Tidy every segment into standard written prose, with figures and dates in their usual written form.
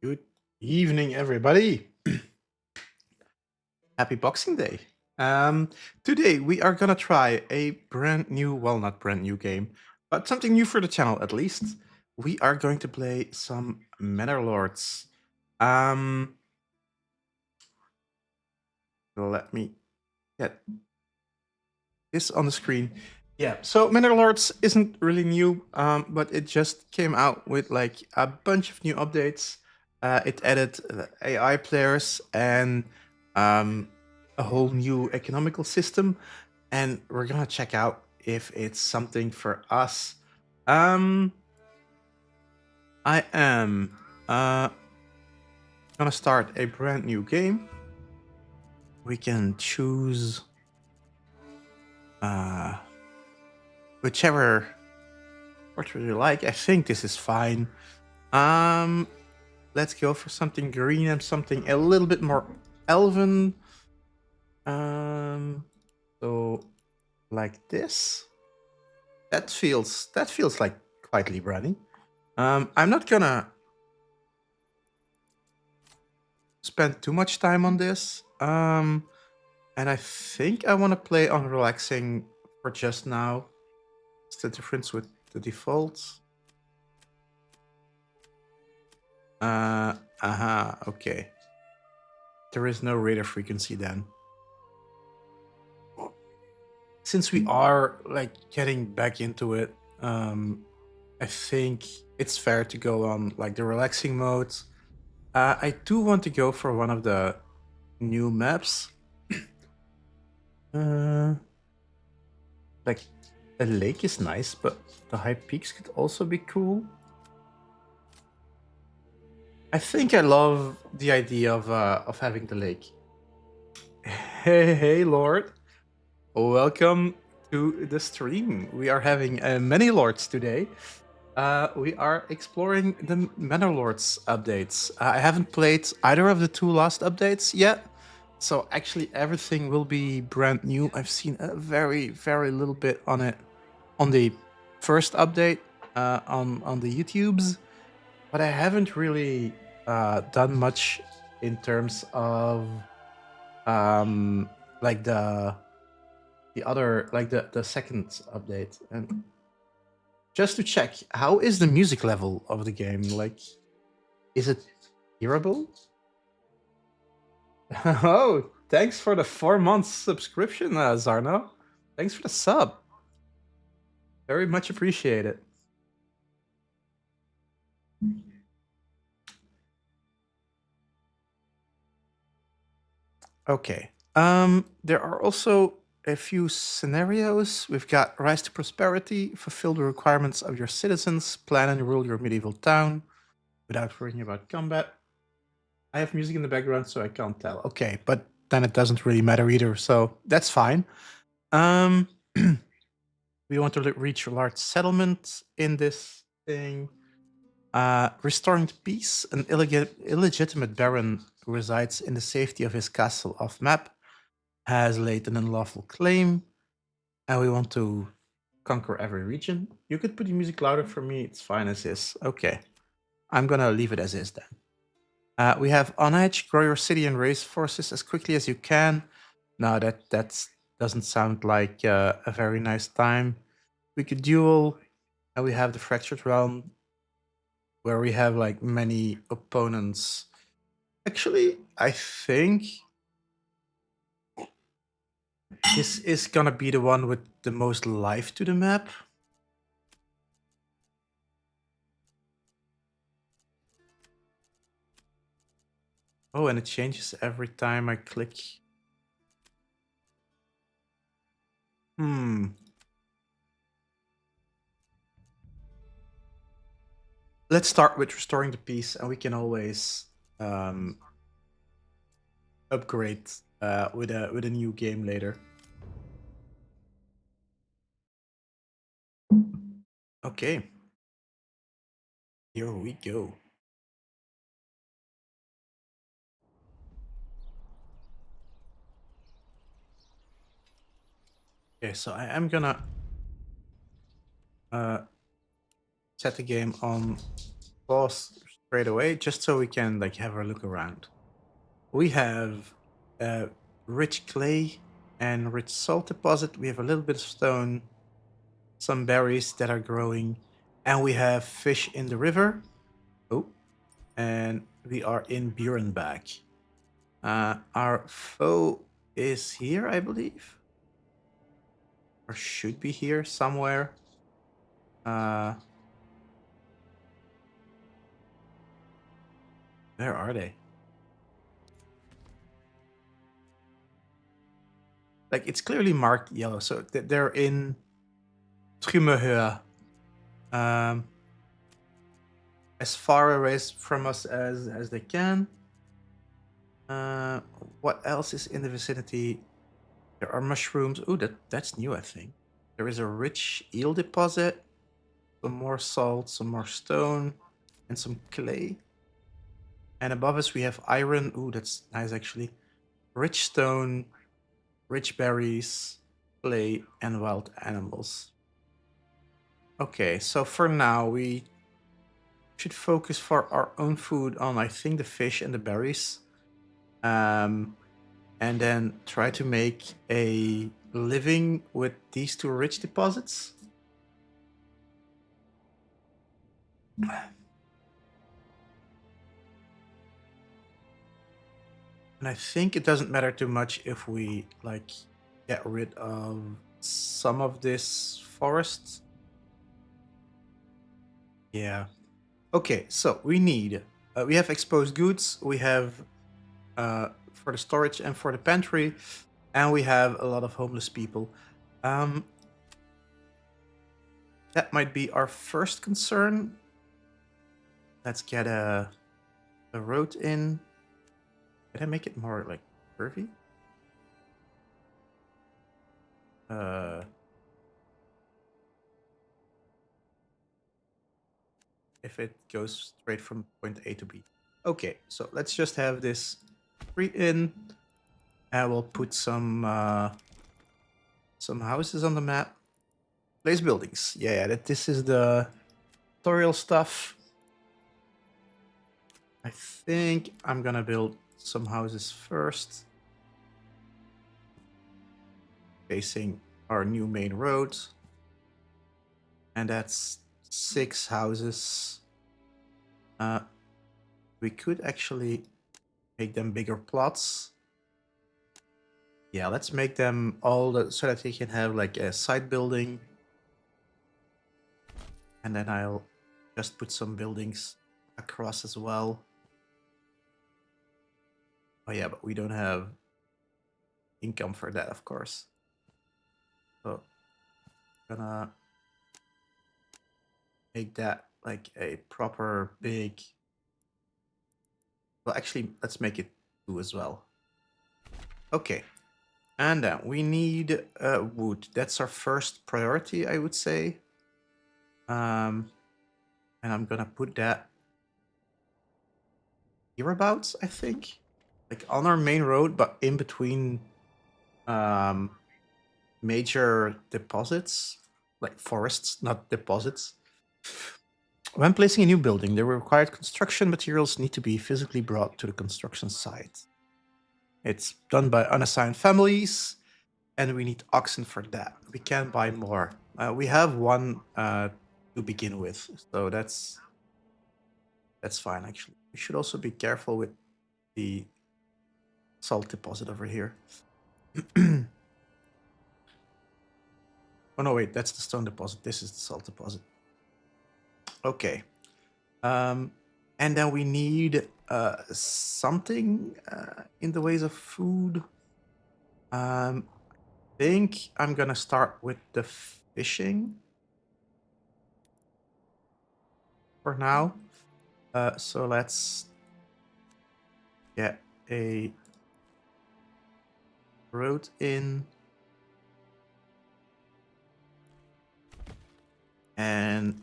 Good evening, everybody. Happy Boxing Day. Today we are gonna try a brand new, well, not brand new game, but something new for the channel at least. We are going to play some Manor Lords. Um, Let me get this on the screen. Yeah, so Manor Lords isn't really new, but it just came out with like a bunch of new updates. It added AI players and um, a whole new economical system, and we're gonna check out if it's something for us. Um, I am gonna start a brand new game. We can choose uh, whichever portrait you like. I think this is fine. Um, let's go for something green and something a little bit more elven. Um, so like this. That feels like quietly running. I'm not gonna spend too much time on this. And I think I want to play on relaxing for just now. What's the difference with the defaults? Okay. There is no radar frequency then. Since we are like getting back into it, I think it's fair to go on like the relaxing mode. I do want to go for one of the new maps. uh, like a lake is nice, but the high peaks could also be cool. I think I love the idea of having the lake. Hey, Lord. Welcome to the stream. We are having many lords today. We are exploring the Manor Lords updates. I haven't played either of the two last updates yet, so actually everything will be brand new. I've seen a very, very little bit on it on the first update on the YouTubes, but I haven't really done much in terms of like the other like the second update. And just to check, how is the music level of the game? Like, is it hearable? Oh, thanks for the 4 months subscription, Zarno. Thanks for the sub. Very much appreciated. Okay. There are also a few scenarios. We've got Rise to Prosperity, fulfill the requirements of your citizens, plan and rule your medieval town without worrying about combat. I have music in the background, so I can't tell. Okay, but then it doesn't really matter either, so that's fine. We want to reach a large settlement in this thing. Restoring the peace, an illegitimate baron who resides in the safety of his castle off map has laid an unlawful claim, and we want to conquer every region. You could put the music louder for me, it's fine as is. Okay, I'm gonna leave it as is then. We have on edge, grow your city and raise forces as quickly as you can. No, that doesn't sound like a very nice time. We could duel, and we have the fractured realm, where we have like many opponents. Actually, I think this is gonna be the one with the most life to the map. Oh, and it changes every time I click. Let's start with restoring the peace, and we can always upgrade with a new game later. Okay, here we go. Okay, so I am gonna set the game on pause straight away, just so we can like have a look around. We have rich clay and rich salt deposit. We have a little bit of stone, some berries that are growing, and we have fish in the river. Oh, and we are in Burenbach. Our foe is here, I believe, or should be here somewhere. Where are they? Like it's clearly marked yellow, so they're in Trumehöhe. As far away from us as they can. What else is in the vicinity? There are mushrooms. Oh, that's new, I think. There is a rich eel deposit, some more salt, some more stone, and some clay. And above us we have iron. Ooh, that's nice actually. Rich stone, rich berries, clay, and wild animals. Okay, so for now we should focus for our own food on, I think, the fish and the berries. And then try to make a living with these two rich deposits. And I think it doesn't matter too much if we like get rid of some of this forest. Yeah. Okay, so we need we have exposed goods, we have for the storage and for the pantry, and we have a lot of homeless people. That might be our first concern. Let's get a road in. Did I make it more like curvy? If it goes straight from point A to B. Okay, so let's just have this street in, and we'll put some houses on the map. Place buildings. Yeah, that this is the tutorial stuff. I think I'm gonna build some houses first, facing our new main road, and that's 6 houses. We could actually make them bigger plots. Yeah, let's make them all so that they can have like a side building. And then I'll just put some buildings across as well. Oh yeah, but we don't have income for that, of course. So gonna make that like a proper big. Well, actually, let's make it 2 as well. Okay. And then we need wood. That's our first priority, I would say. And I'm gonna put that hereabouts, I think. Like on our main road, but in between major deposits, like forests, not deposits. When placing a new building, the required construction materials need to be physically brought to the construction site. It's done by unassigned families, and we need oxen for that. We can buy more. We have one to begin with, so that's fine actually. We should also be careful with the salt deposit over here. Oh no, wait, that's the stone deposit. This is the salt deposit. Okay. And then we need something in the ways of food. I think I'm gonna start with the fishing for now. So let's get a road in. And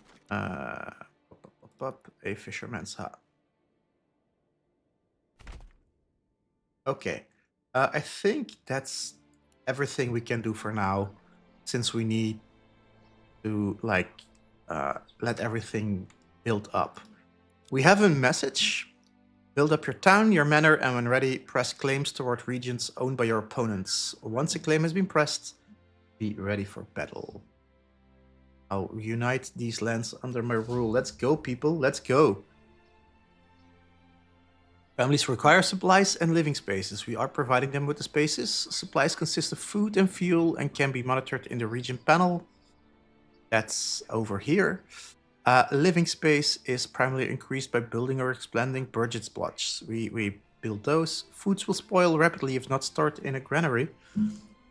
a fisherman's hut. Okay. I think that's everything we can do for now, since we need to like let everything build up. We have a message. Build up your town, your manor, and when ready, press claims toward regions owned by your opponents. Once a claim has been pressed, be ready for battle. I'll unite these lands under my rule. Let's go, people. Let's go. Families require supplies and living spaces. We are providing them with the spaces. Supplies consist of food and fuel and can be monitored in the region panel. That's over here. Living space is primarily increased by building or expanding budget blocks. We build those. Foods will spoil rapidly if not stored in a granary.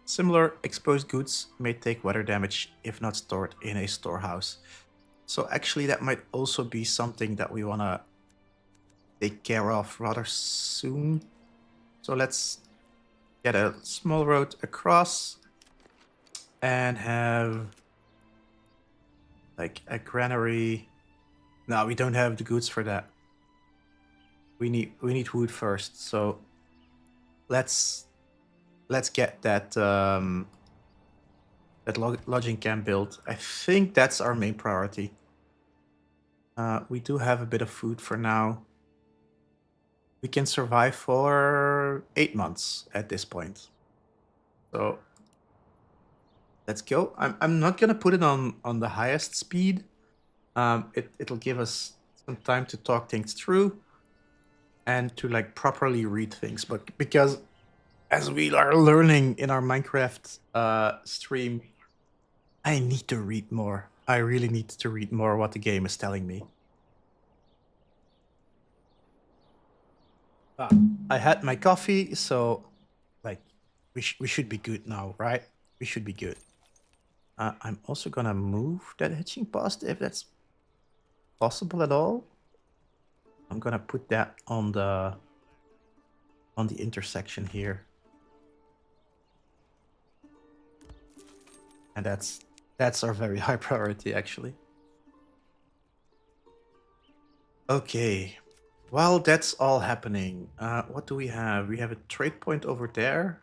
Similar exposed goods may take weather damage if not stored in a storehouse. So actually that might also be something that we want to take care of rather soon. So let's get a small road across and have like a granary. No, we don't have the goods for that. We need wood first. So let's get that that lodging camp built. I think that's our main priority. We do have a bit of food for now. We can survive for 8 months at this point. So let's go. I'm not gonna put it on the highest speed. It'll give us some time to talk things through and to like properly read things. But because as we are learning in our Minecraft stream, I need to read more. I really need to read more what the game is telling me. I had my coffee, so like we should be good now, right? We should be good. I'm also gonna move that hitching post if that's possible at all. I'm gonna put that on the intersection here, and that's our very high priority actually. Okay, while that's all happening, what do we have? We have a trade point over there,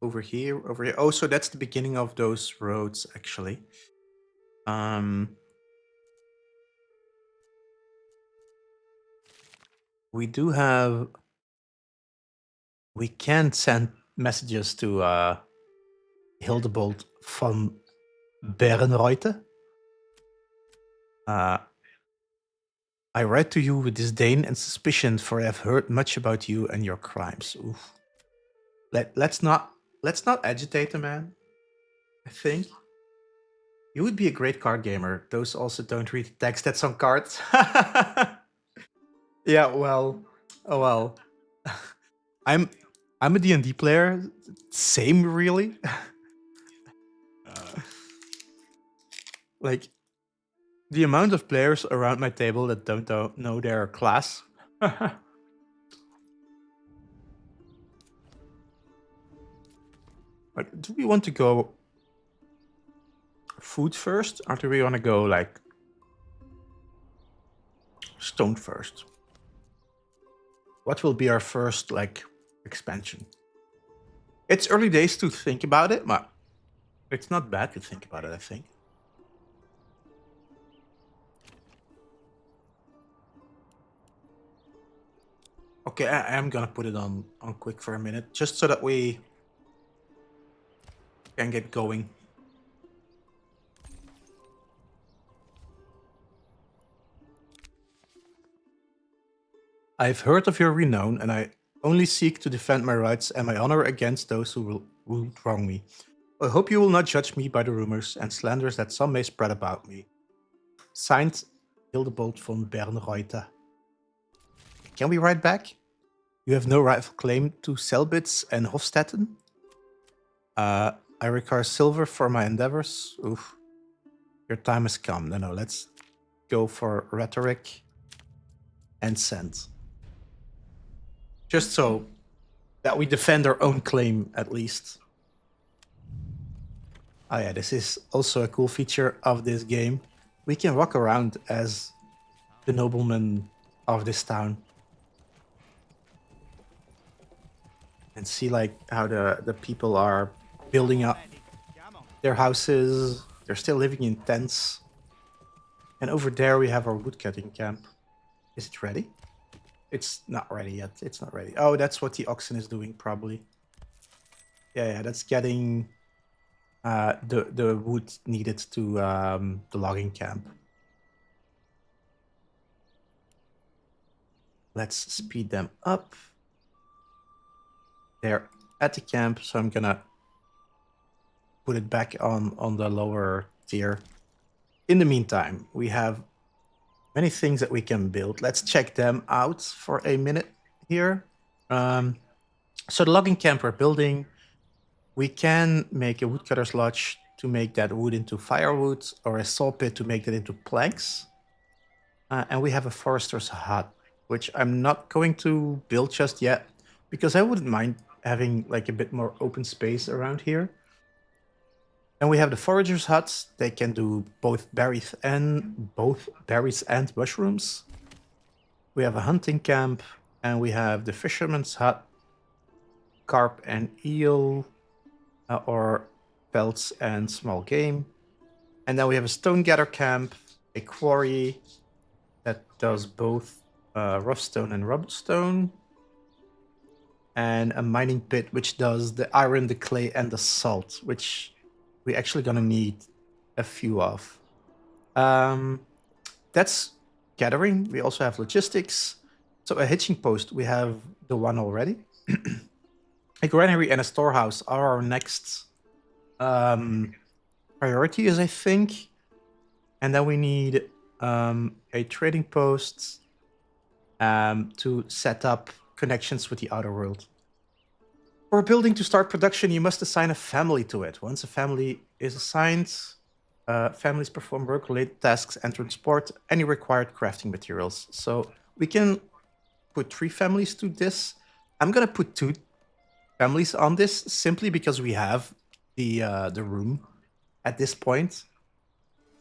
over here, over here. Oh, so that's the beginning of those roads actually. We do have. We can send messages to Hildebold von Bärenreute. I write to you with disdain and suspicion, for I have heard much about you and your crimes. Oof. Let's not agitate the man. I think you would be a great card gamer. Those also don't read the text that's on cards. Yeah, well, oh well. I'm a D&D player. Same, really. Like the amount of players around my table that don't know their class. But do we want to go food first, or do we want to go like stone first? What will be our first like expansion? It's early days to think about it, but it's not bad to think about it, I think. Okay, I am gonna put it on quick for a minute, just so that we can get going. I've heard of your renown, and I only seek to defend my rights and my honor against those who will wrong me. I hope you will not judge me by the rumors and slanders that some may spread about me. Signed, Hildebold von Bernreuther. Can we write back? You have no rightful claim to Selbitz and Hofstetten. I require silver for my endeavors. Oof. Your time has come. No, let's go for rhetoric and send. Just so that we defend our own claim, at least. Oh yeah, this is also a cool feature of this game. We can walk around as the nobleman of this town. And see like how the people are building up their houses. They're still living in tents. And over there we have our woodcutting camp. Is it ready? It's not ready yet. It's not ready. Oh, that's what the oxen is doing, probably. Yeah, that's getting the wood needed to the logging camp. Let's speed them up. They're at the camp, so I'm gonna put it back on the lower tier. In the meantime, we have many things that we can build. Let's check them out for a minute here. So the logging camp we're building, we can make a woodcutter's lodge to make that wood into firewood, or a saw pit to make that into planks. And we have a forester's hut, which I'm not going to build just yet, because I wouldn't mind having like a bit more open space around here. And we have the foragers' huts. They can do both berries and mushrooms. We have a hunting camp, and we have the fisherman's hut, carp and eel, or pelts and small game. And then we have a stone gather camp, a quarry that does both rough stone and rubble stone, and a mining pit which does the iron, the clay, and the salt, which we're actually gonna need a few of. That's gathering. We also have logistics. So a hitching post, we have the one already. A granary and a storehouse are our next priorities, I think. And then we need a trading post to set up connections with the outer world. For a building to start production, you must assign a family to it. Once a family is assigned, families perform work-related tasks and transport any required crafting materials. So we can put 3 families to this. I'm gonna put 2 families on this simply because we have the room at this point.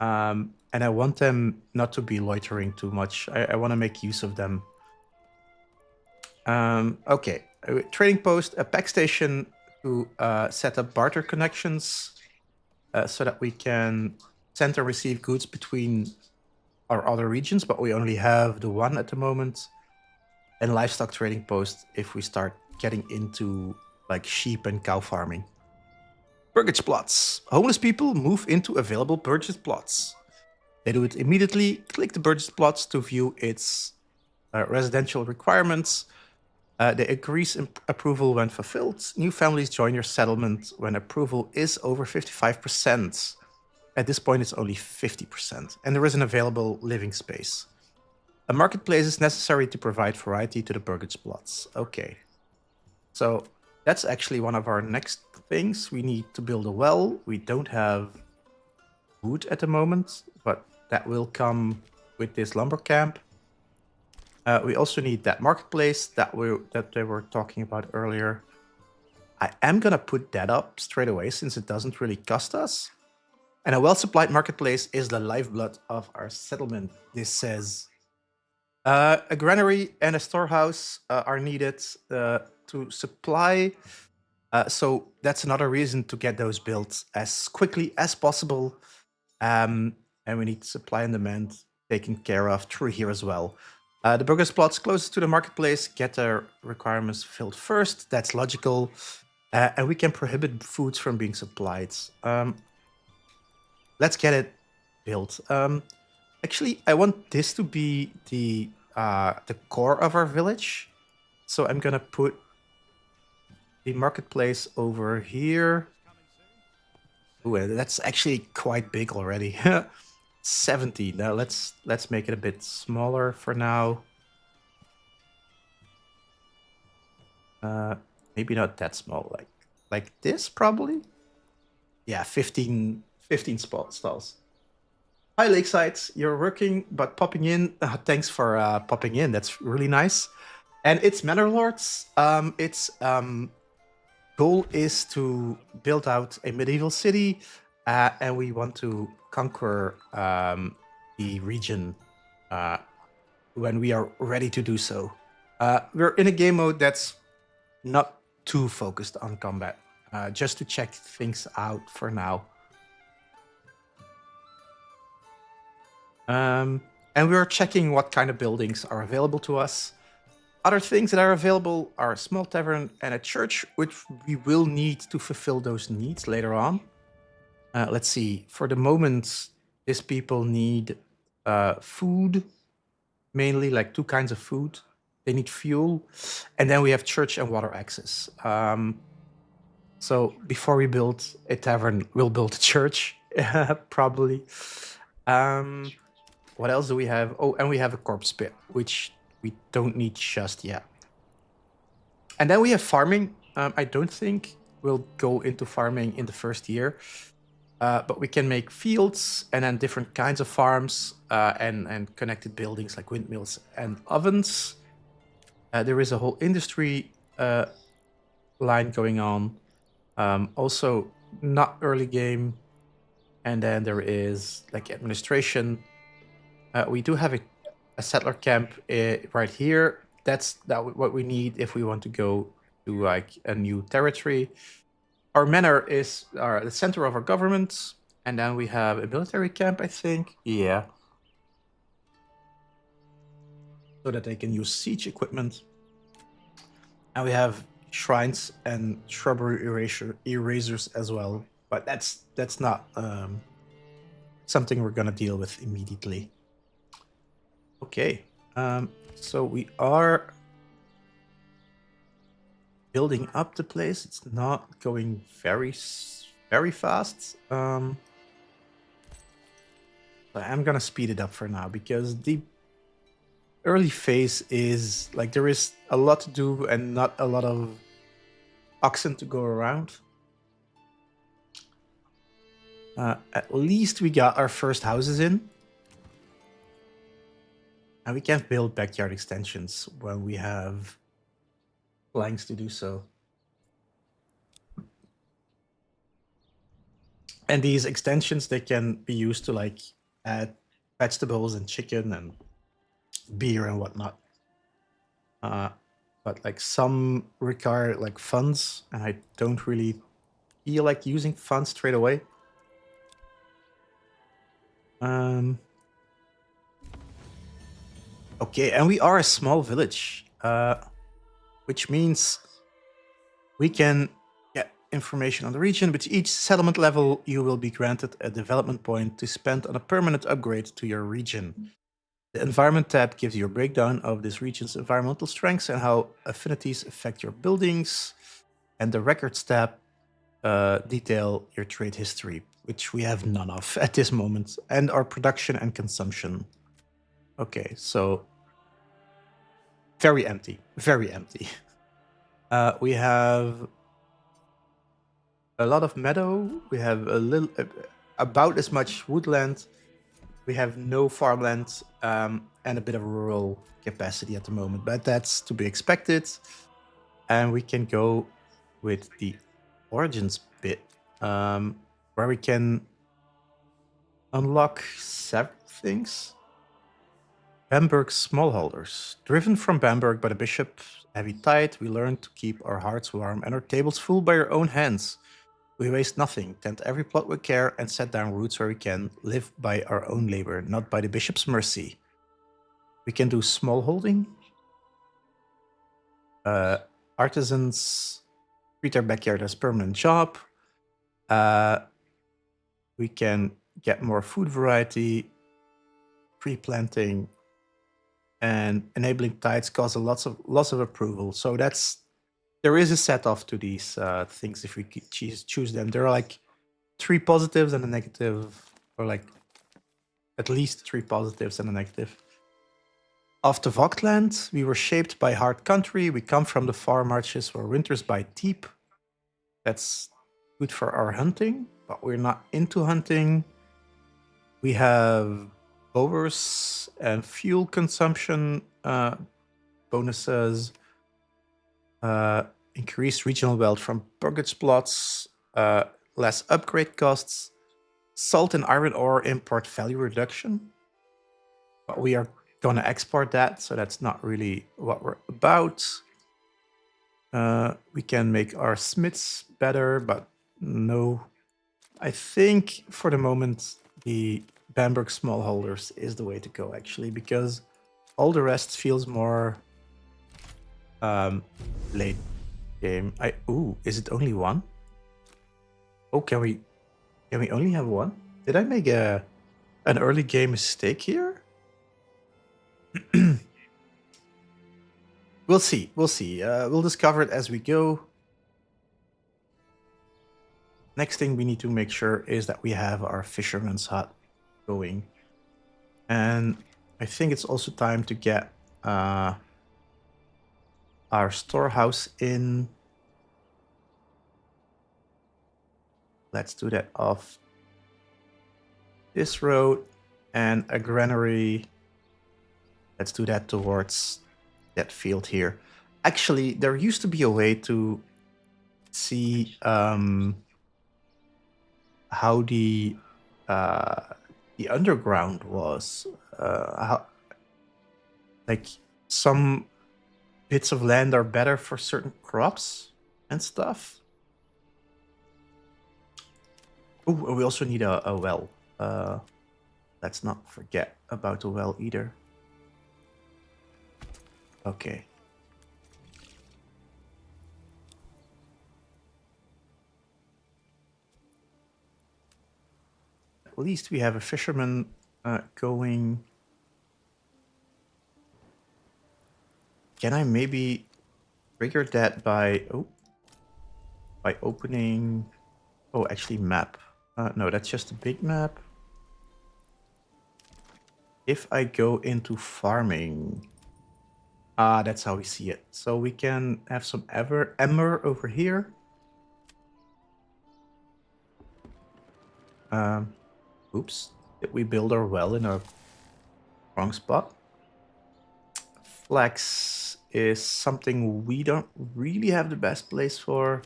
And I want them not to be loitering too much. I want to make use of them. Okay, a trading post, a pack station to set up barter connections so that we can send and receive goods between our other regions, but we only have the one at the moment. And livestock trading post if we start getting into like sheep and cow farming. Burgage plots. Homeless people move into available burgage plots. They do it immediately. Click the burgess plots to view its residential requirements. They increase approval when fulfilled. New families join your settlement when approval is over 55%. At this point, it's only 50%. And there is an available living space. A marketplace is necessary to provide variety to the burgage plots. Okay. So that's actually one of our next things. We need to build a well. We don't have wood at the moment, but that will come with this lumber camp. We also need that marketplace that they were talking about earlier. I am gonna put that up straight away since it doesn't really cost us. And a well-supplied marketplace is the lifeblood of our settlement, this says. A granary and a storehouse are needed to supply. So that's another reason to get those built as quickly as possible. And we need supply and demand taken care of through here as well. The burgers plots closest to the marketplace get their requirements filled first. That's logical. And we can prohibit foods from being supplied. Let's get it built. Actually, I want this to be the core of our village. So I'm gonna put the marketplace over here. Ooh, that's actually quite big already. 70. Now let's make it a bit smaller for now. Maybe not that small, like this probably. Yeah, 15 stalls. Hi Lakeside, you're working but popping in. Thanks for popping in. That's really nice. And it's Manor Lords. Its goal is to build out a medieval city, and we want to conquer the region when we are ready to do so. We're in a game mode that's not too focused on combat, just to check things out for now. And And we are checking what kind of buildings are available to us. Other things that are available are a small tavern and a church, which we will need to fulfill those needs later on. Let's see. For the moment, these people need food, mainly like 2 kinds of food. They need fuel, and then we have church and water access. So before we build a tavern, we'll build a church, probably. What else do we have? Oh, and we have a corpse pit, which we don't need just yet. And then we have farming. I don't think we'll go into farming in the first year, but we can make fields and then different kinds of farms and connected buildings like windmills and ovens. There is a whole industry line going on. Also, not early game. And then there is like administration. We do have a settler camp right here. That's what we need if we want to go to like a new territory. Our manor is the center of our government, and then we have a military camp, I think. Yeah. So that they can use siege equipment. And we have shrines and shrubbery erasers as well. But that's not something we're gonna deal with immediately. Okay. So we are building up the place. It's not going very fast. So I'm gonna speed it up for now because the early phase is like there is a lot to do and not a lot of oxen to go around. At least we got our first houses in. And we can't build backyard extensions when we have planks to do so. And these extensions, they can be used to like add vegetables and chicken and beer and whatnot. But like some require like funds, and I don't really feel like using funds straight away. Okay, and we are a small village, which means we can get information on the region. With each settlement level, you will be granted a development point to spend on a permanent upgrade to your region. The Environment tab gives you a breakdown of this region's environmental strengths and how affinities affect your buildings. And the Records tab detail your trade history, which we have none of at this moment, and our production and consumption. Okay, so very empty, very empty. We have a lot of meadow. We have a little, about as much woodland. We have no farmland and a bit of rural capacity at the moment, but that's to be expected. And we can go with the origins bit, where we can unlock several things. Bamberg smallholders. Driven from Bamberg by the bishop, heavy tide, we learn to keep our hearts warm and our tables full by our own hands. We waste nothing, tend every plot with care, and set down roots where we can, live by our own labor, not by the bishop's mercy. We can do smallholding. Artisans treat their backyard as permanent job. We can get more food variety, pre-planting, and enabling tides cause a lots of approval. So there is a set off to these things if we choose them. There are like 3 positives and a negative, or like at least 3 positives and a negative. Of the Voktland, we were shaped by hard country. We come from the far marches where winters bite deep. That's good for our hunting, but we're not into hunting. We have bowers and fuel consumption bonuses, increased regional wealth from burgage plots, less upgrade costs, salt and iron ore import value reduction. But we are gonna export that, so that's not really what we're about. We can make our smiths better, but no. I think for the moment, the Bamberg smallholders is the way to go, actually, because all the rest feels more late game. Is it only one? Oh, can we only have one? Did I make an early game mistake here? We'll see. We'll see. We'll discover it as we go. Next thing we need to make sure is that we have our fisherman's hut going. And I think it's also time to get our storehouse in. Let's do that off this road, and a granary. Let's do that towards that field here. Actually, there used to be a way to see how the underground was. How, like, some bits of land are better for certain crops and stuff. Oh, we also need a well. Let's not forget about the well either. Okay. At least we have a fisherman going. Can I maybe trigger that by opening? Oh, actually, map. No, that's just a big map. If I go into farming, that's how we see it. So we can have some emmer over here. Oops, did we build our well in a wrong spot? Flax is something we don't really have the best place for.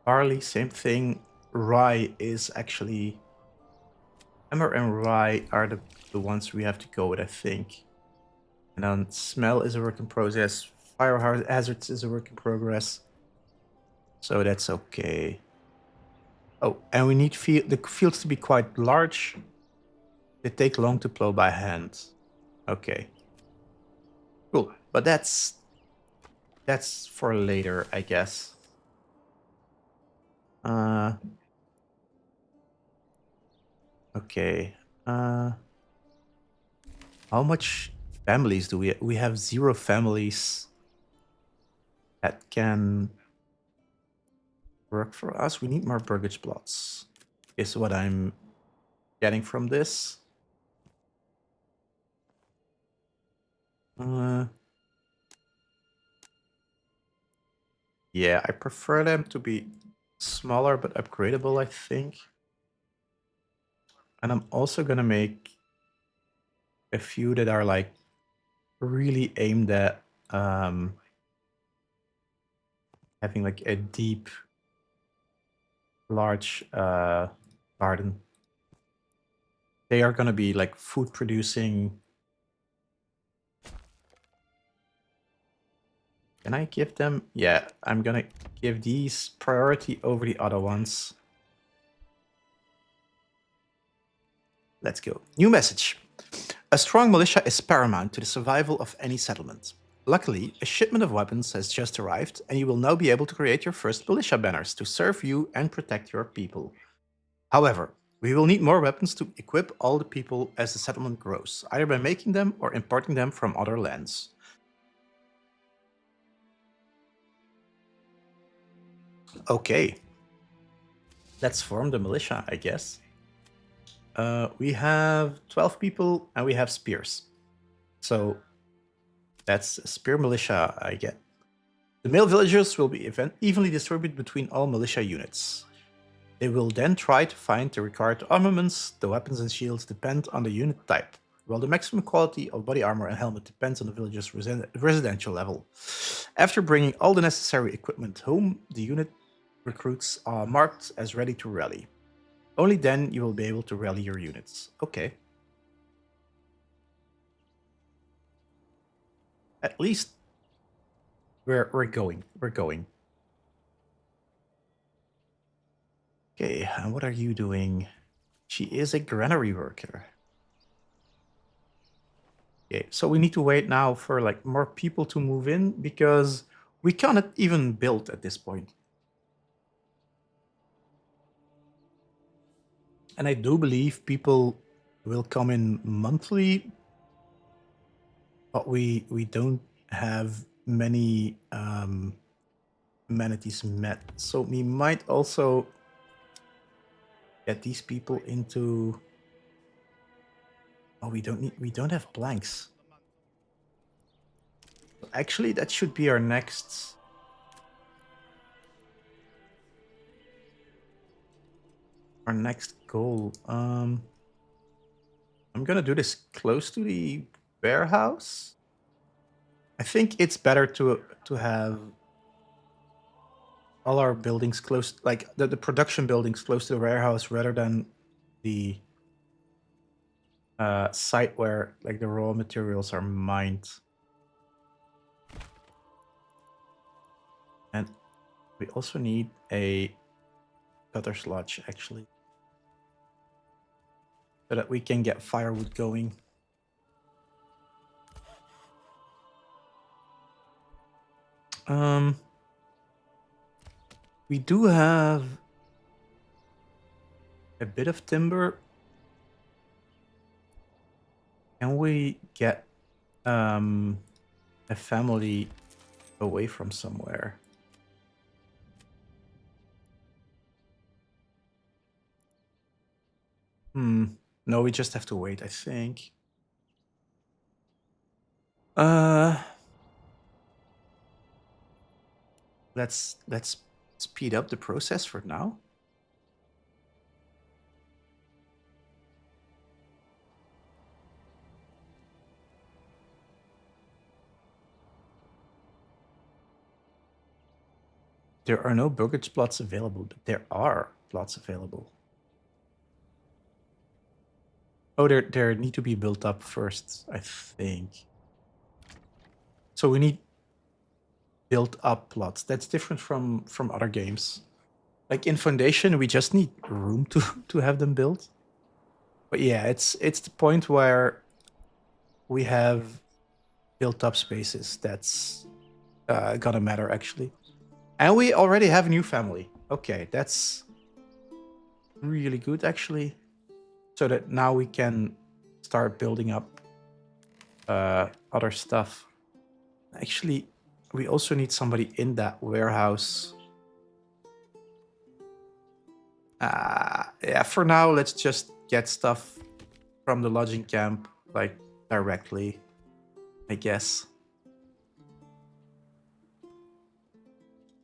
Barley, same thing. Rye is actually... Emmer and rye are the ones we have to go with, I think. And then smell is a work in progress. Fire hazards is a work in progress. So that's okay. Oh, and we need the fields to be quite large. They take long to plow by hand. Okay. Cool. But that's for later, I guess. Okay. How much families do we have? We have 0 families that can work for us. We need more burgage plots, is what I'm getting from this. Yeah, I prefer them to be smaller but upgradable, I think. And I'm also gonna make a few that are like really aimed at having like a deep, large garden. They are gonna be like food producing. Can I give them? Yeah, I'm gonna give these priority over the other ones. Let's go. New message. A strong militia is paramount to the survival of any settlement. Luckily, a shipment of weapons has just arrived, and you will now be able to create your first militia banners to serve you and protect your people. However, we will need more weapons to equip all the people as the settlement grows, either by making them or importing them from other lands. Okay. Let's form the militia, I guess. We have 12 people and we have spears. So that's a spear militia I get. The male villagers will be evenly distributed between all militia units. They will then try to find the required armaments. The weapons and shields depend on the unit type, while the maximum quality of body armor and helmet depends on the villager's residential level. After bringing all the necessary equipment home, the unit recruits are marked as ready to rally. Only then you will be able to rally your units. Okay. At least we're going. We're going. Okay, and what are you doing? She is a granary worker. Okay, so we need to wait now for like more people to move in because we cannot even build at this point. And I do believe people will come in monthly, but we don't have many amenities met. So we might also get these people into. Oh, we don't have blanks. Actually, that should be our next goal. I'm gonna do this close to the warehouse. I think it's better to have all our buildings close, like the production buildings close to the warehouse, rather than the site where like the raw materials are mined. And we also need a cutter's lodge, actually, so that we can get firewood going. We do have a bit of timber. Can we get a family away from somewhere? No, we just have to wait, I think. Let's speed up the process for now. There are no brokerage plots available, but there are plots available. Oh, there need to be built up first, I think. So we need built up plots. That's different from other games. Like in Foundation, we just need room to have them built. But yeah, it's the point where we have built up spaces that's gonna matter, actually. And we already have a new family. Okay, that's really good, actually. So that now we can start building up other stuff. Actually, we also need somebody in that warehouse. Yeah, for now, let's just get stuff from the lodging camp, like, directly, I guess.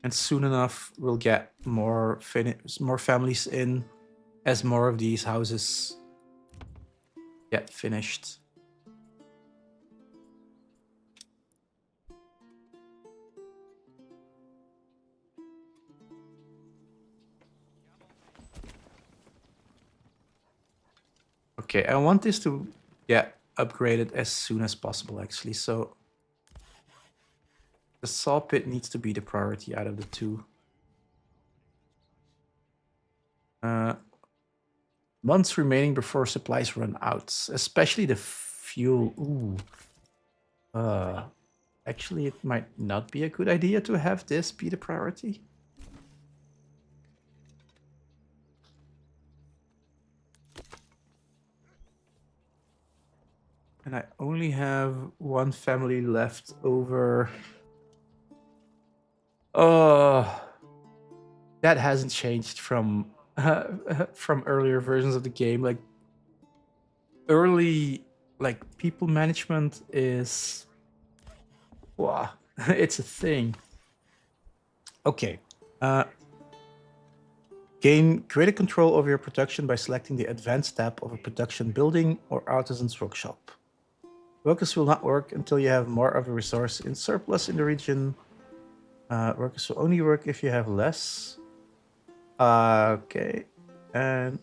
And soon enough, we'll get more families in as more of these houses get finished. Okay, I want this to get upgraded as soon as possible, actually. So the saw pit needs to be the priority out of the two. Months remaining before supplies run out, especially the fuel. Ooh. Actually, it might not be a good idea to have this be the priority. And I only have one family left over. That hasn't changed from from earlier versions of the game. Like early, like people management is, wow, it's a thing. Okay. Gain greater control over your production by selecting the advanced tab of a production building or artisan's workshop. Workers will not work until you have more of a resource in surplus in the region. Workers will only work if you have less. Okay. And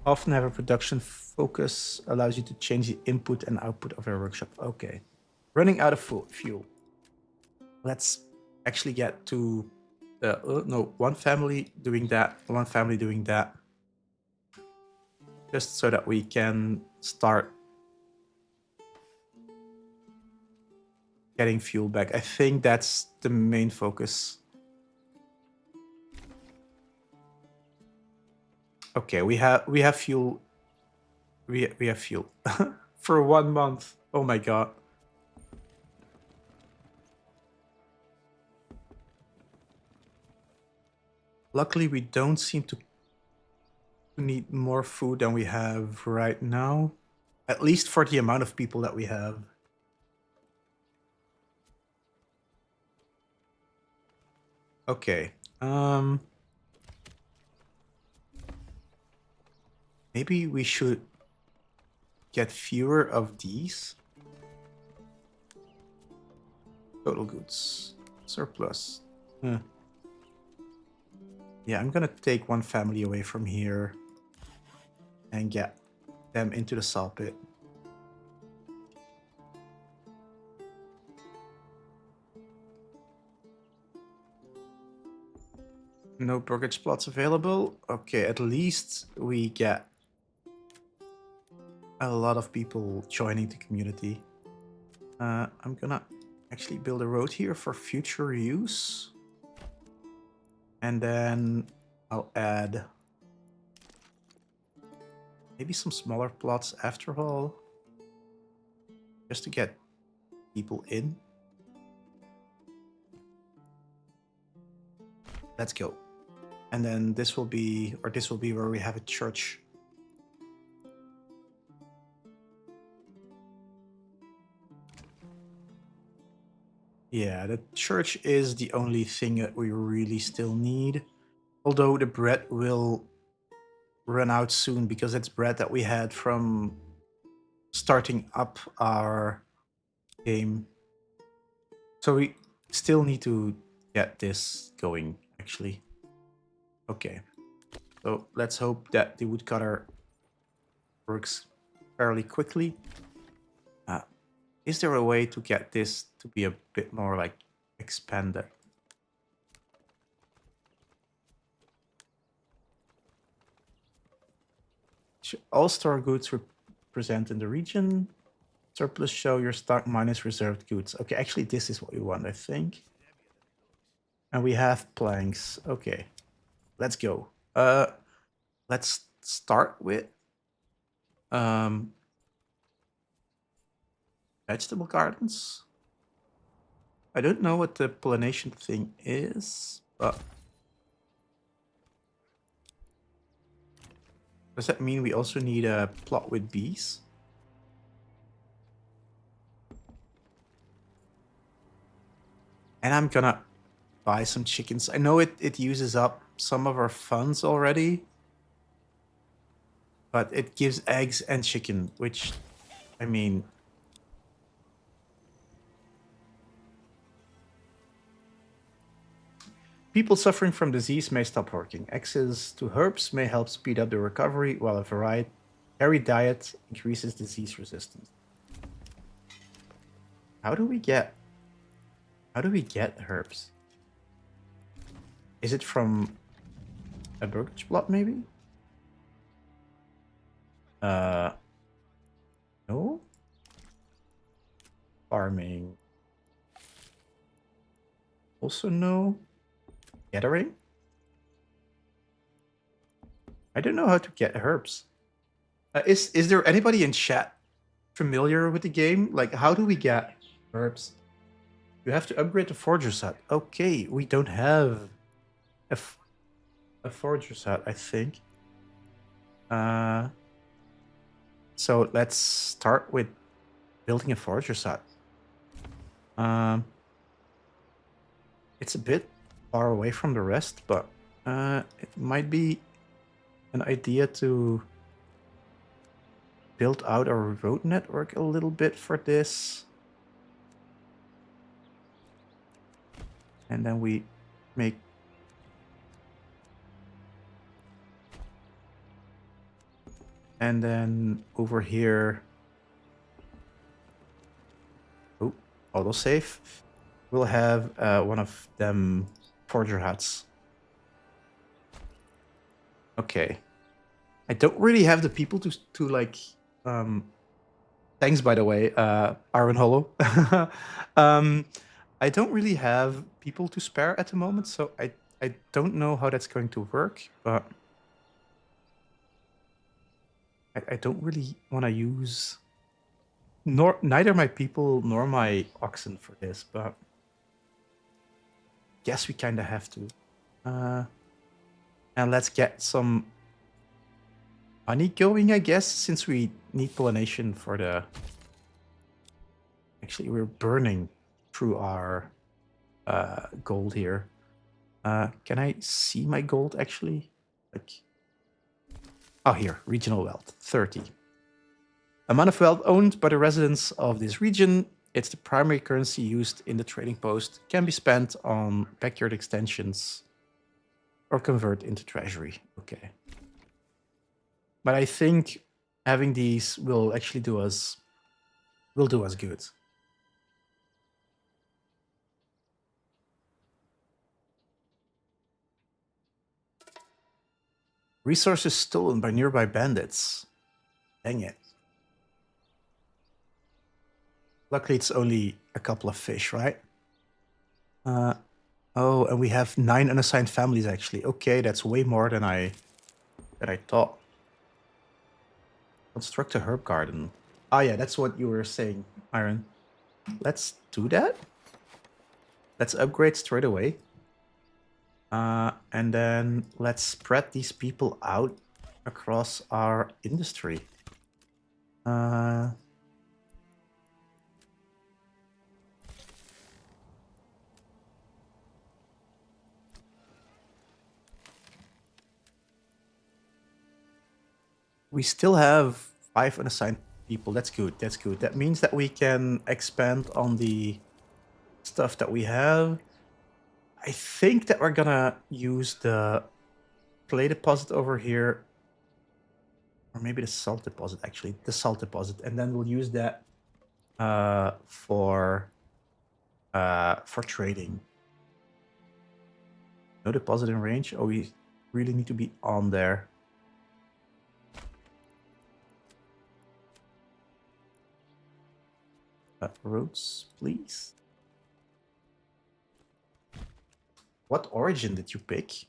often have a production focus allows you to change the input and output of your workshop. Okay. Running out of fuel. Let's actually get to no, one family doing that, one family doing that. just so that we can start getting fuel back. I think that's the main focus. Okay, we have fuel. We have fuel for 1 month. Oh my god. Luckily, we don't seem to need more food than we have right now. At least for the amount of people that we have. Okay. Maybe we should get fewer of these. Total goods. Surplus. Yeah, I'm gonna take one family away from here and get them into the saw pit. No brokerage plots available. Okay, at least we get a lot of people joining the community. I'm gonna actually build a road here for future use. And then I'll add maybe some smaller plots after all. Just to get people in. Let's go. And then this will be where we have a church. Yeah, the church is the only thing that we really still need. Although the bread will run out soon because it's bread that we had from starting up our game. So we still need to get this going, actually. Okay. So let's hope that the woodcutter works fairly quickly. Is there a way to get this to be a bit more like expanded? All store goods represent in the region. Surplus show your stock minus reserved goods. Okay, actually this is what we want, I think. And we have planks. Okay, let's go. Let's start with vegetable gardens. I don't know what the pollination thing is, but does that mean we also need a plot with bees? And I'm gonna buy some chickens. I know it uses up some of our funds already, but it gives eggs and chicken, which, I mean, people suffering from disease may stop working. Access to herbs may help speed up the recovery, while a varied diet increases disease resistance. How do we get herbs? Is it from a brokerage plot, maybe? No. Farming. Also no. Gathering? I don't know how to get herbs. Is there anybody in chat familiar with the game? Like, how do we get herbs? You have to upgrade the forger's hut. Okay, we don't have a forger's hut, I think. So let's start with building a forger's hut. It's a bit far away from the rest, but it might be an idea to build out our road network a little bit for this. And then we make and then over here, oh, autosave, we'll have one of them forger huts. Okay. I don't really have the people to like. Thanks, by the way, Iron Hollow. um, I don't really have people to spare at the moment, so I don't know how that's going to work, but I don't really want to use neither my people nor my oxen for this, but guess we kind of have to. And let's get some honey going, I guess, since we need pollination for the... Actually, we're burning through our gold here. Can I see my gold, actually? Like, oh, here, regional wealth, 30. Amount of wealth owned by the residents of this region. It's the primary currency used in the trading post. Can be spent on backyard extensions or convert into treasury. Okay. But I think having these will actually do us good. Resources stolen by nearby bandits. Dang it. Luckily, it's only a couple of fish, right? Oh, and we have 9 unassigned families, actually. Okay, that's way more than I thought. Construct a herb garden. Ah, yeah, that's what you were saying, Iron. Let's do that. Let's upgrade straight away. And then let's spread these people out across our industry. We still have 5 unassigned people. That's good. That's good. That means that we can expand on the stuff that we have. I think that we're gonna use the clay deposit over here. Or maybe the salt deposit, actually. The salt deposit. And then we'll use that for trading. No deposit in range. Oh, we really need to be on there. Roads, please. What origin did you pick?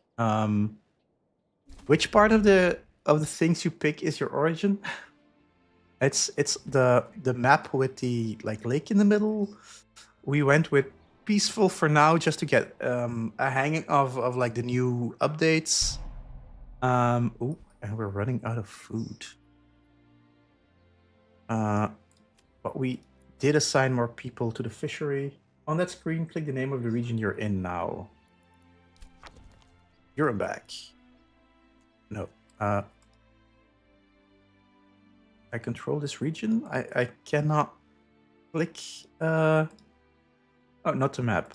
Which part of the things you pick is your origin? It's the map with the like lake in the middle. We went with peaceful for now, just to get a hang of like the new updates. Oh, and we're running out of food. But we did assign more people to the fishery. On that screen, click the name of the region you're in now. You're back. No. I control this region. I cannot click. Oh, not the map.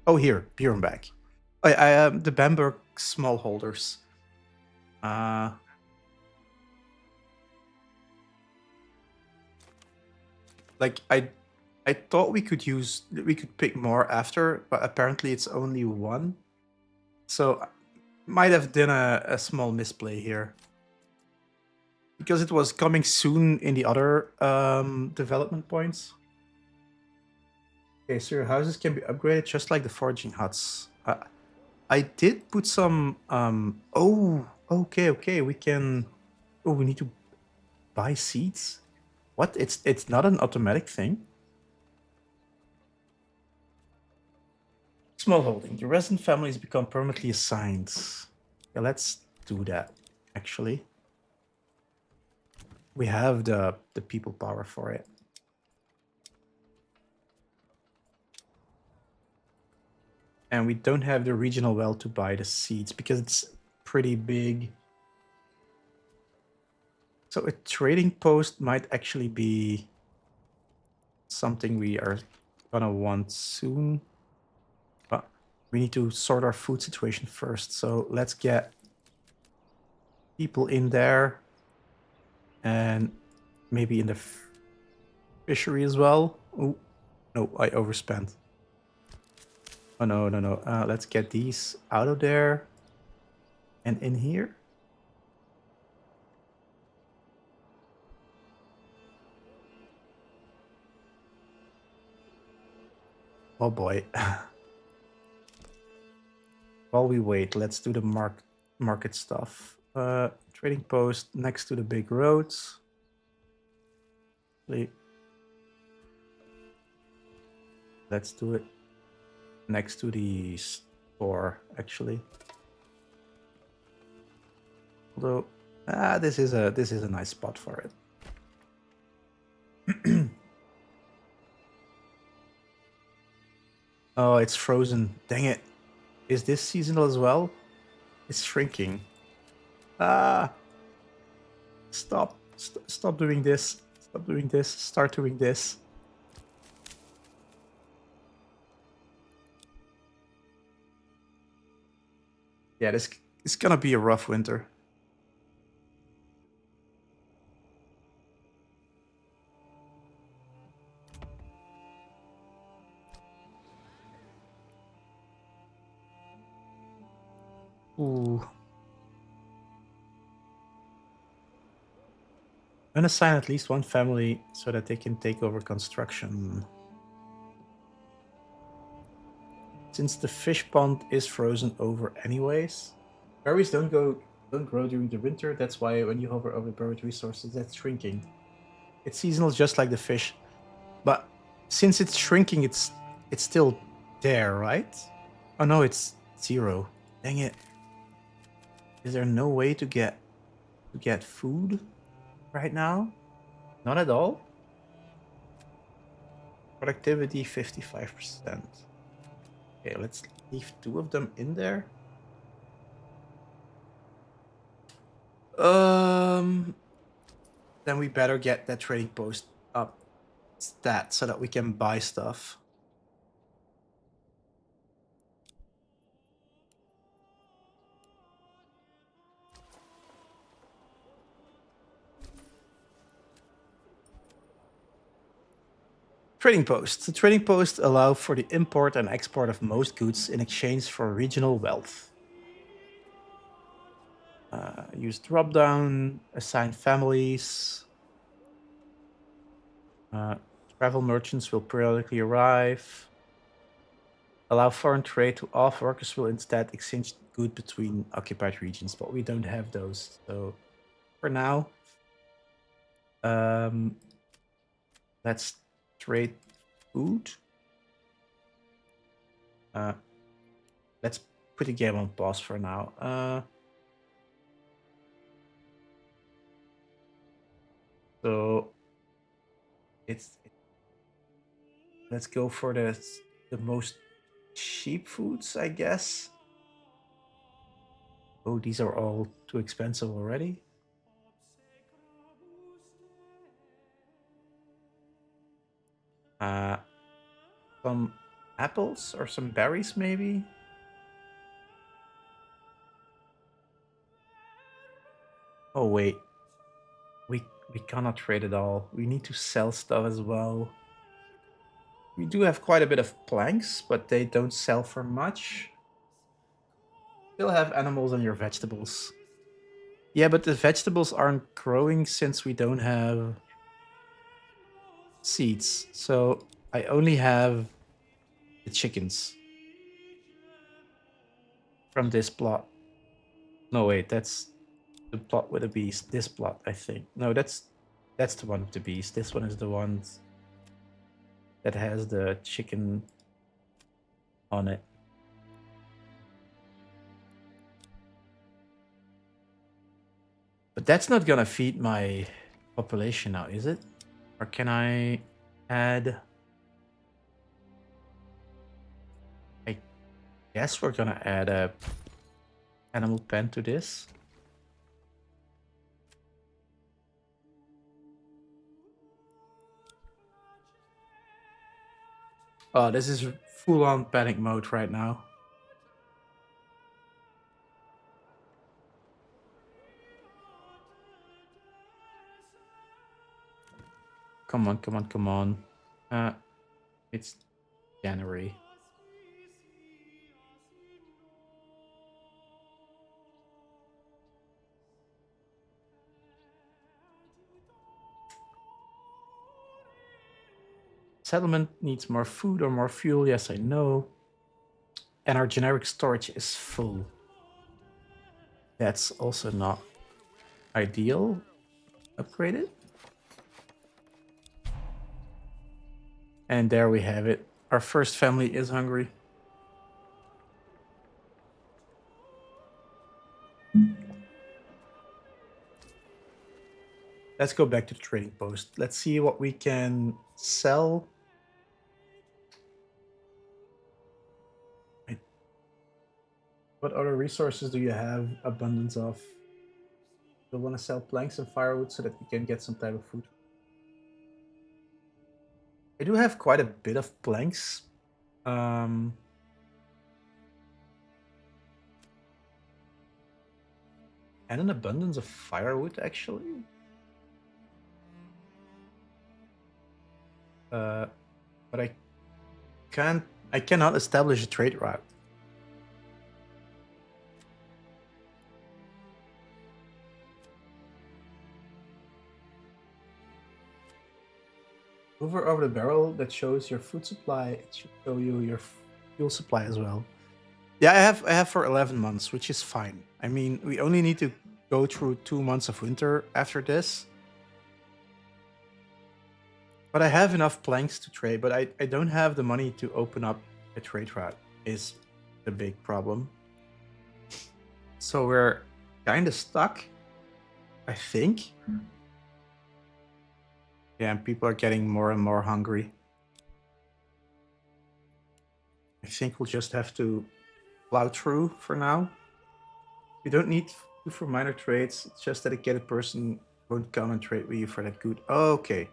Oh, here, Bjornback. I the Bamberg smallholders. Like I thought we could pick more after, but apparently it's only one. So might have done a small misplay here. Because it was coming soon in the other development points. Okay, so your houses can be upgraded just like the foraging huts. I did put some... oh, okay, we can... Oh, we need to buy seeds? What? It's not an automatic thing? Small holding. The resident families become permanently assigned. Yeah, let's do that, actually. We have the people power for it. And we don't have the regional well to buy the seeds because it's pretty big. So a trading post might actually be something we are gonna want soon. But we need to sort our food situation first. So let's get people in there. And maybe in the fishery as well. Oh, no, I overspent. Oh, no. Let's get these out of there. And in here. Oh boy. While we wait, let's do the market stuff. Trading post next to the big roads. Let's do it next to the store, actually. Although, this is a nice spot for it. Oh, it's frozen. Dang it. Is this seasonal as well? It's shrinking. Ah, stop. Stop doing this. Stop doing this. Start doing this. Yeah, this is gonna be a rough winter. Ooh. Unassign at least one family so that they can take over construction. Since the fish pond is frozen over anyways, berries don't grow during the winter. That's why when you hover over buried resources, that's shrinking. It's seasonal just like the fish. But since it's shrinking, it's still there, right? Oh no, it's 0. Dang it. Is there no way to get food right now? Not at all. Productivity 55%. Okay, let's leave 2 of them in there. Then we better get that trading post up stat so that we can buy stuff. Trading posts. The trading posts allow for the import and export of most goods in exchange for regional wealth. Use drop down, assign families. Travel merchants will periodically arrive. Allow foreign trade to off. Workers will instead exchange goods between occupied regions, but we don't have those. So for now, let's trade food. Let's put the game on pause for now. So let's go for the most cheap foods, I guess. Oh, these are all too expensive already. Some apples or some berries, maybe. Oh wait, we cannot trade it all. We need to sell stuff as well. We do have quite a bit of planks, but they don't sell for much. Still have animals and your vegetables. Yeah, but the vegetables aren't growing since we don't have seeds. So I only have the chickens from this plot. No, wait, that's the plot with the beast. This plot, I think. No, that's the one with the beast. This one is the one that has the chicken on it. But that's not gonna feed my population now, is it? Or can I add? I guess we're gonna add a animal pen to this. Oh, this is full-on panic mode right now. Come on, come on, come on. It's January. Settlement needs more food or more fuel. Yes, I know. And our generic storage is full. That's also not ideal. Upgrade it. And there we have it. Our first family is hungry. Let's go back to the trading post. Let's see what we can sell. What other resources do you have abundance of? You'll want to sell planks and firewood so that we can get some type of food. I do have quite a bit of planks. And an abundance of firewood, actually. But I cannot establish a trade route. Hover over the barrel that shows your food supply. It should show you your fuel supply as well. Yeah, I have for 11 months, which is fine. I mean, we only need to go through 2 months of winter after this. But I have enough planks to trade, but I don't have the money to open up a trade route is the big problem. So we're kind of stuck, I think. Yeah, and people are getting more and more hungry. I think we'll just have to plow through for now. You don't need to for minor trades. It's just that a dedicated person won't come and trade with you for that good. Okay.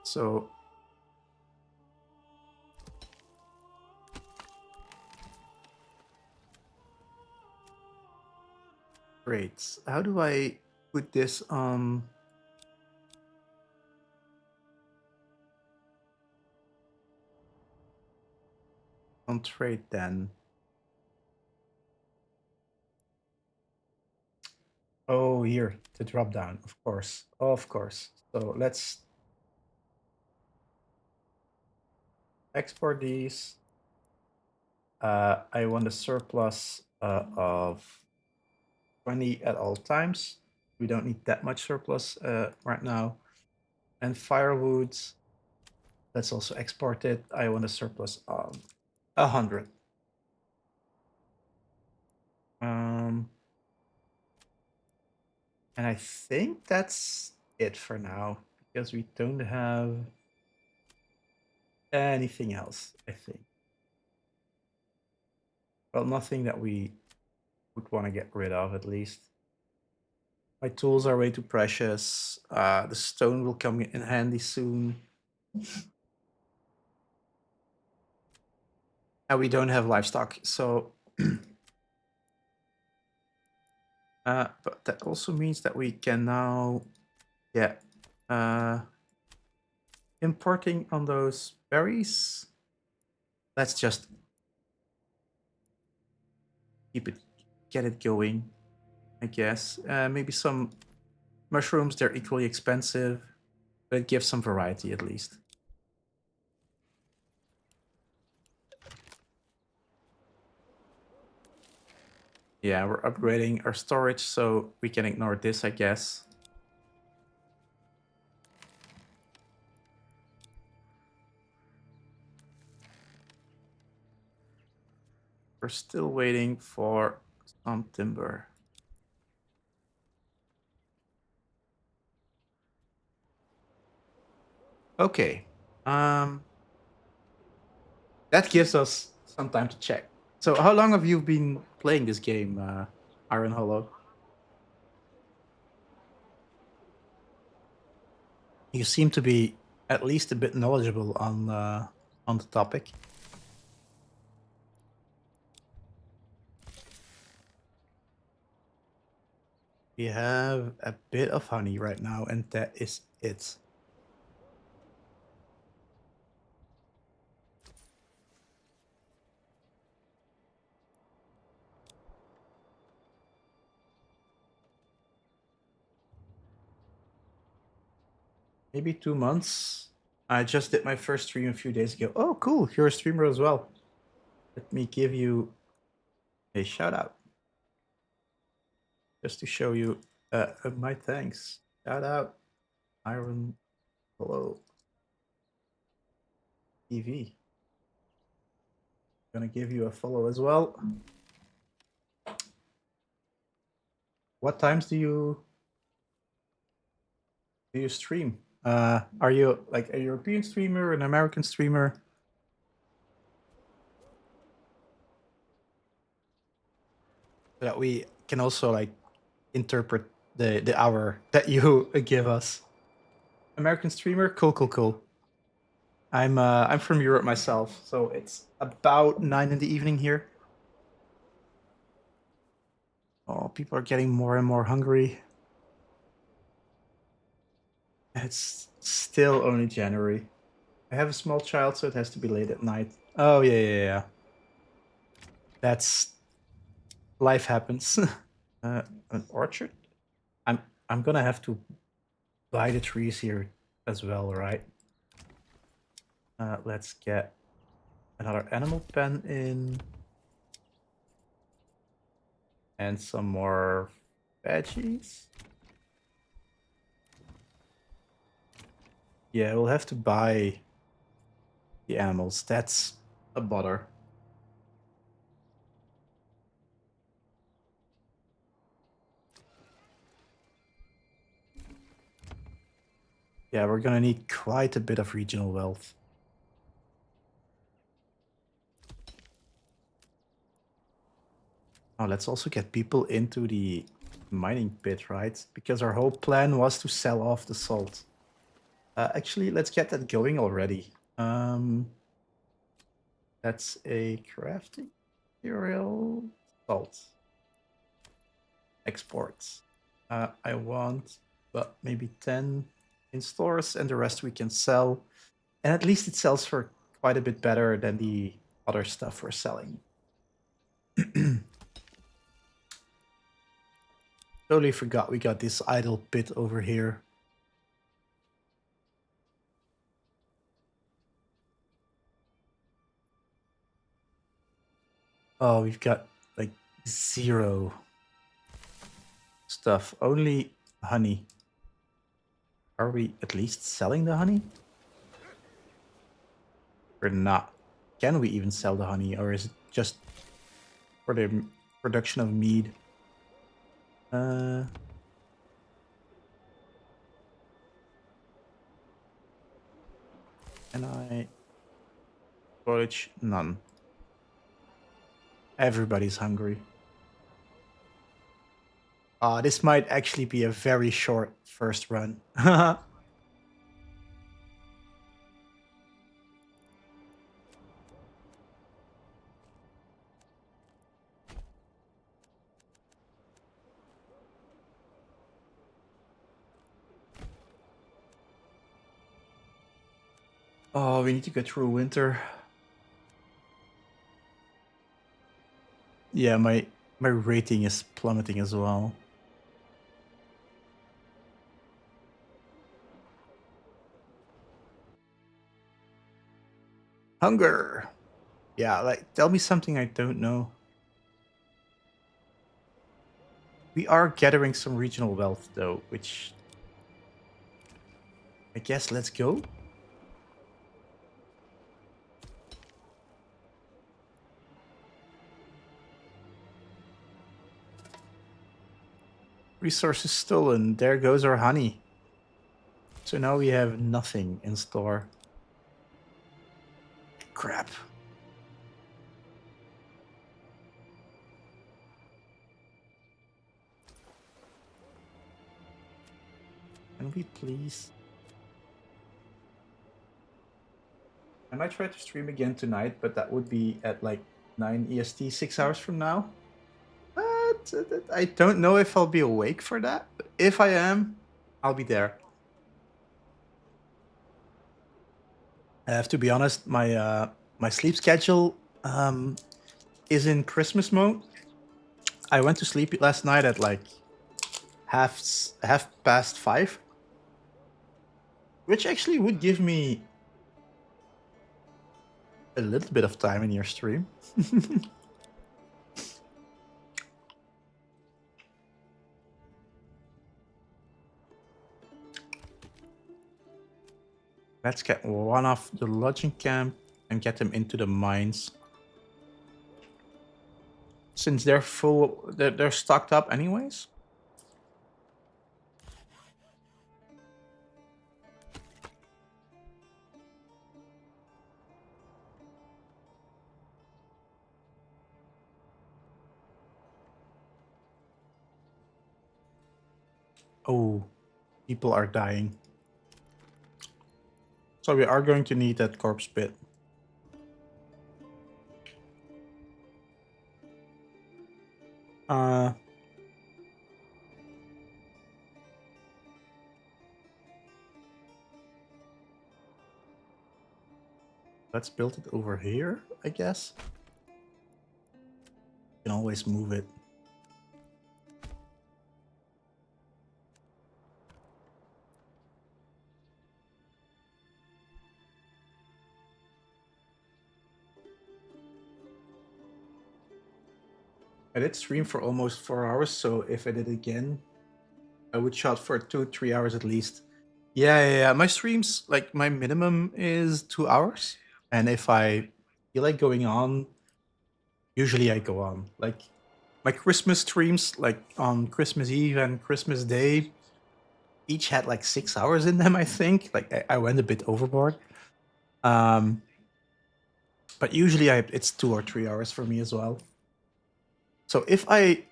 So great. How do I put this on trade then? Oh, here, the drop down, of course. Of course. So let's export these. I want a surplus of 20 at all times. We don't need that much surplus right now. And firewood, let's also export it. I want a surplus of 100. And I think that's it for now because we don't have anything else, I think. Well, nothing that we would want to get rid of, at least. My tools are way too precious. The stone will come in handy soon. And we don't have livestock, so... but that also means that we can now... Yeah. Importing on those berries. Let's just get it going, I guess. Maybe some mushrooms, they're equally expensive, but it gives some variety at least. Yeah, we're upgrading our storage, so we can ignore this, I guess. We're still waiting for some timber. Okay. That gives us some time to check. So how long have you been playing this game, Iron Hollow? You seem to be at least a bit knowledgeable on the topic. We have a bit of honey right now, and that is it. maybe 2 months. I just did my first stream a few days ago. Oh, cool. You're a streamer as well. Let me give you a shout out just to show you my thanks. Shout out, Iron Hello TV. Gonna give you a follow as well. What times do you stream? Are you like a European streamer, an American streamer? So that we can also like interpret the hour that you give us. American streamer, cool, cool, cool. I'm from Europe myself, so it's about 9 in the evening here. Oh, people are getting more and more hungry. It's still only January. I have a small child, so it has to be late at night. Oh yeah. That's life happens. An orchard? I'm gonna have to buy the trees here as well, right? Let's get another animal pen in. And some more veggies. Yeah, we'll have to buy the animals. That's a bother. Yeah, we're gonna need quite a bit of regional wealth. Oh, let's also get people into the mining pit, right? Because our whole plan was to sell off the salt. Actually, let's get that going already. That's a crafting material salt. Exports. I want, but maybe 10 in stores, and the rest we can sell. And at least it sells for quite a bit better than the other stuff we're selling. Totally forgot we got this idle pit over here. Oh, we've got like 0 stuff. Only honey. Are we at least selling the honey? Or not? Can we even sell the honey? Or is it just for the production of mead? Can I... Forage? None. Everybody's hungry. This might actually be a very short first run. Oh, we need to get through winter. Yeah, my rating is plummeting as well. Hunger. Yeah, like tell me something I don't know. We are gathering some regional wealth though, which I guess let's go. Resources stolen. There goes our honey. So now we have nothing in store. Crap. Can we please? I might try to stream again tonight, but that would be at like 9 EST, 6 hours from now. But I don't know if I'll be awake for that. But if I am, I'll be there. I have to be honest, my sleep schedule is in Christmas mode. I went to sleep last night at like half past 5, which actually would give me a little bit of time in your stream. Let's get one off the lodging camp and get them into the mines. Since they're full, they're stocked up anyways. Oh, people are dying. So we are going to need that corpse pit. Let's build it over here, I guess. You can always move it. I did stream for almost 4 hours, so if I did it again, I would shot for 2-3 hours at least. Yeah. My streams, like my minimum is 2 hours. And if I feel like going on, usually I go on. Like my Christmas streams, like on Christmas Eve and Christmas Day, each had like 6 hours in them, I think. Like I went a bit overboard. But usually it's 2 or 3 hours for me as well. So if I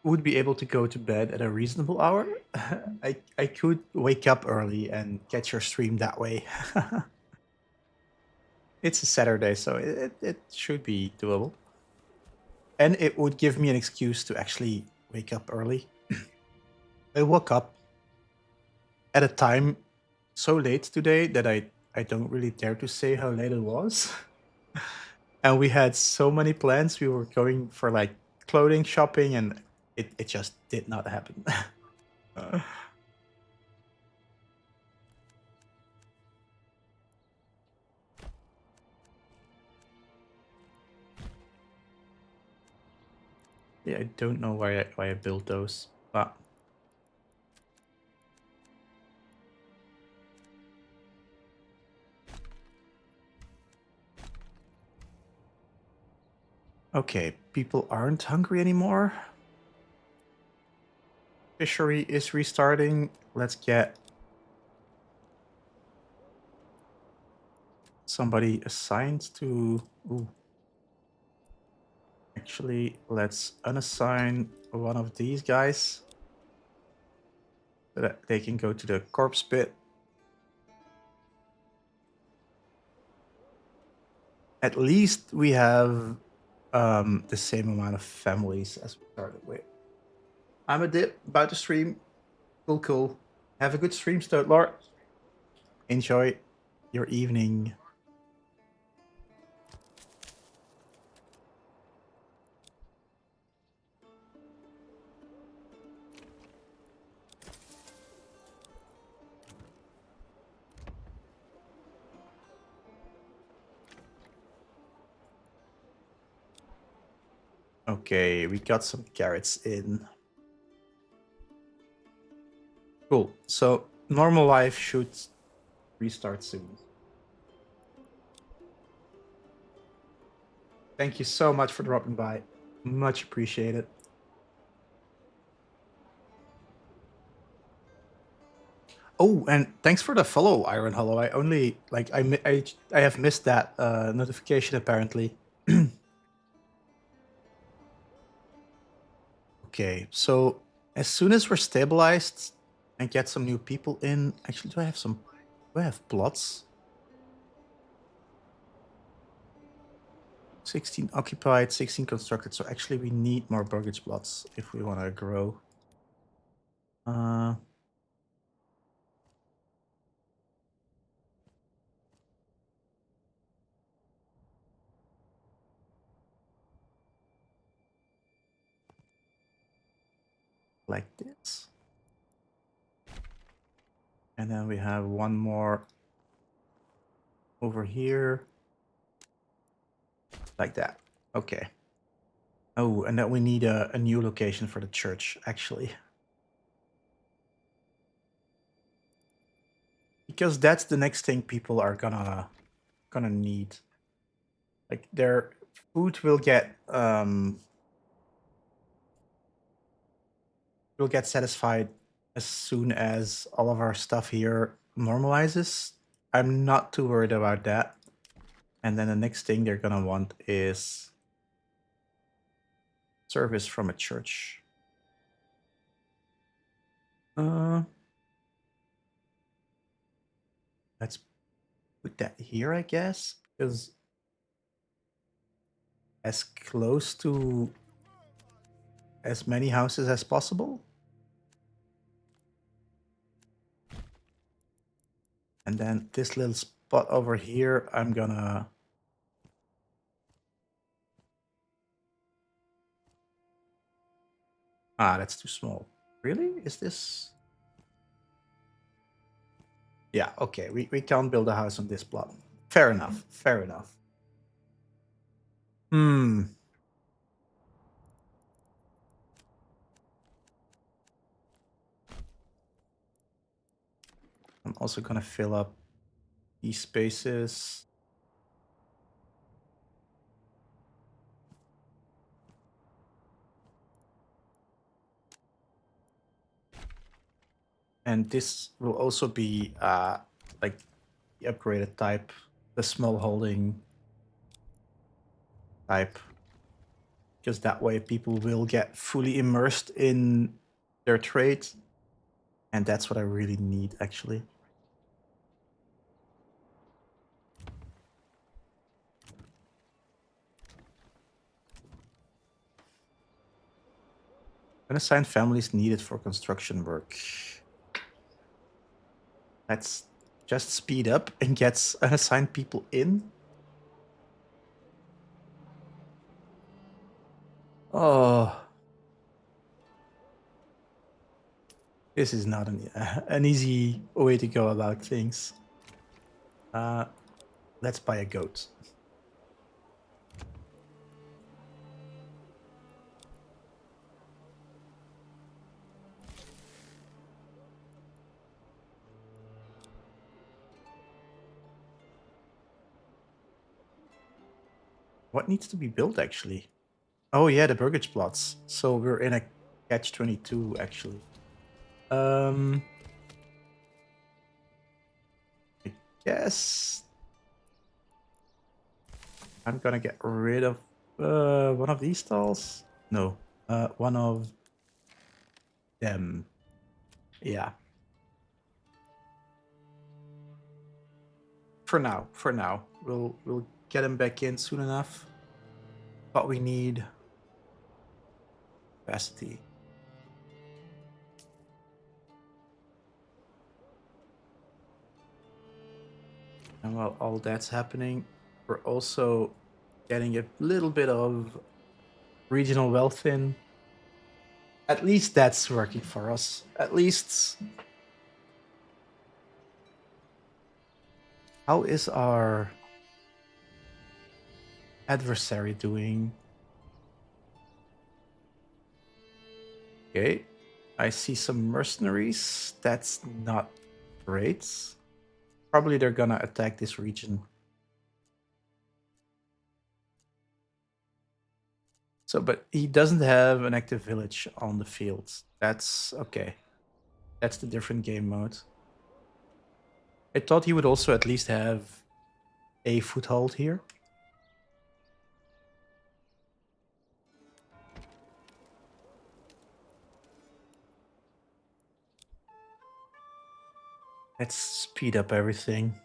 would be able to go to bed at a reasonable hour, I could wake up early and catch your stream that way. It's a Saturday, so it should be doable. And it would give me an excuse to actually wake up early. I woke up at a time so late today that I don't really dare to say how late it was. And we had so many plans. We were going for like clothing shopping, and it just did not happen. Yeah, I don't know why I built those, but okay, people aren't hungry anymore. Fishery is restarting. Let's get somebody assigned to... Ooh. Actually, let's unassign one of these guys so that they can go to the corpse pit. At least we have the same amount of families as we started with. I'm a dip about to stream. Cool. Have a good stream, Stout Lord. Enjoy your evening. Okay, we got some carrots in. Cool. So normal life should restart soon. Thank you so much for dropping by. Much appreciated. Oh, and thanks for the follow, Iron Hollow. I only like I have missed that notification apparently. Okay, so as soon as we're stabilized and get some new people in, actually, do I have plots? 16 occupied, 16 constructed. So actually, we need more burgage plots if we want to grow. Like this. And then we have one more over here. Like that. Okay. Oh, and then we need a new location for the church, actually. Because that's the next thing people are gonna need. Like their food will get satisfied as soon as all of our stuff here normalizes. I'm not too worried about that. And then the next thing they're gonna want is service from a church. Uh, let's put that here, I guess, because as close to as many houses as possible. And then this little spot over here, I'm gonna... Ah, that's too small. Really? Is this... Yeah, okay. We can't build a house on this plot. Fair enough. Fair enough. Hmm. I'm also gonna fill up these spaces. And this will also be like the upgraded type, the small holding type. Because that way people will get fully immersed in their trade. And that's what I really need, actually. Unassigned families needed for construction work. Let's just speed up and get unassigned people in. Oh. This is not an easy way to go about things. Let's buy a goat. What needs to be built, actually? Oh, yeah, the burgage plots. So we're in a catch-22, actually. I guess I'm gonna get rid of one of these stalls. No, one of them. Yeah. For now. We'll get him back in soon enough. But we need capacity. And while all that's happening, we're also getting a little bit of regional wealth in. At least that's working for us. At least... How is our adversary doing? Okay. I see some mercenaries. That's not great. Probably they're gonna attack this region. So, but he doesn't have an active village on the field. That's okay. That's the different game mode. I thought he would also at least have a foothold here. Let's speed up everything.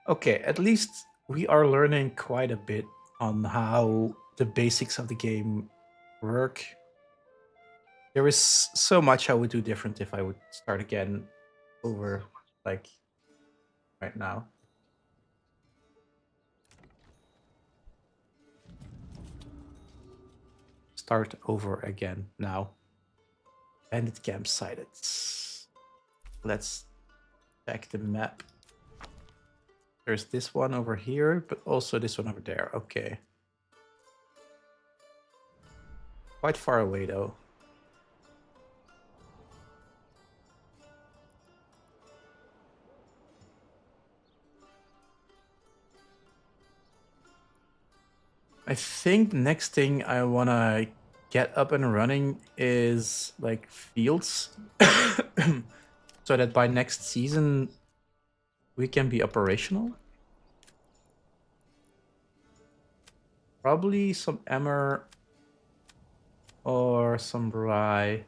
Okay, at least we are learning quite a bit on how the basics of the game work. There is so much I would do different if I would start again over like right now. Start over again now. Bandit campsite. Let's check the map. There's this one over here, but also this one over there. Okay. Quite far away though. I think next thing I want to get up and running is like fields so that by next season we can be operational. Probably some emmer or some rye.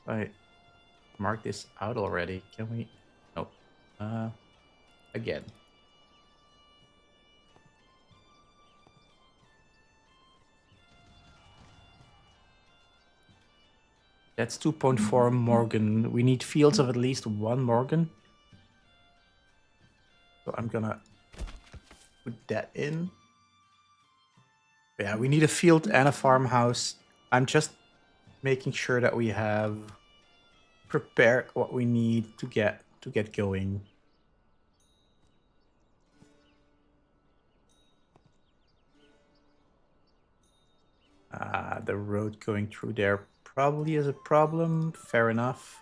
I marked this out already. Can we? Nope. Again. That's 2.4 Morgan. We need fields of at least 1 Morgan. So I'm gonna put that in. Yeah, we need a field and a farmhouse. I'm just making sure that we have prepared what we need to get going. The road going through there probably is a problem. Fair enough.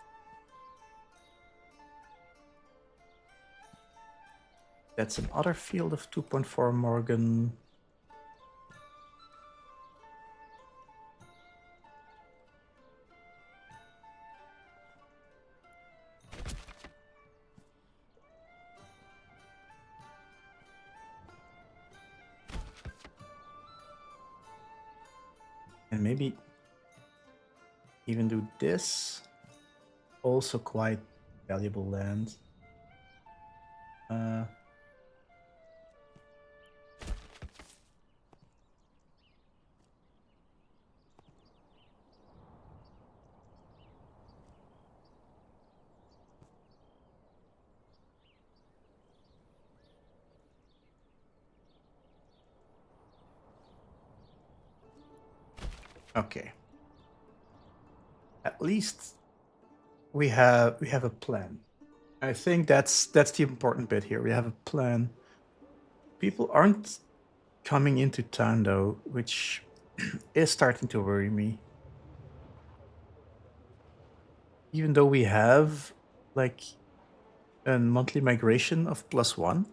That's another field of 2.4 Morgan. And maybe even do this. Also quite valuable land. Okay. At least we have a plan. I think that's the important bit here. We have a plan. People aren't coming into town though, which is starting to worry me. Even though we have like a monthly migration of +1.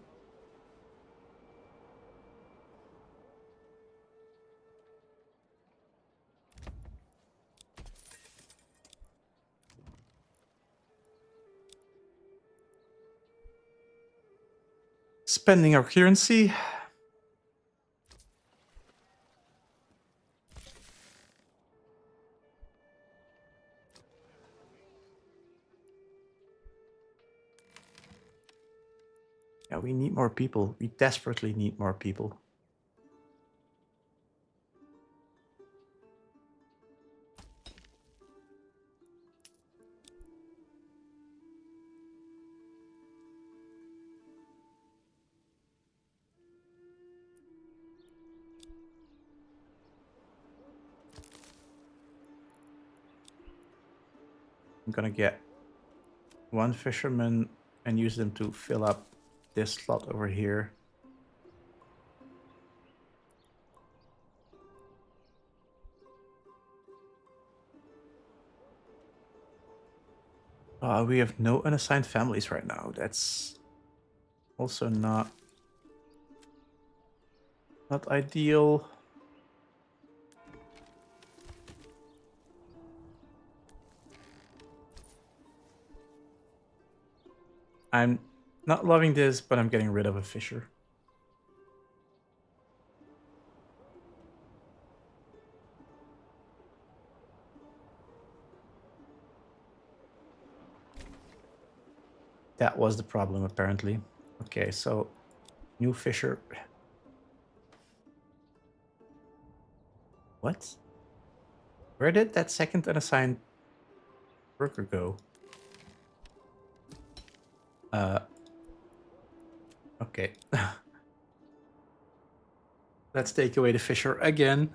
Spending our currency. Yeah, we need more people. We desperately need more people. I'm gonna get 1 fisherman and use them to fill up this slot over here. We have no unassigned families right now. That's also not ideal. I'm not loving this, but I'm getting rid of a fisher. That was the problem, apparently. Okay, so new fisher. What? Where did that second unassigned worker go? Okay. Let's take away the fisher again.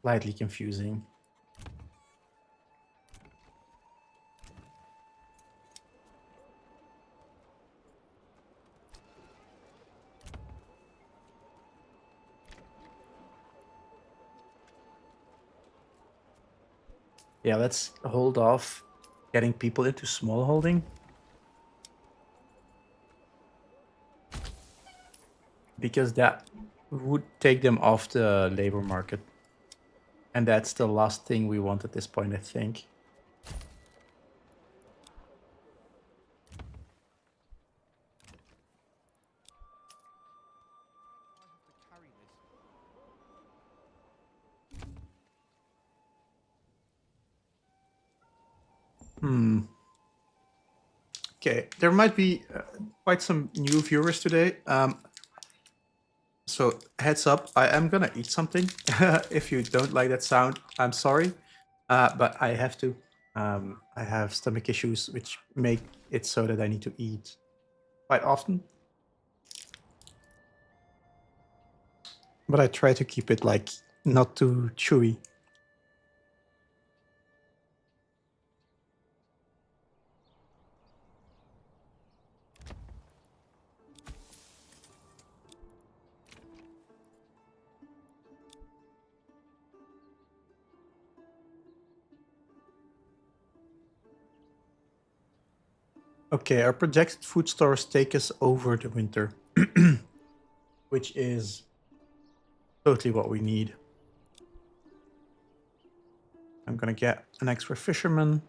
Slightly confusing. Yeah, let's hold off getting people into small holding. Because that would take them off the labor market. And that's the last thing we want at this point, I think. Okay, there might be quite some new viewers today. So heads up, I am gonna eat something. If you don't like that sound, I'm sorry, but I have to. I have stomach issues, which make it so that I need to eat quite often. But I try to keep it like not too chewy. Okay, our projected food stores take us over the winter, which is totally what we need. I'm gonna get an extra fisherman.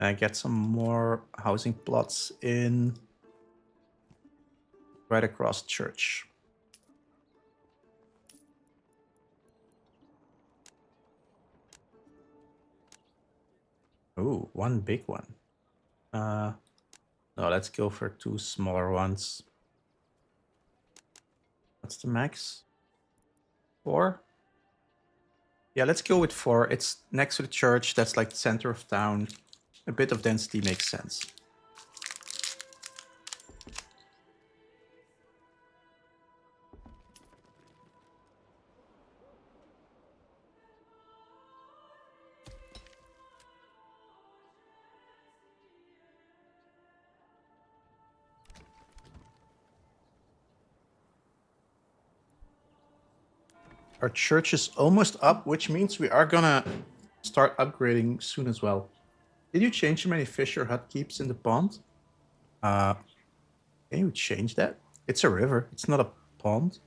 And get some more housing plots in right across church. Ooh, one big one. No, let's go for two smaller ones. What's the max? 4? Yeah, let's go with 4. It's next to the church. That's like the center of town. A bit of density makes sense. Our church is almost up, which means we are gonna start upgrading soon as well. Did you change how many fish your hut keeps in the pond? Can you change that? It's a river. It's not a pond.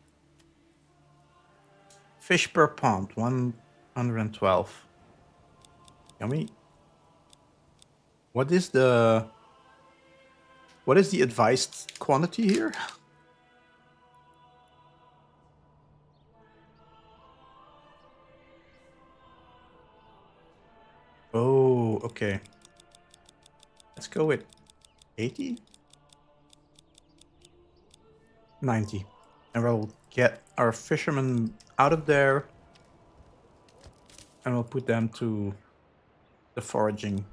Fish per pond, 112. Yummy. What is the advised quantity here? Oh, okay. Let's go with 80? 90. And we'll get our fishermen out of there and we'll put them to the foraging.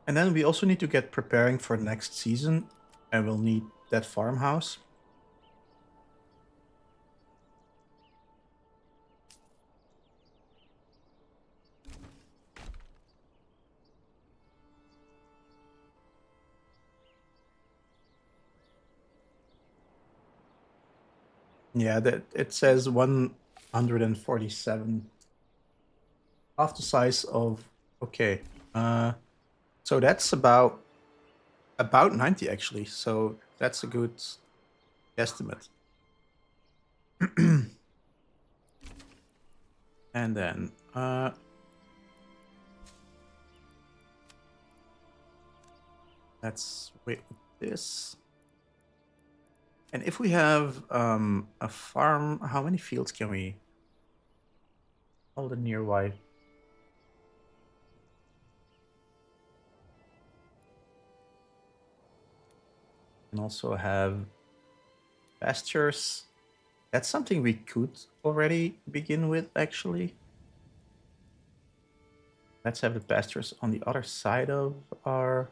And then we also need to get preparing for next season and we'll need that farmhouse. Yeah, that it says 147. Half the size of okay. So that's about 90 actually. So that's a good estimate. And then let's wait with this. And if we have a farm, how many fields can we hold in nearby? And also have pastures. That's something we could already begin with, actually. Let's have the pastures on the other side of our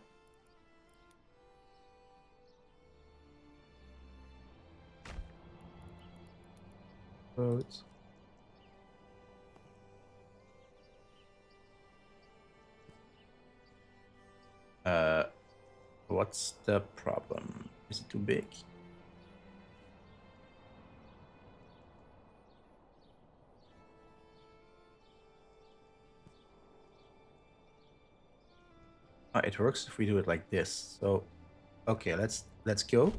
road. Uh, what's the problem? Is it too big? It works if we do it like this. So, okay, let's go.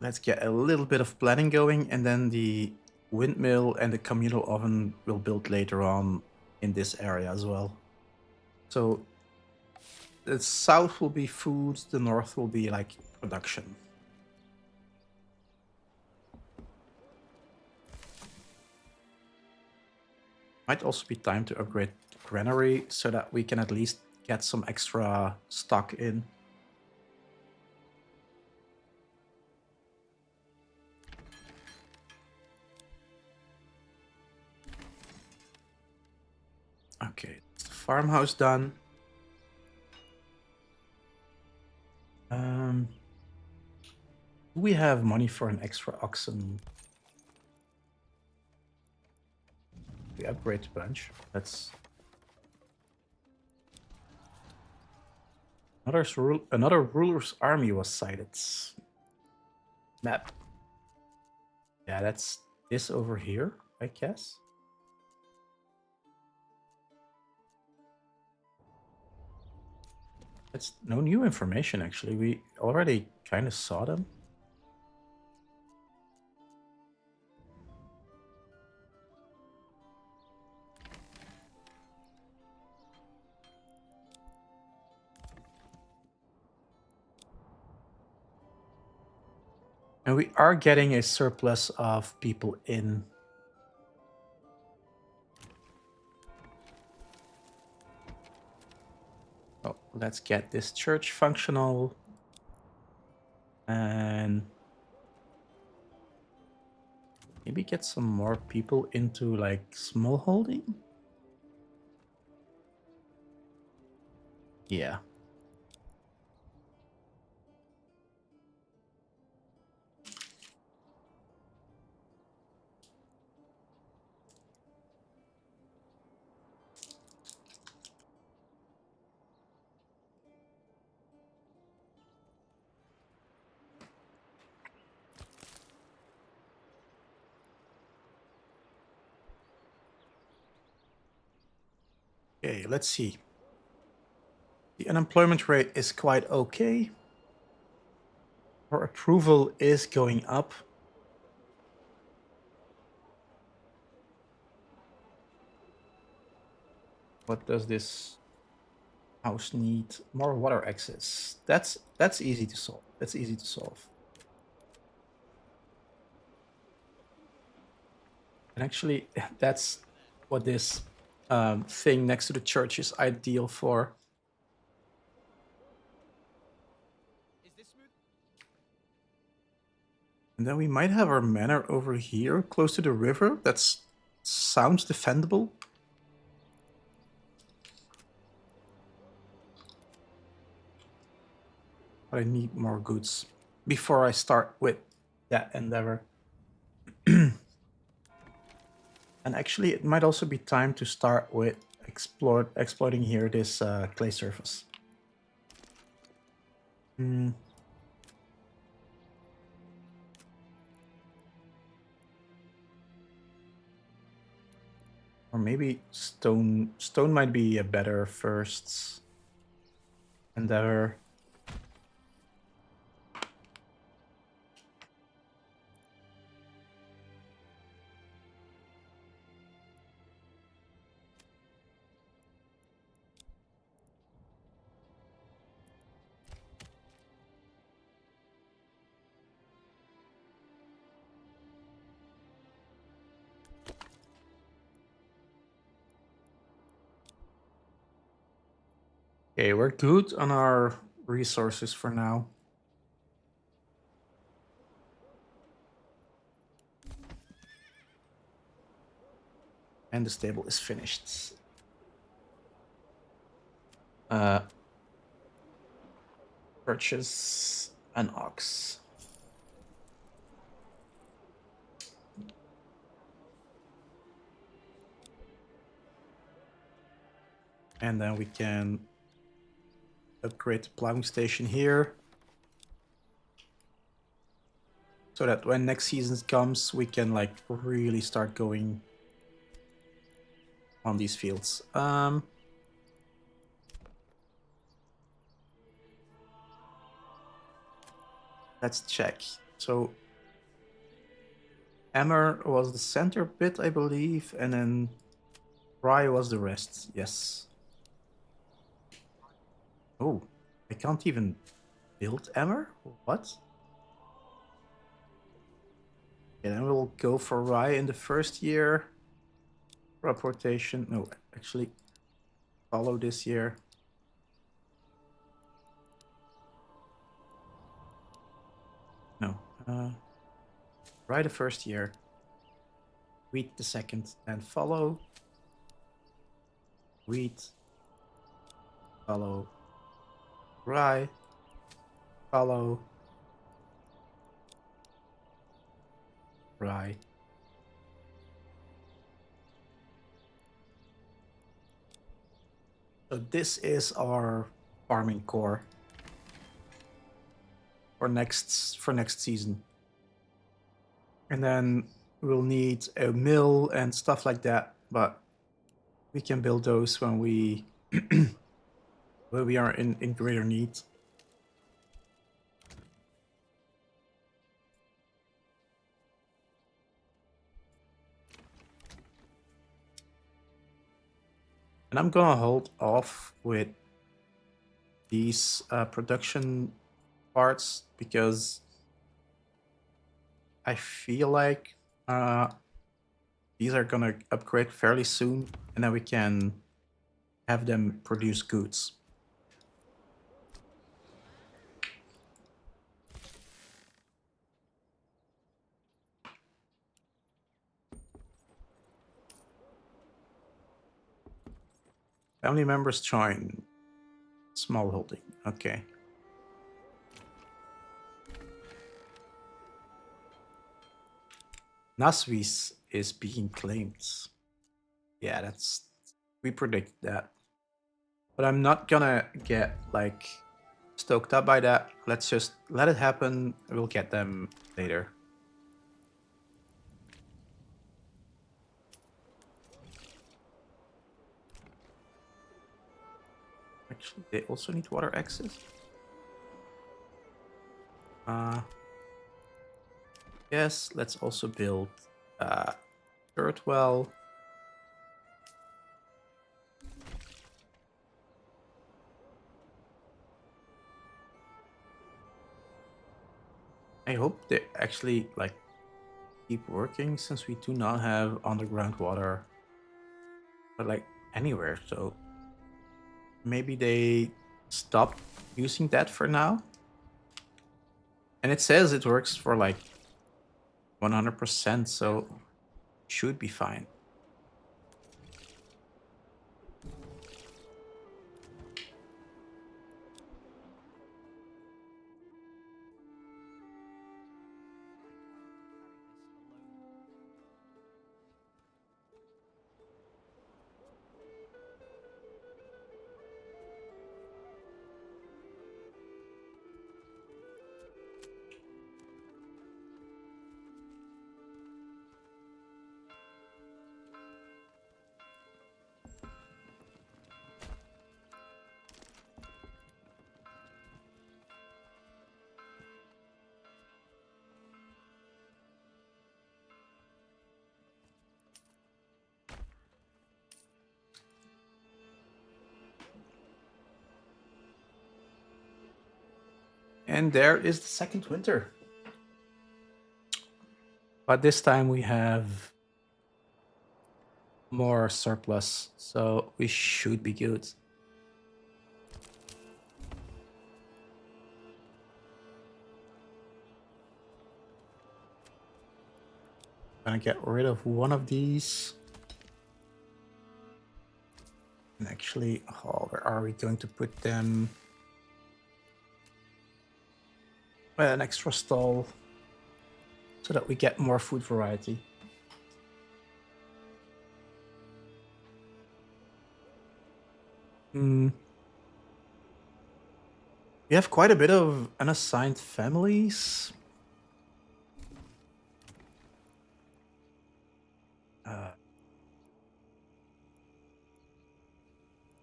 Let's get a little bit of planning going, and then the windmill and the communal oven will build later on in this area as well. So the south will be food, the north will be like production. Might also be time to upgrade the granary so that we can at least get some extra stock in. Okay, that's the farmhouse done. Do we have money for an extra oxen? We upgrade a bunch. That's another ruler's army was sighted. Map. Yeah, that's this over here, I guess. That's no new information, actually. We already kind of saw them. And we are getting a surplus of people in. Oh, let's get this church functional. And maybe get some more people into like small holding. Yeah. Okay, let's see. The unemployment rate is quite okay. Our approval is going up. What does this house need? More water access. That's easy to solve. That's easy to solve. And actually, that's what this thing next to the church is ideal for. And then we might have our manor over here, close to the river. That sounds defendable. But I need more goods before I start with that endeavor. And actually, it might also be time to start with exploiting here this clay surface. Or maybe stone. Stone might be a better first endeavor. Okay, we're good on our resources for now. And the stable is finished. Purchase an ox. And then we can upgrade the plowing station here. So that when next season comes, we can like really start going on these fields. Let's check. So Emmer was the center bit, I believe, and then Rye was the rest. Yes. Oh, I can't even build Emmer? What? Okay, then we'll go for Rye in the first year. Crop rotation. No, actually, follow this year. No. Rye the first year. Wheat the second, then follow. Wheat. Follow. Rye. Follow. Rye. So this is our farming core for next season. And then we'll need a mill and stuff like that, but we can build those when we when we are in greater need. And I'm gonna hold off with these production parts because I feel like these are gonna upgrade fairly soon, and then we can have them produce goods. Family members join. Small holding. Okay. Nasvis is being claimed. Yeah, that's we predict that. But I'm not gonna get like stoked up by that. Let's just let it happen. We'll get them later. Actually, they also need water access. Yes, let's also build third well. I hope they actually like keep working since we do not have underground water, but like anywhere. So maybe they stop using that for now. And it says it works for like 100%, so should be fine. And there is the second winter. But this time we have more surplus, so we should be good. Gonna get rid of one of these. And actually, oh, where are we going to put them? Well, an extra stall so that we get more food variety. We have quite a bit of unassigned families.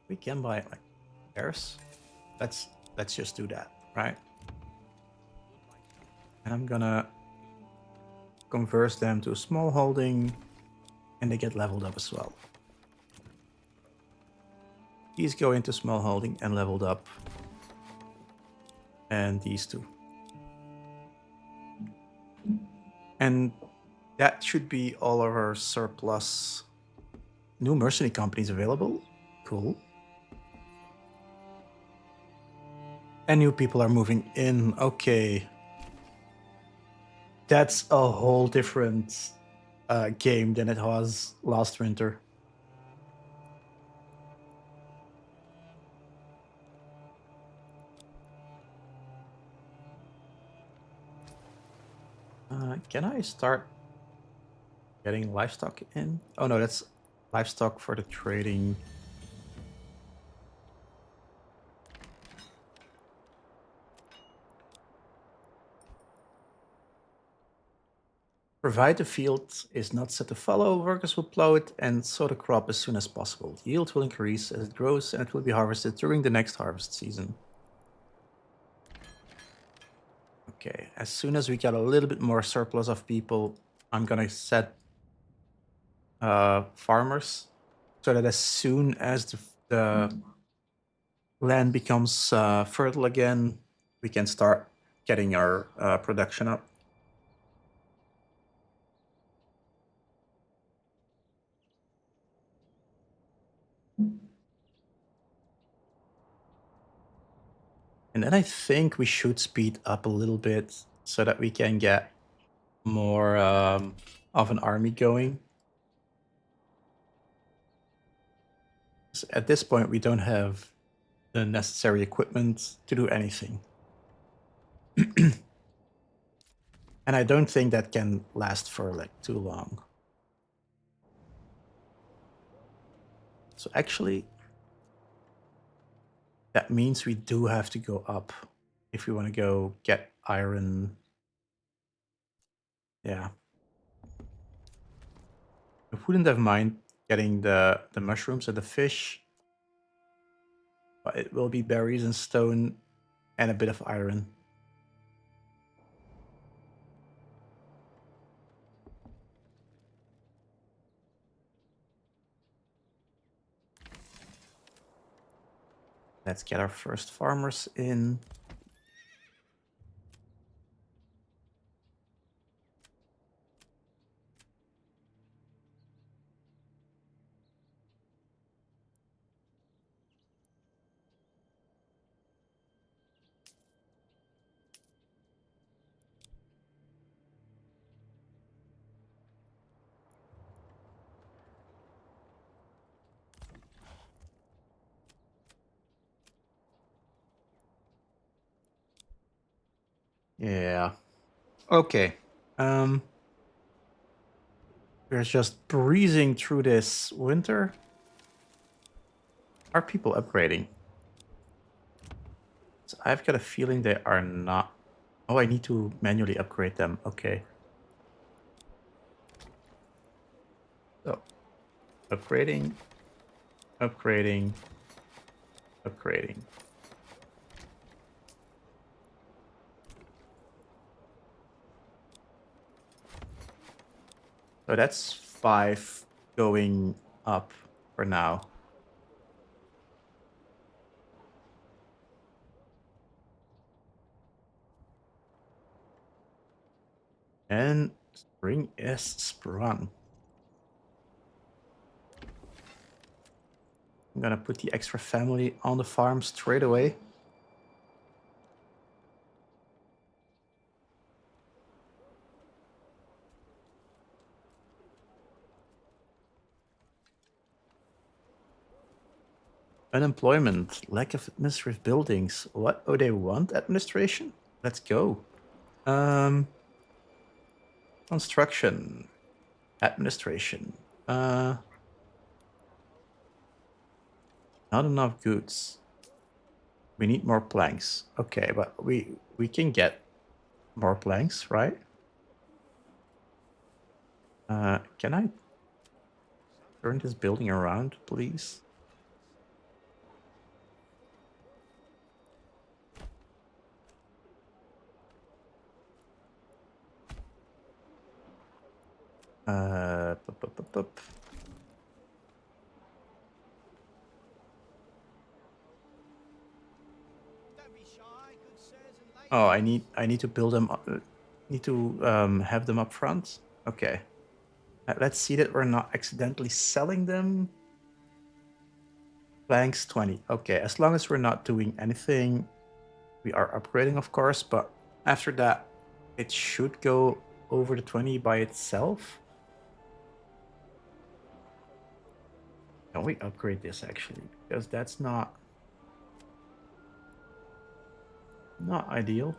We can buy like pairs. Let's just do that, right? And I'm gonna converse them to a small holding, and they get leveled up as well. These go into small holding and leveled up. And these two. And that should be all of our surplus. New mercenary companies available. Cool. And new people are moving in. Okay. That's a whole different game than it was last winter. Can I start getting livestock in? Oh no, that's livestock for the trading. Provide the field is not set to fallow, workers will plow it and sow the crop as soon as possible. The yield will increase as it grows and it will be harvested during the next harvest season. Okay, as soon as we get a little bit more surplus of people, I'm gonna set farmers so that as soon as the land becomes fertile again, we can start getting our production up. And then I think we should speed up a little bit so that we can get more of an army going. At this point, we don't have the necessary equipment to do anything. And I don't think that can last for like too long. So actually, that means we do have to go up if we want to go get iron. Yeah. I wouldn't have mind getting the mushrooms and the fish, but it will be berries and stone and a bit of iron. Let's get our first farmers in. Yeah. Okay. We're just breezing through this winter. Are people upgrading? So I've got a feeling they are not. Oh, I need to manually upgrade them. Okay. So, upgrading, upgrading, upgrading. So that's 5 going up for now. And spring is sprung. I'm gonna put the extra family on the farm straight away. Unemployment, lack of administrative buildings. What? Oh, they want administration? Let's go. Construction, administration. Not enough goods. We need more planks. Okay, but we can get more planks, right? Can I turn this building around, please? Pup. Oh, I need to build them. Need to have them up front. Okay. Let's see that we're not accidentally selling them. Planks 20. Okay, as long as we're not doing anything, we are upgrading, of course. But after that, it should go over the 20 by itself. Can we upgrade this actually? Because that's not ideal.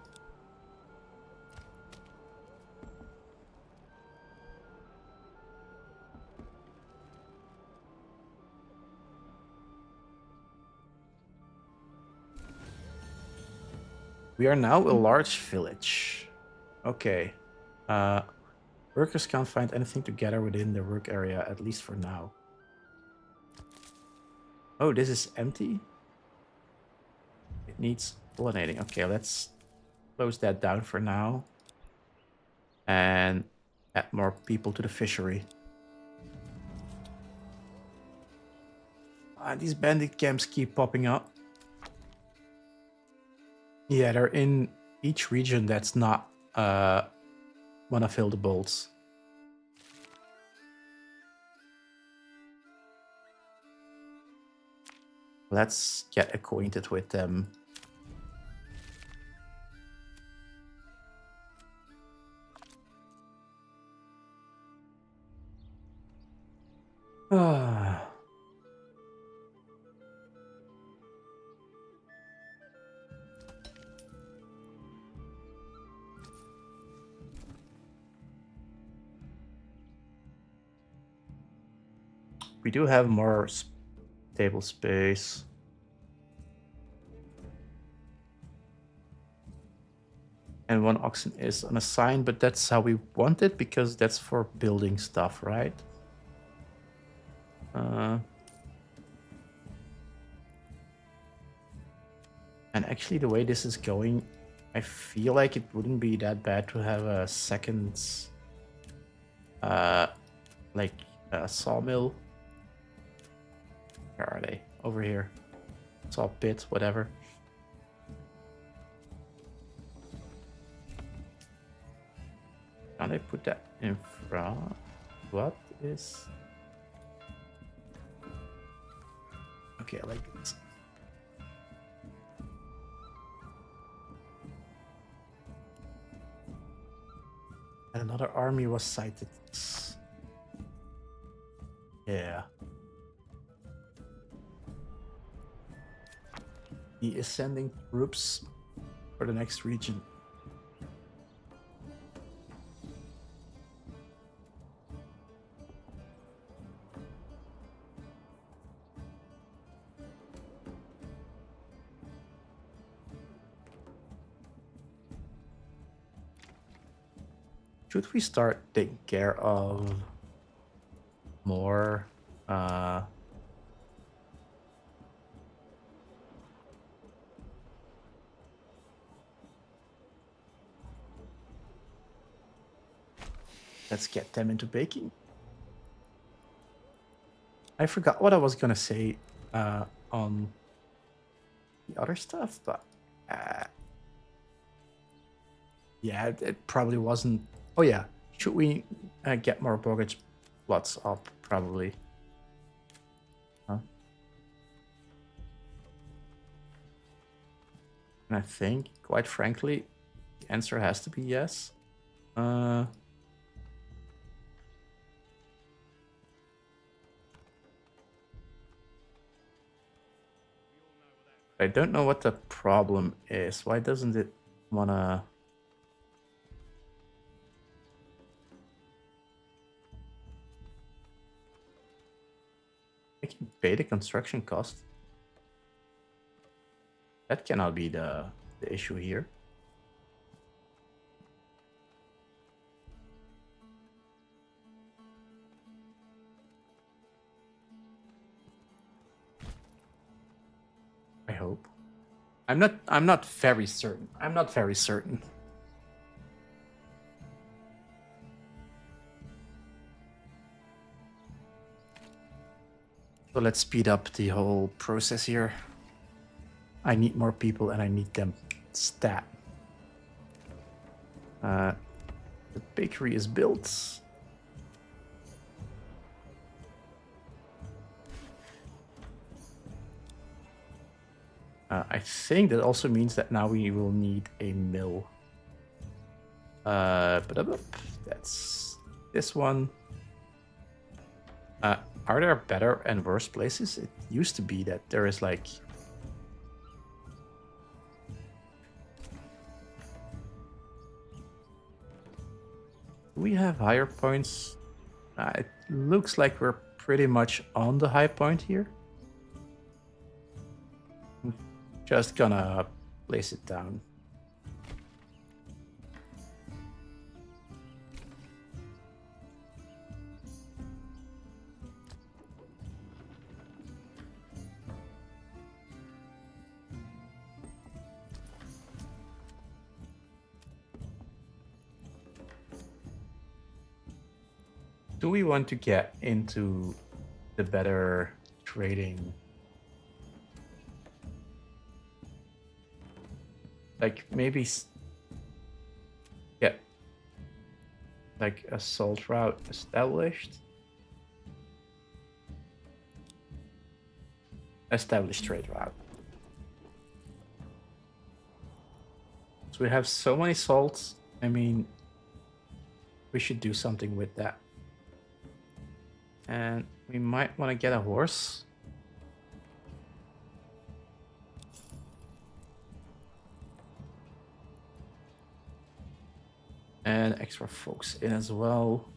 We are now a large village. Okay. Workers can't find anything to gather within the work area, at least for now. Oh, this is empty? It needs pollinating. Okay, let's close that down for now. And add more people to the fishery. These bandit camps keep popping up. Yeah, they're in each region that's not one of Hildebolt's. Let's get acquainted with them. We do have more table space. And one oxen is unassigned, but that's how we want it because that's for building stuff, right? And actually, the way this is going, I feel like it wouldn't be that bad to have a second, like a sawmill. Where are they? Over here. Saw pit, whatever. Can I put that in front? What is... Okay, I like this. And another army was sighted. Yeah. The ascending troops for the next region. Should we start taking care of more let's get them into baking. I forgot what I was gonna say on the other stuff, but yeah, it probably wasn't. Oh yeah, should we get more mortgage plots up? Probably. Huh? And I think, quite frankly, the answer has to be yes. I don't know what the problem is. Why doesn't it wanna... I can pay the construction cost. That cannot be the issue here. I hope. I'm not very certain. I'm not very certain. So let's speed up the whole process here. I need more people and I need them stat. The bakery is built. I think that also means that now we will need a mill. But that's this one. Are there better and worse places? It used to be that there is like... Do we have higher points? It looks like we're pretty much on the high point here. I'm just gonna place it down. Do we want to get into the better trading? Like maybe get like a salt route established? Established trade route. So we have so many salts. I mean, we should do something with that. And we might want to get a horse. And extra folks in as well.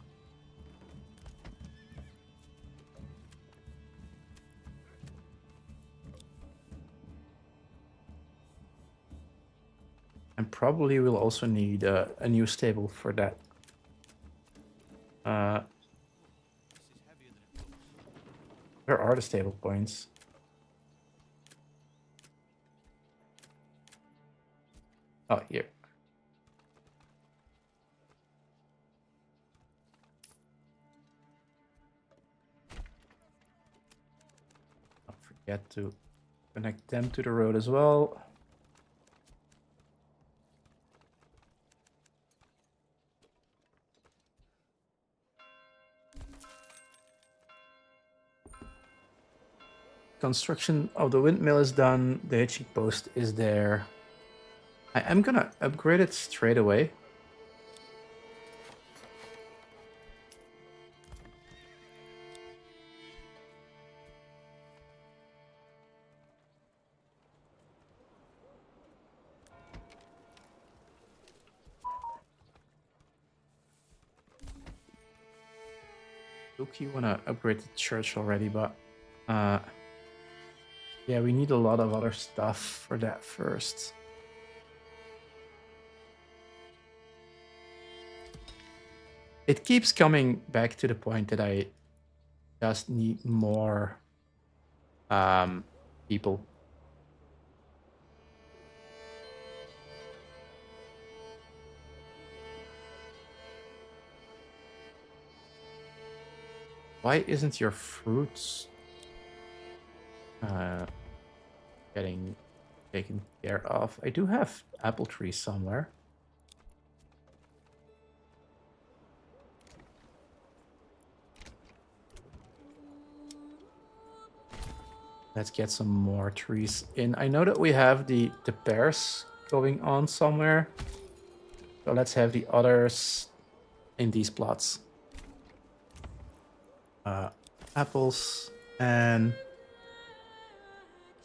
And probably we'll also need a new stable for that. Where are the stable points? Oh, here. Don't forget to connect them to the road as well. Construction of the windmill is done. The hitching post is there. I am gonna upgrade it straight away. Luke, you wanna upgrade the church already, but yeah, we need a lot of other stuff for that first. It keeps coming back to the point that I just need more people. Why isn't your fruits getting taken care of? I do have apple trees somewhere. Let's get some more trees in. I know that we have the pears going on somewhere. So let's have the others in these plots. Apples and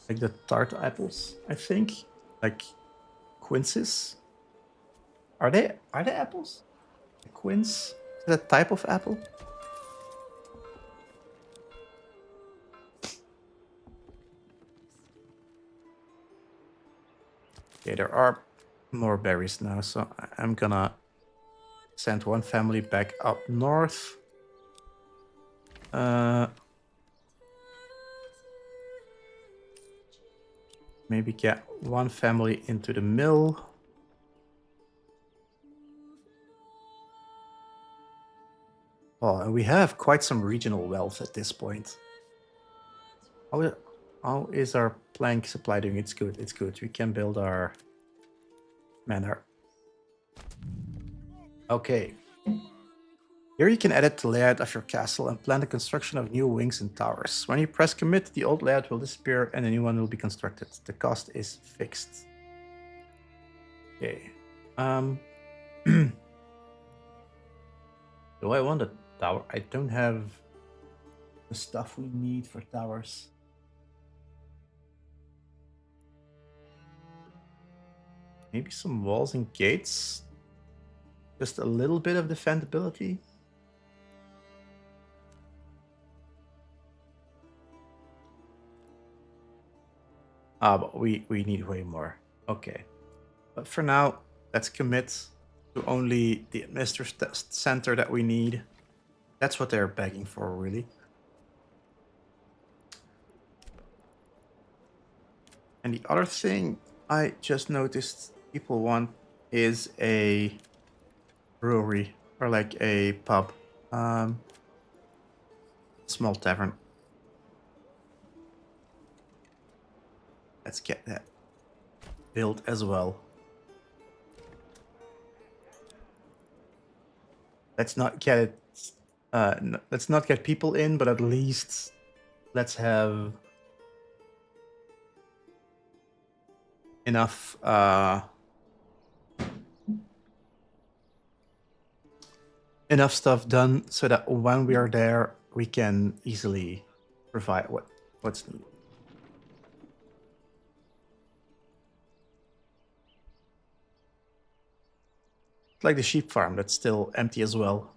Like the tart apples, I think. Like quinces. Are they apples? Quince? Is that a type of apple? Okay, there are more berries now, so I'm gonna send one family back up north. Maybe get one family into the mill. Oh, and we have quite some regional wealth at this point. How is our plank supply doing? It's good. It's good. We can build our manor. Okay. Here you can edit the layout of your castle and plan the construction of new wings and towers. When you press commit, the old layout will disappear and a new one will be constructed. The cost is fixed. Okay. Do I want a tower? I don't have the stuff we need for towers. Maybe some walls and gates. Just a little bit of defendability. Ah, but we need way more. Okay. But for now, let's commit to only the administrative center that we need. That's what they're begging for, really. And the other thing I just noticed people want is a brewery or like a pub. Small tavern. Let's get that built as well. Let's not get it. Let's not get people in, but at least let's have enough enough stuff done so that when we are there, we can easily provide what's needed. Like the sheep farm that's still empty as well.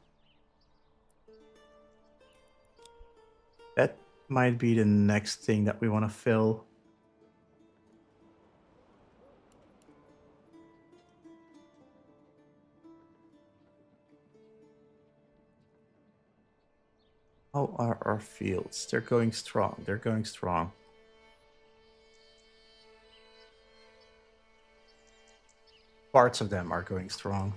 That might be the next thing that we want to fill. How are our fields? They're going strong. They're going strong. Parts of them are going strong.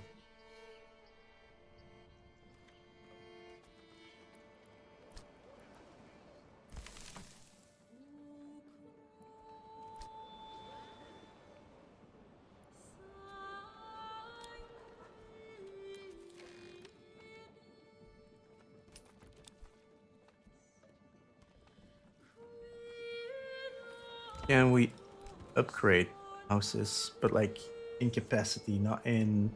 Can we upgrade houses, but like in capacity, not in...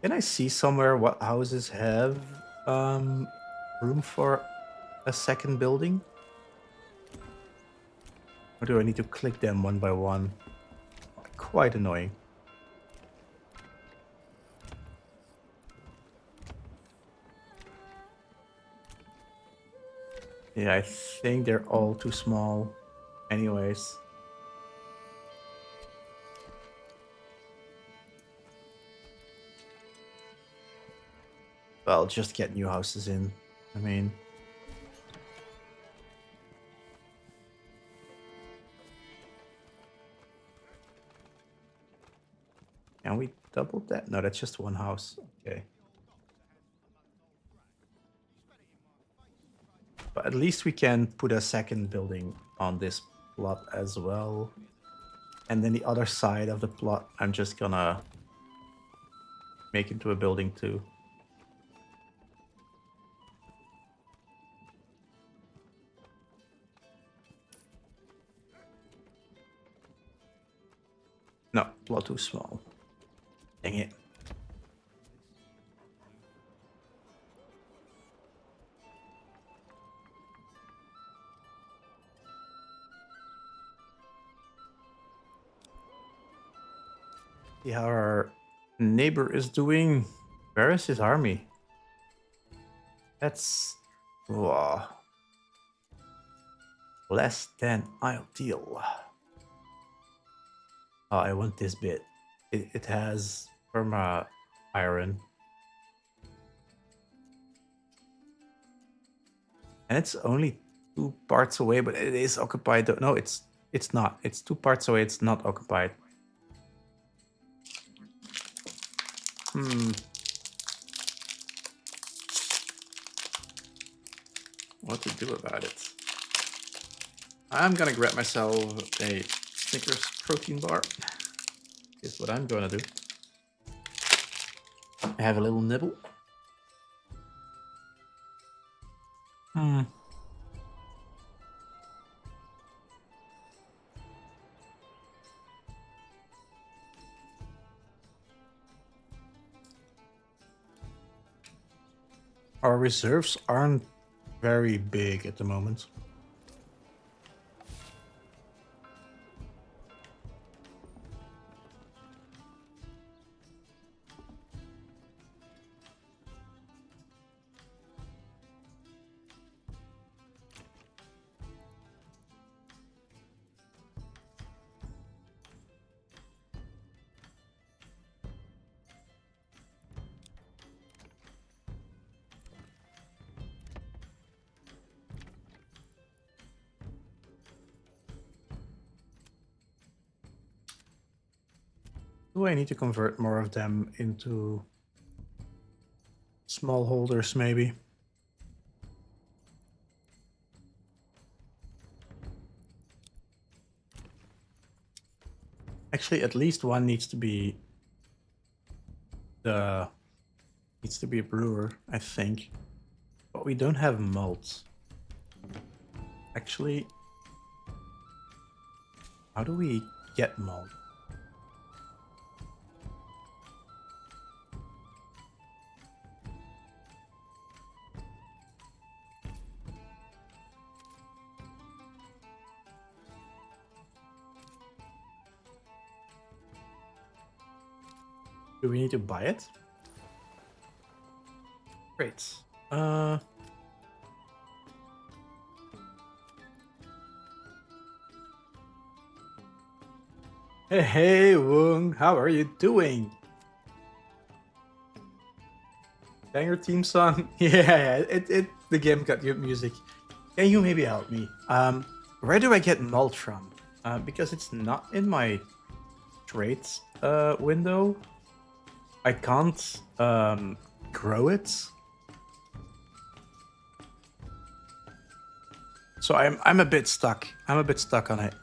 Can I see somewhere what houses have room for a second building? Or do I need to click them one by one? Quite annoying. Yeah, I think they're all too small anyways. Well, just get new houses in. I mean... Can we double that? No, that's just one house. Okay. But at least we can put a second building on this plot as well. And then the other side of the plot, I'm just gonna make into a building too. No, plot too small. Dang it. See how our neighbor is doing. Where is his army? That's less than ideal. Oh, I want this bit. It has perma iron. And it's only 2 parts away, but it is occupied. No, it's not. It's 2 parts away. It's not occupied. What to do about it? I'm gonna grab myself a Snickers protein bar. Is what I'm gonna do. Have a little nibble. Our reserves aren't very big at the moment. Do I need to convert more of them into small holders, maybe? Actually, at least one needs to be a brewer, I think. But we don't have malt. Actually, how do we get malt? Do we need to buy it? Great. Hey, Woong, how are you doing? Banger theme song? Yeah, the game got good music. Can you maybe help me? Where do I get malt from? Because it's not in my trades window. I can't grow it. So I'm a bit stuck. I'm a bit stuck on it.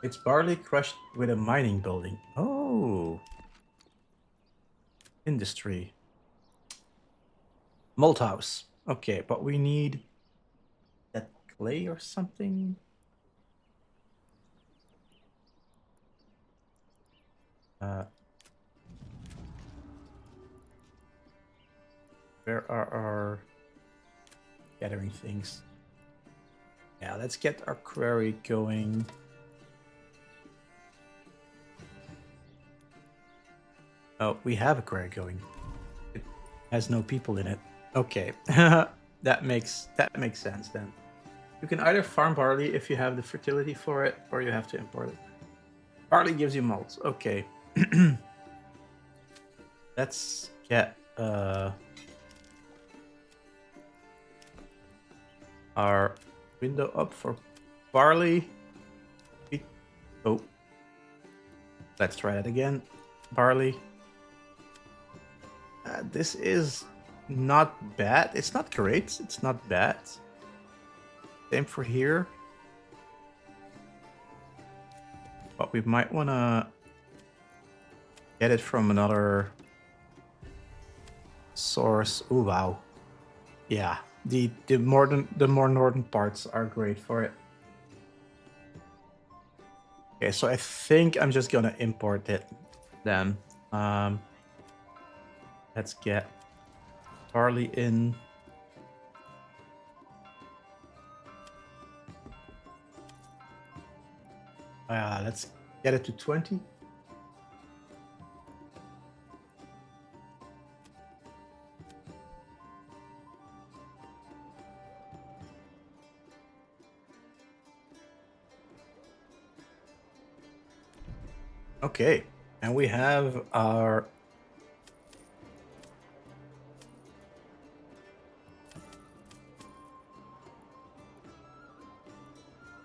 It's barley crushed with a mining building. Oh. Industry. Malt house. Okay, but we need that clay or something. Where are our gathering things? Yeah, let's get our quarry going. Oh, we have a quarry going. It has no people in it. Okay, that makes sense then. You can either farm barley if you have the fertility for it, or you have to import it. Barley gives you malt. Okay. Let's get our window up for barley. Oh. Let's try that again. Barley. This is not bad. It's not great. It's not bad. Same for here. But we might want to get it from another source. Oh, wow. Yeah. The more northern parts are great for it. Okay, so I think I'm just gonna import it then. Let's get barley in. Let's get it to 20. Okay, and we have our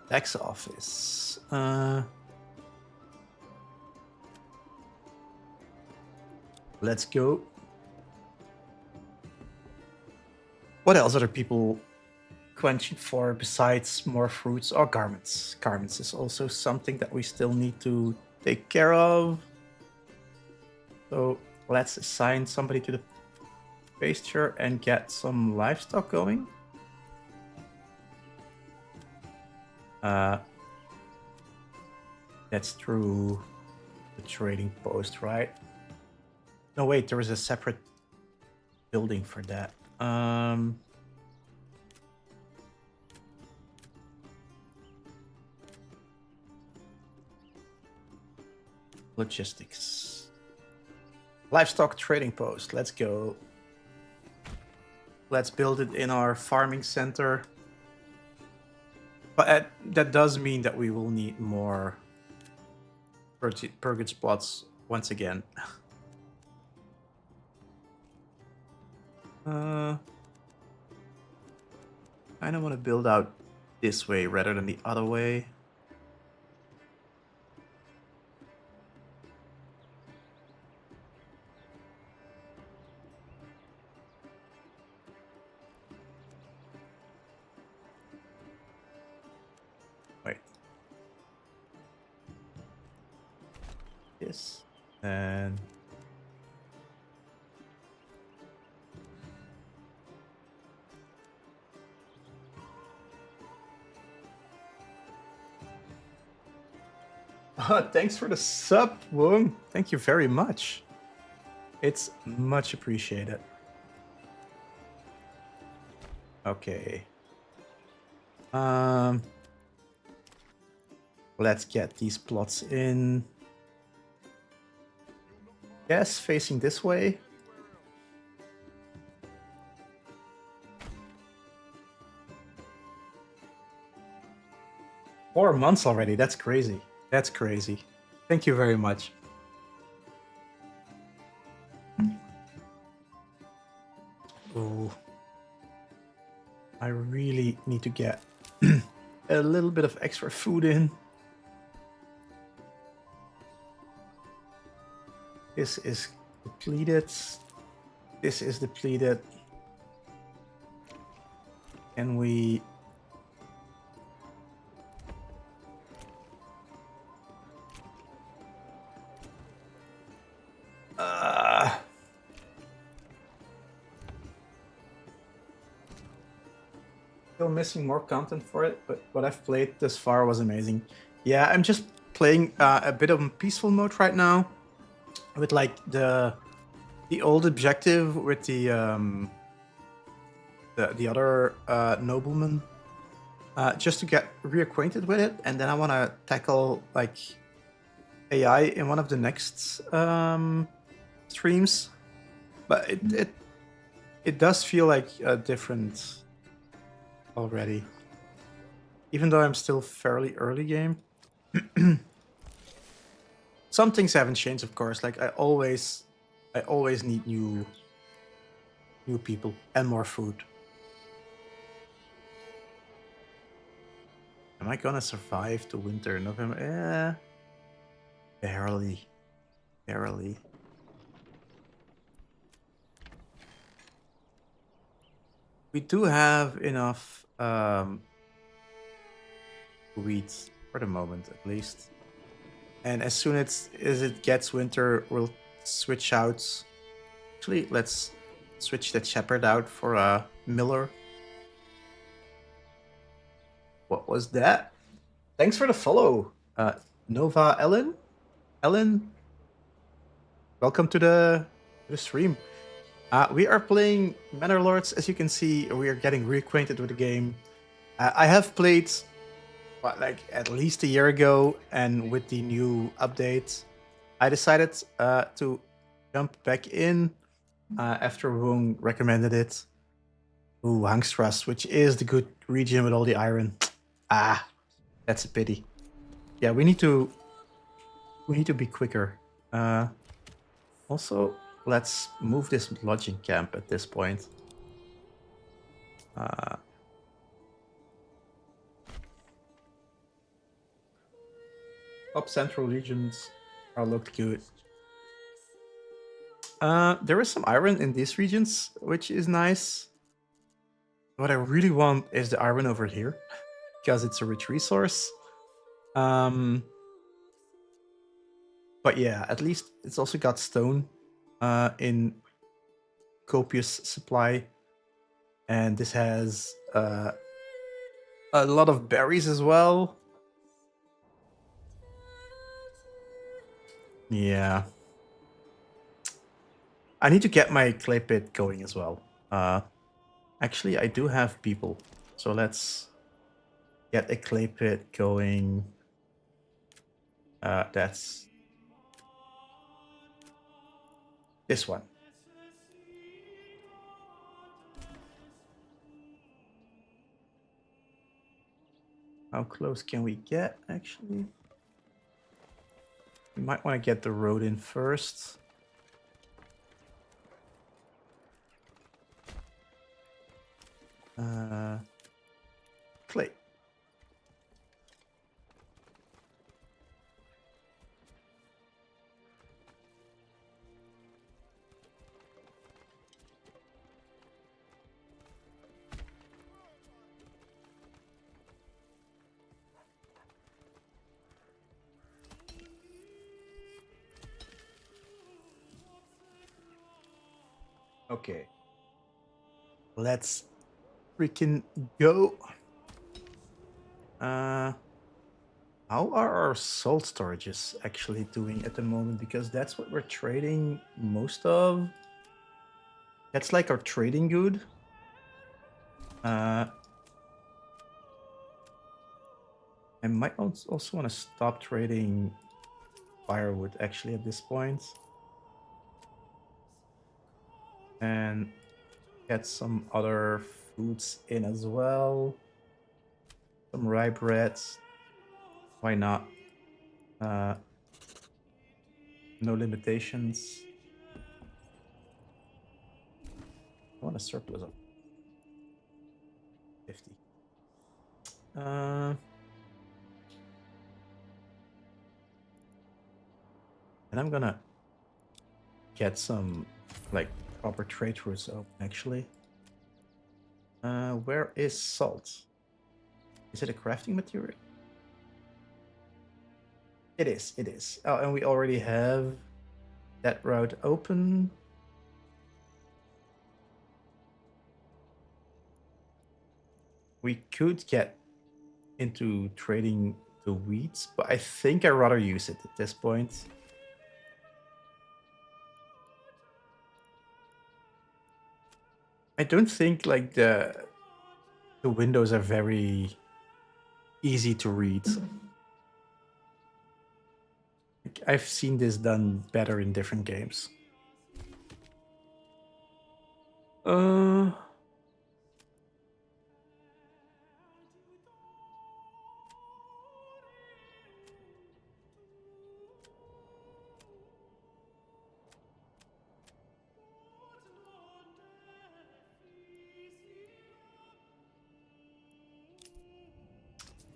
tax office. Let's go. What else are people quenching for besides more fruits or garments? Garments is also something that we still need to take care of. So let's assign somebody to the pasture and get some livestock going. That's through the trading post, right? No, wait, there is a separate building for that. Logistics. Livestock trading post. Let's go. Let's build it in our farming center. But that does mean that we will need more purgage spots once again. I kind of want to build out this way rather than the other way. Wait. This. And thanks for the sub, Wong. Thank you very much. It's much appreciated. Okay. Let's get these plots in. Yes, facing this way. Four months already. That's crazy. That's crazy. Thank you very much. Oh, I really need to get a little bit of extra food in. This is depleted. This is depleted. Can we... Still missing more content for it, but what I've played thus far was amazing. Yeah, I'm just playing a bit of peaceful mode right now, with like the old objective with the other nobleman, just to get reacquainted with it, and then I want to tackle like AI in one of the next streams. But it does feel like a different already, even though I'm still fairly early game. Some things haven't changed, of course. Like I always need new people and more food. Am I gonna survive the winter? November? Barely. We do have enough wheat for the moment, at least. And as soon as it gets winter, we'll switch out. Actually, let's switch the shepherd out for a miller. What was that? Thanks for the follow, Nova Ellen. Welcome to the stream. We are playing Manor Lords. As you can see, we are getting reacquainted with the game. I have played what, like at least a year ago, and with the new update, I decided to jump back in after Woong recommended it. Ooh, Hangstras, which is the good region with all the iron. Ah, that's a pity. Yeah, we need to be quicker. Also, let's move this lodging camp at this point. Up central regions are looked good. There is some iron in these regions, which is nice. What I really want is the iron over here, because it's a rich resource. But yeah, at least it's also got stone in copious supply. And this has a lot of berries as well. Yeah. I need to get my clay pit going as well. Actually, I do have people. So let's get a clay pit going. That's this one. How close can we get, actually? We might want to get the road in first. Clay. Okay. Let's freaking go. How are our salt storages actually doing at the moment? Because that's what we're trading most of. That's like our trading good. I might also want to stop trading firewood actually at this point. And get some other foods in as well. Some rye breads. Why not? No limitations. I want a surplus of 50. And I'm gonna get some like proper trade routes open actually. Where is salt? Is it a crafting material? It is, it is. Oh, and we already have that route open. We could get into trading the wheats, but I think I'd rather use it at this point. I don't think like the windows are very easy to read. Like, I've seen this done better in different games. Uh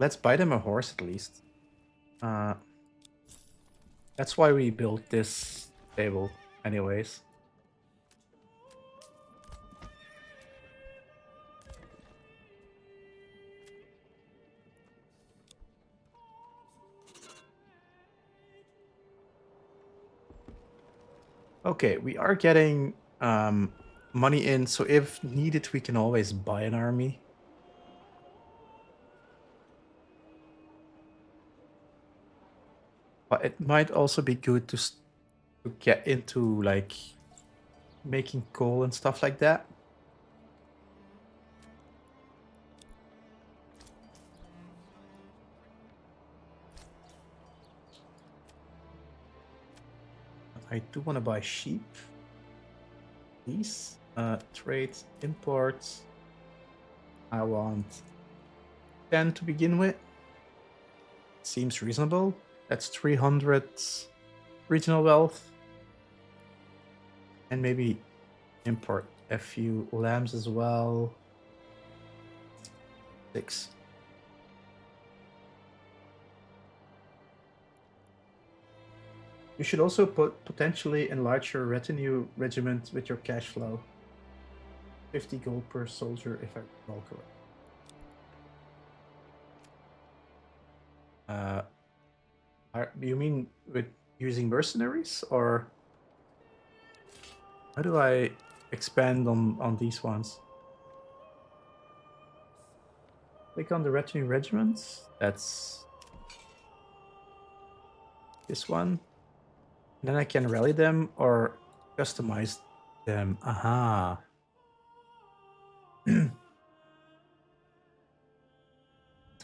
let's buy them a horse at least. That's why we built this table anyways. Okay, we are getting money in, so if needed, we can always buy an army. But it might also be good to get into like making coal and stuff like that. I do want to buy sheep. These trade imports. I want 10 to begin with. Seems reasonable. That's 300 regional wealth. And maybe import a few lambs as well. 6. You should also potentially enlarge your retinue regiment with your cash flow. 50 gold per soldier, if I recall correct. Do you mean with using mercenaries, or how do I expand on these ones? Click on the retinue regiments. That's this one. And then I can rally them or customize them. Aha. De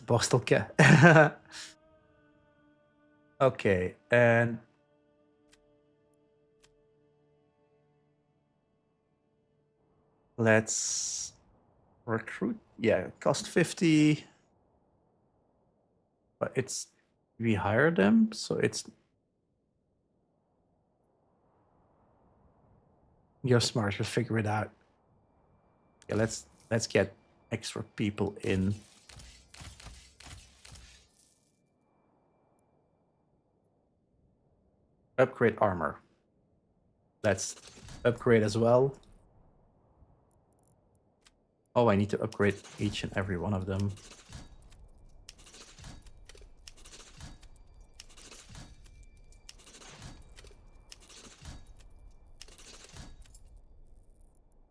borstelke. Okay, and let's recruit. Yeah, cost 50. But it's we hire them, so it's you're smart, you'll figure it out. Yeah, let's get extra people in. Upgrade armor. Let's upgrade as well. Oh, I need to upgrade each and every one of them.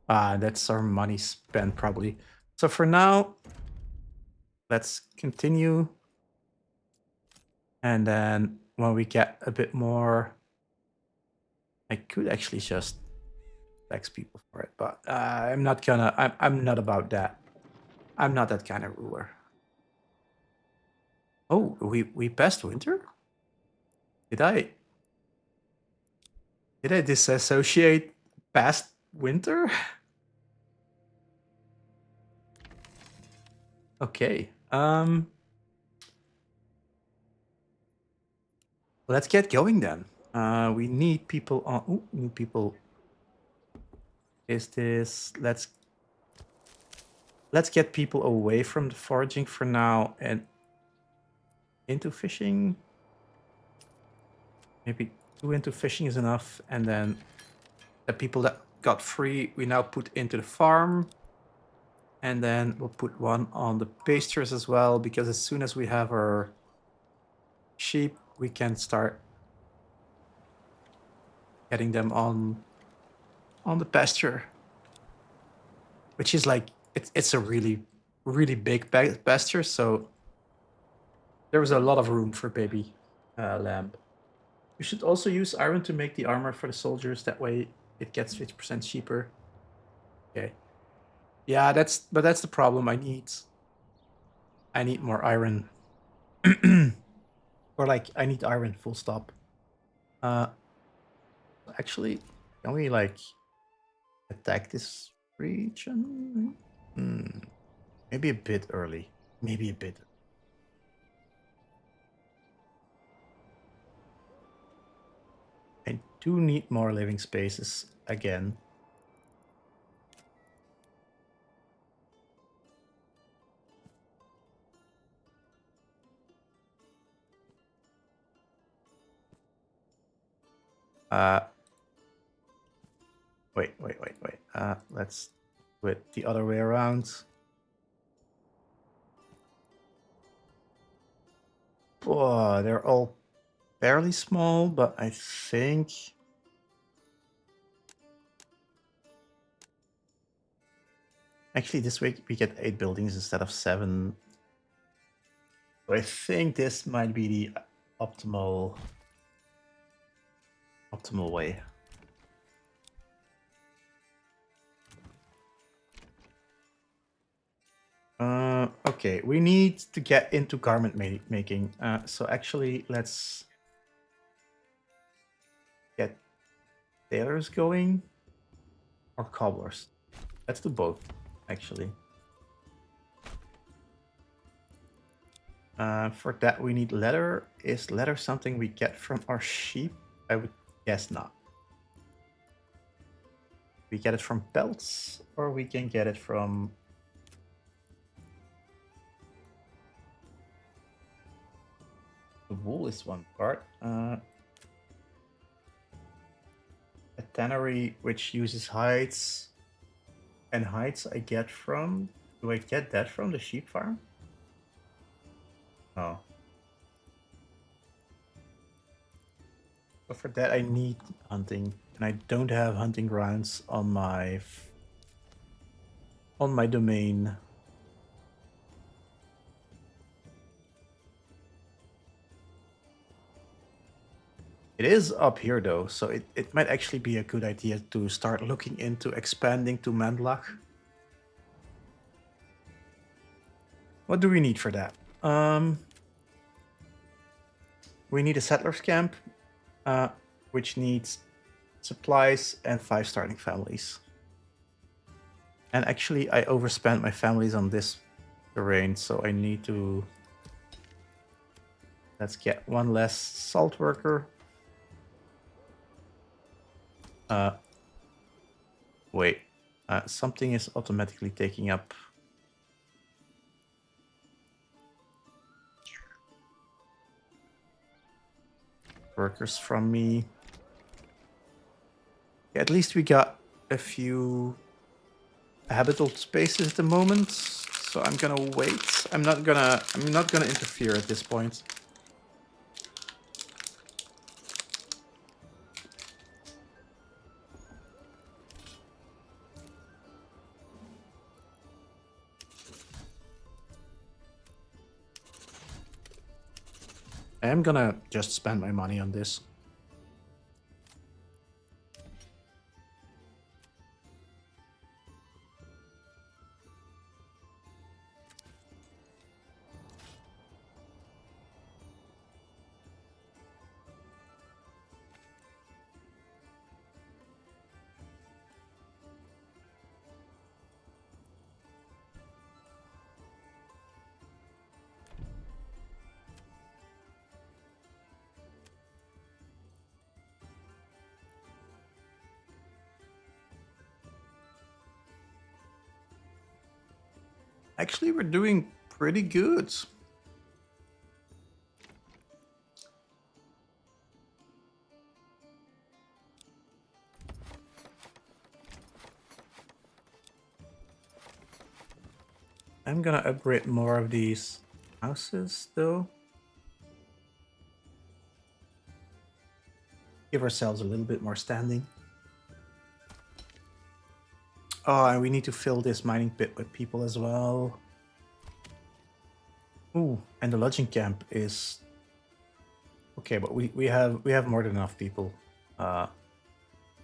That's our money spent probably. So for now, let's continue. And then when we get a bit more, I could actually just tax people for it, but I'm not gonna. I'm not about that. I'm not that kind of ruler. Oh, we passed winter? Did I disassociate past winter? Okay. Let's get going then. We need people on. Ooh, need people. Is this? Let's get people away from the foraging for now and into fishing. Maybe 2 into fishing is enough, and then the people that got free we now put into the farm, and then we'll put 1 on the pastures as well, because as soon as we have our sheep we can start getting them on the pasture, which is like it's a really big pasture, so there was a lot of room for baby lamb. We should also use iron to make the armor for the soldiers, that way it gets 50% cheaper. Okay. Yeah, that's the problem. I need more iron. Or like I need iron, full stop. Actually, can we like attack this region? Maybe a bit early. Maybe a bit. I do need more living spaces again. Wait. Let's do it the other way around. Oh, they're all fairly small, but I think actually this week we get 8 buildings instead of 7. So I think this might be the optimal way. Okay, we need to get into garment making. So actually, let's get tailors going or cobblers. Let's do both, actually. For that, we need leather. Is leather something we get from our sheep? I would guess not. We get it from pelts, or we can get it from... The wool is one part. A tannery which uses hides. And hides I get from... Do I get that from the sheep farm? No. But for that I need hunting. And I don't have hunting grounds on my domain. It is up here though, so it might actually be a good idea to start looking into expanding to Mandlach. What do we need for that? We need a settlers camp, which needs supplies and 5 starting families. And actually, I overspent my families on this terrain, so I need to... Let's get 1 less salt worker. Wait, something is automatically taking up... workers from me. At least we got a few habitable spaces at the moment, so I'm gonna wait. I'm not gonna interfere at this point. I am gonna just spend my money on this. Actually, we're doing pretty good. I'm gonna upgrade more of these houses, though. Give ourselves a little bit more standing. Oh, and we need to fill this mining pit with people as well. Ooh, and the lodging camp is... Okay, but we have more than enough people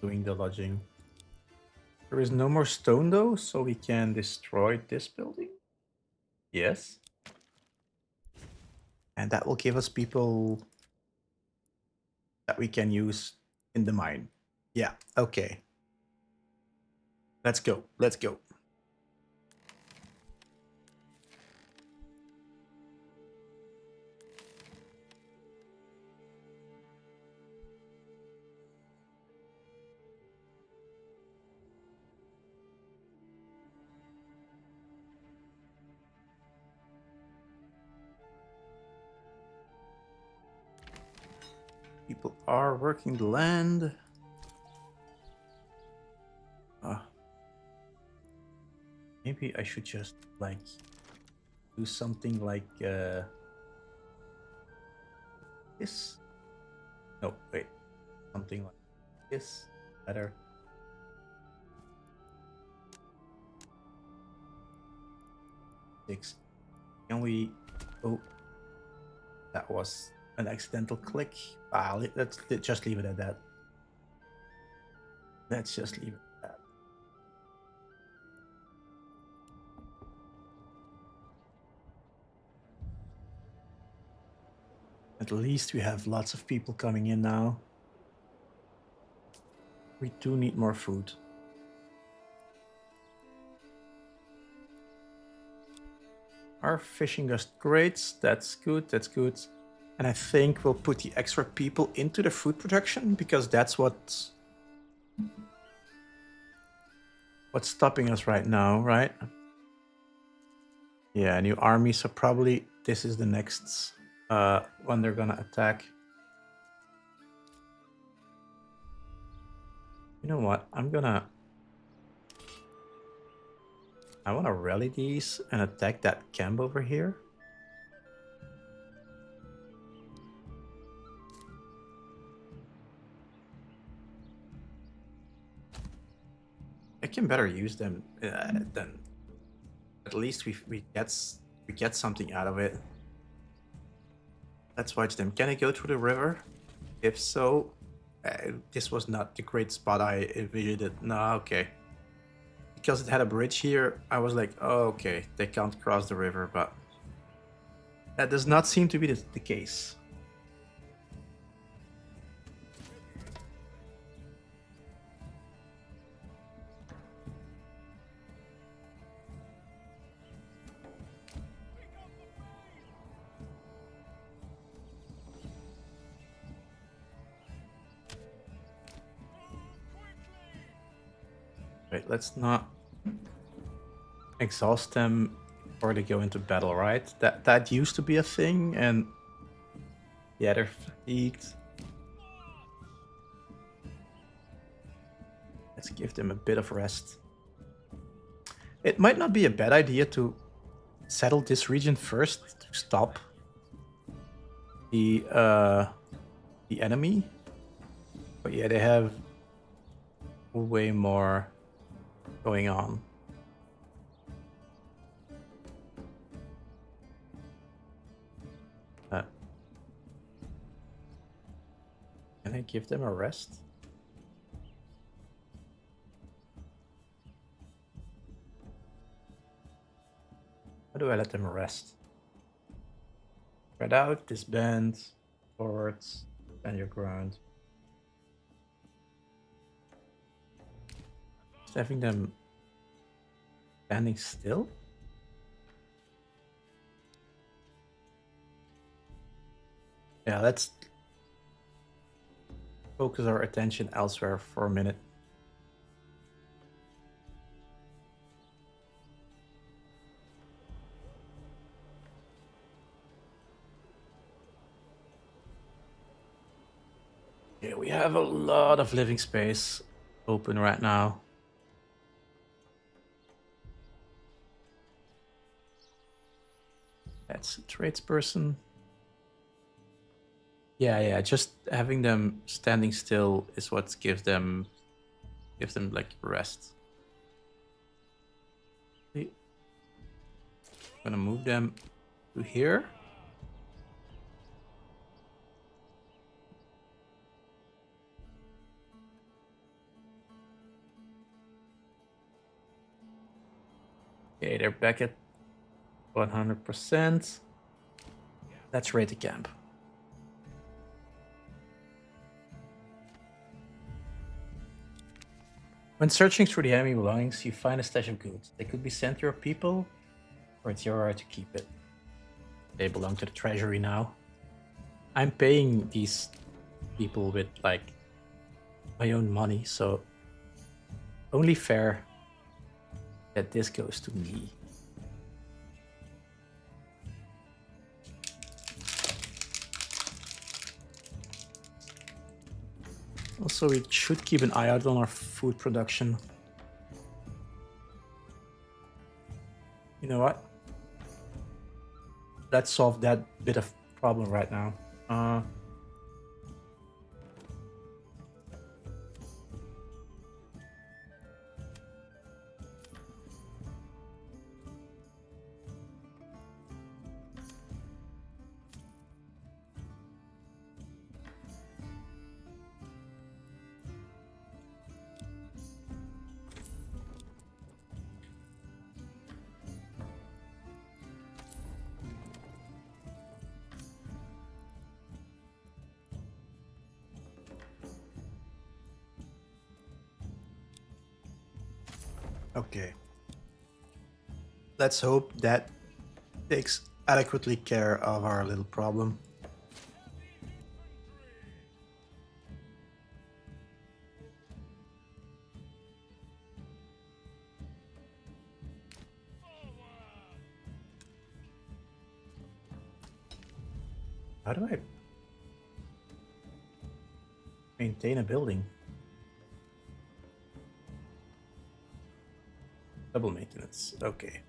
doing the lodging. There is no more stone though, so we can destroy this building. Yes. And that will give us people that we can use in the mine. Yeah, okay. Let's go, let's go. People are working the land. Maybe I should just like do something like this. No, wait, something like this. Better. Can we... Oh, that was an accidental click. Let's just leave it at that. Let's just leave it at that. At least we have lots of people coming in now. We do need more food. Our fishing does great. That's good. That's good. And I think we'll put the extra people into the food production because that's what's stopping us right now, right? Yeah, new army. So probably this is the next one they're gonna attack. You know what? I want to rally these and attack that camp over here. I can better use them than at least we get something out of it. Let's watch them. Can I go through the river? If so, this was not the great spot I envisioned it. No, okay. Because it had a bridge here, I was like, oh, okay, they can't cross the river, but that does not seem to be the case. Wait, let's not exhaust them before they go into battle, right? That used to be a thing, and yeah, they're fatigued. Let's give them a bit of rest. It might not be a bad idea to settle this region first to stop the enemy. But yeah, they have way more going on. Can I give them a rest? How do I let them rest? Spread out, disband, forwards, stand your ground. Just having them standing still? Yeah, let's focus our attention elsewhere for a minute. Yeah, we have a lot of living space open right now. That's a tradesperson. Yeah, just having them standing still is what gives them like rest. I'm gonna move them to here. Okay, they're back at 100%. Let's raid the camp. When searching through the enemy belongings, you find a stash of goods. They could be sent to your people, or it's your right to keep it. They belong to the treasury now. I'm paying these people with like my own money, so only fair that this goes to me. Also, we should keep an eye out on our food production. You know what? Let's solve that bit of problem right now. Okay. Let's hope that takes adequately care of our little problem. How do I maintain a building? Double maintenance. Okay.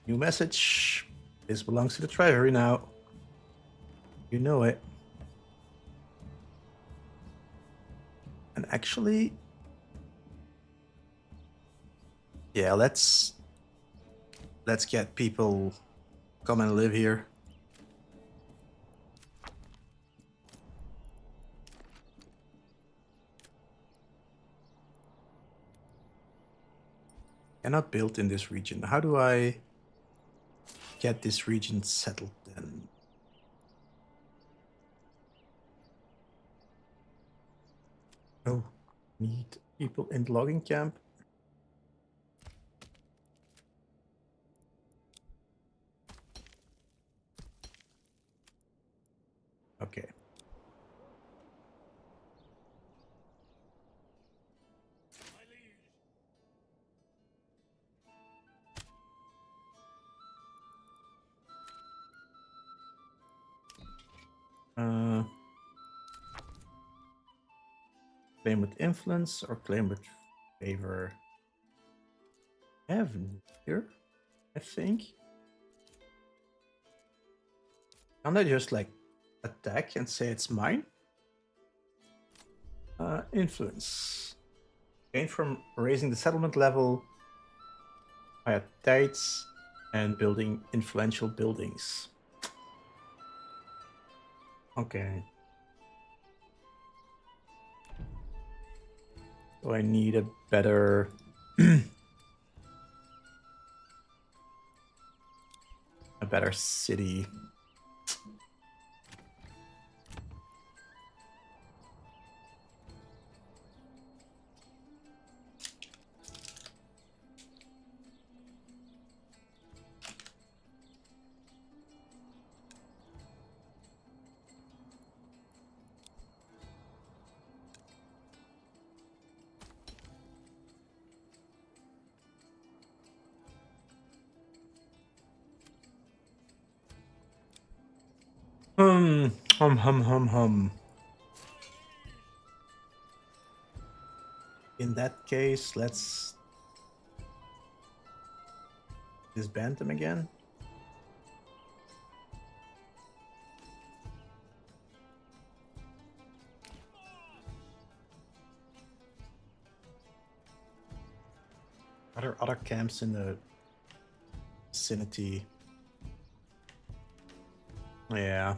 New message. This belongs to the treasury now. You know it. And actually, yeah, let's get people come and live here. Cannot build in this region. How do I get this region settled then? Oh, need people in the logging camp. Okay. Claim with influence or claim with favor. I have here, I think. Can't I just like attack and say it's mine? Influence. Gain from raising the settlement level via tithes and building influential buildings. Okay. So I need a better a better city. Hum. In that case, let's disband them again. Are there other camps in the vicinity? Yeah.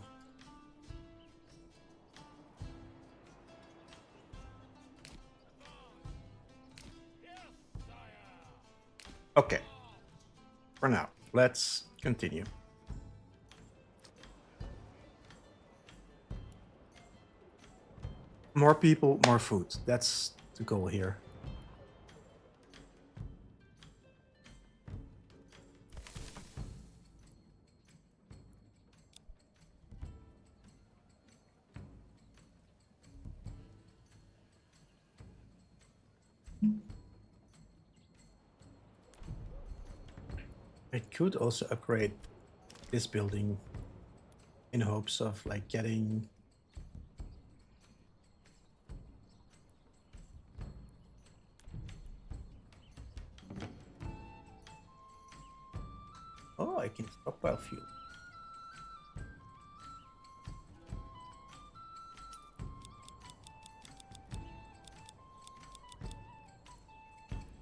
Okay. For now, let's continue. More people, more food. That's the goal here. I could also upgrade this building in hopes of like getting oh, I can stockpile fuel.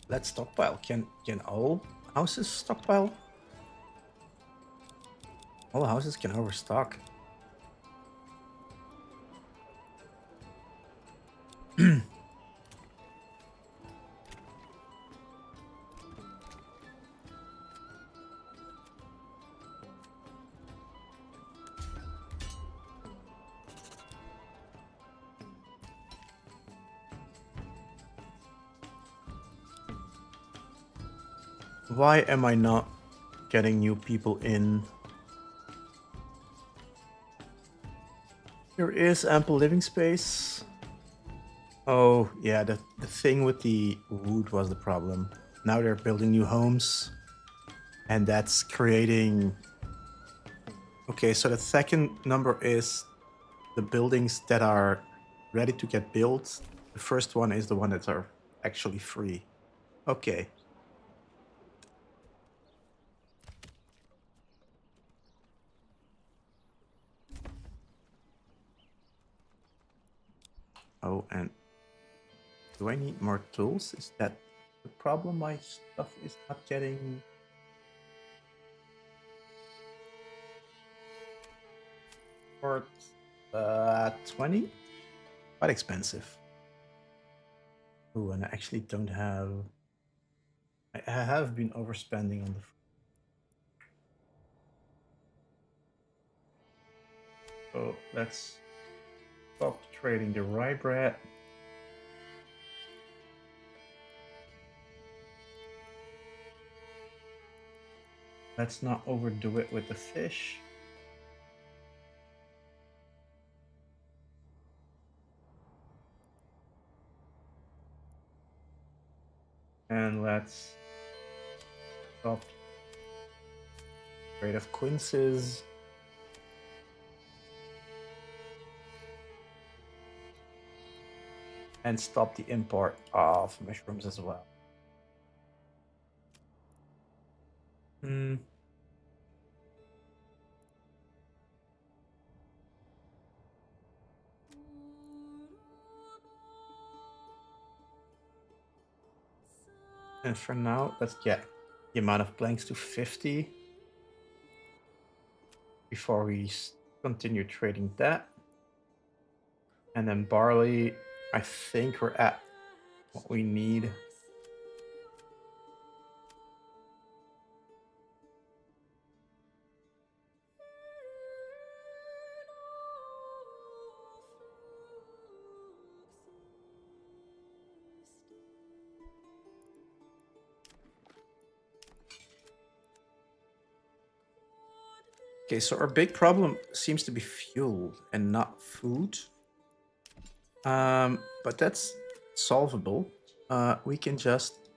Let's stockpile. Can all houses stockpile? All houses can overstock. Why am I not getting new people in? There is ample living space. Oh, yeah, the thing with the wood was the problem. Now they're building new homes, and that's creating... Okay, so the second number is the buildings that are ready to get built. The first one is the one that are actually free. Okay. Oh, and do I need more tools? Is that the problem? My stuff is not getting... For 20? Quite expensive. Oh, and I actually don't have... I have been overspending on the... So let's stop trading the rye bread. Let's not overdo it with the fish. And let's stop trade of quinces. And stop the import of mushrooms as well. Hmm. And for now, let's get the amount of blanks to 50 before we continue trading that. And then barley, I think we're at what we need. Okay, so our big problem seems to be fuel and not food. But that's solvable. We can just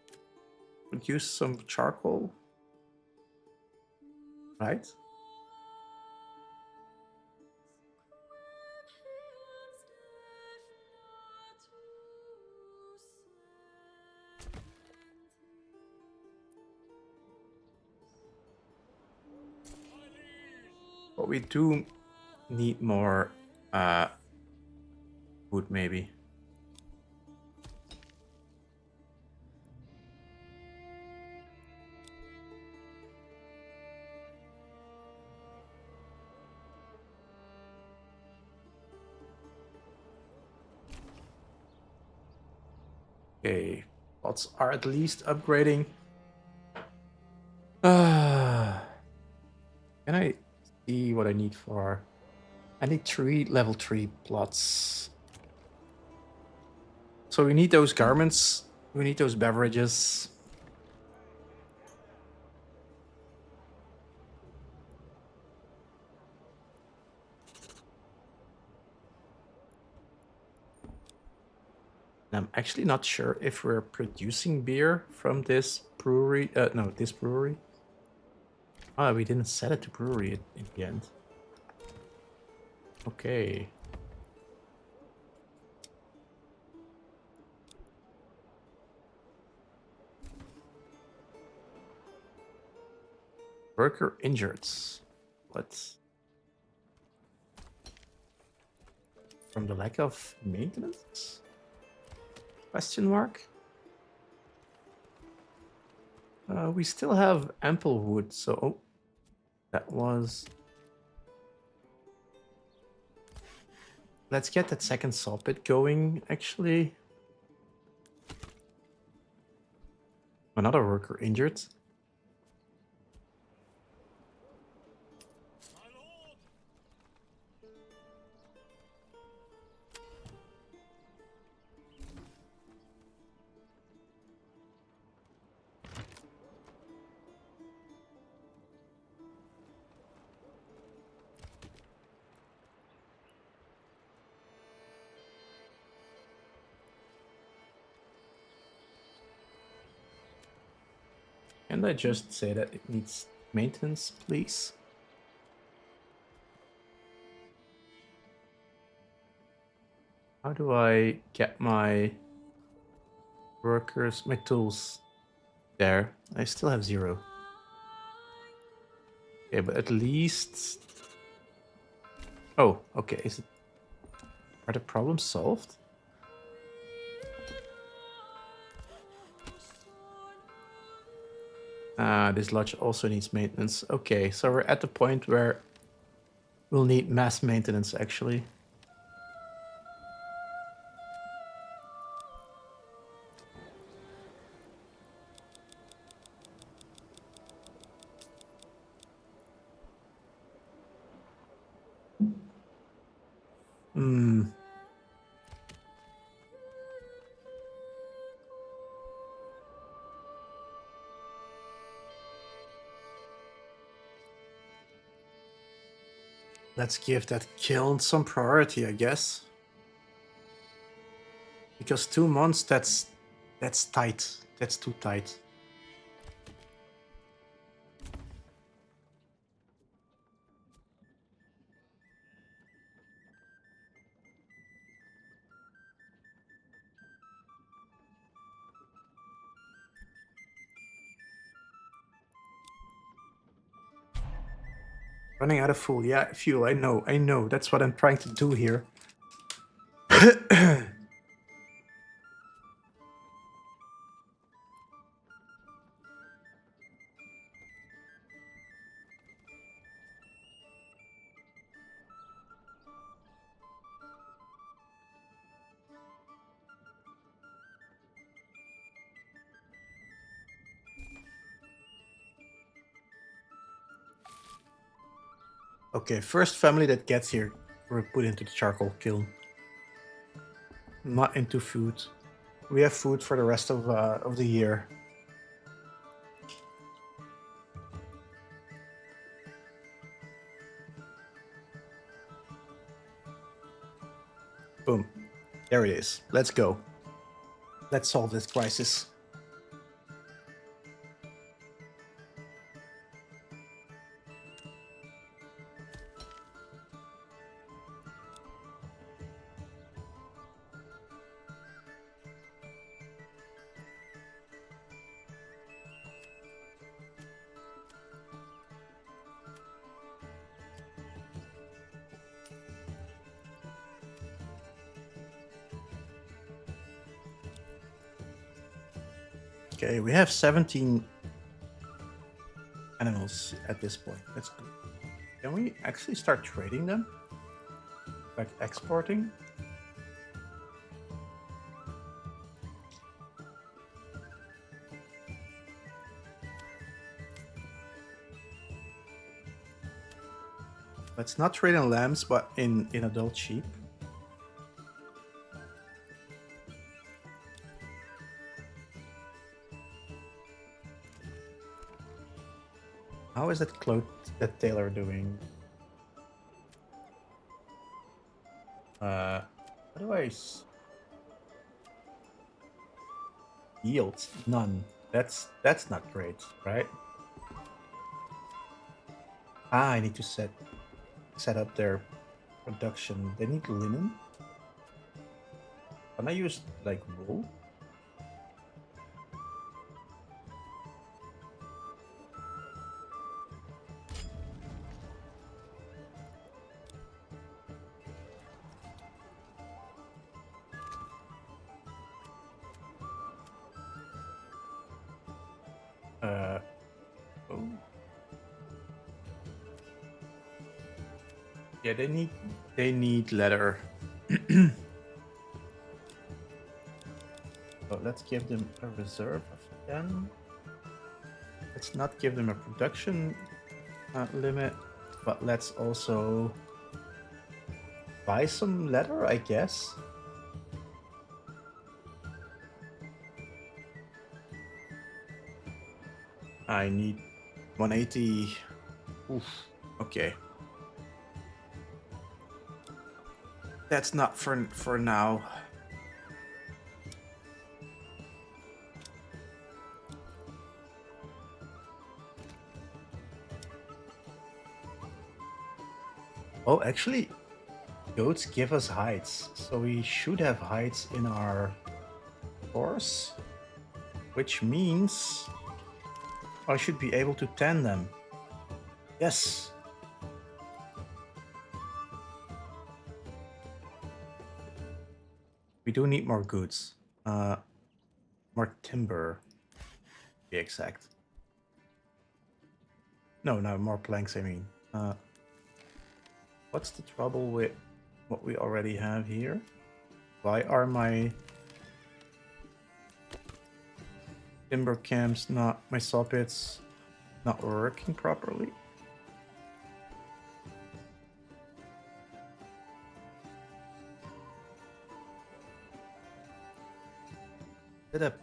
produce some charcoal, right? But we do need more wood, maybe. Okay, pots are at least upgrading. Can I see what I need for... I need 3 level 3 plots. So we need those garments. We need those beverages. I'm actually not sure if we're producing beer from this brewery. No, this brewery. Ah, we didn't set it to brewery in the end. Okay. Worker injured. What? From the lack of maintenance? Question mark? We still have ample wood, so... Oh, that was... Let's get that second saw pit going, actually. Another worker injured. Can I just say that it needs maintenance, please? How do I get my workers, my tools there? I still have 0. Okay, but at least... Oh, okay. Are the problems solved? This lodge also needs maintenance. Okay, so we're at the point where we'll need mass maintenance, actually. Hmm. Let's give that kiln some priority, I guess. Because 2 months, that's tight. That's too tight. Running out of fuel. Yeah, fuel. I know. That's what I'm trying to do here. Okay, first family that gets here, we're put into the charcoal kiln. Not into food. We have food for the rest of the year. Boom. There it is. Let's go. Let's solve this crisis. Okay, we have 17 animals at this point. That's good. Can we actually start trading them? Like exporting? Let's not trade in lambs, but in adult sheep. How is that tailor doing? How do I yield? None. That's not great, right? I need to set up their production. They need linen. Can I use like wool? Oh. Yeah, they need leather. So let's give them a reserve of 10. Let's not give them a production limit, but let's also buy some leather, I guess. I need 180. Oof. Okay. That's not for now. Oh, actually, goats give us hides, so we should have hides in our course, which means I should be able to tan them. Yes. We do need more goods. More timber, to be exact. No, more planks, I mean. What's the trouble with what we already have here? Why are my timber camps not, my saw pits not working properly? Is it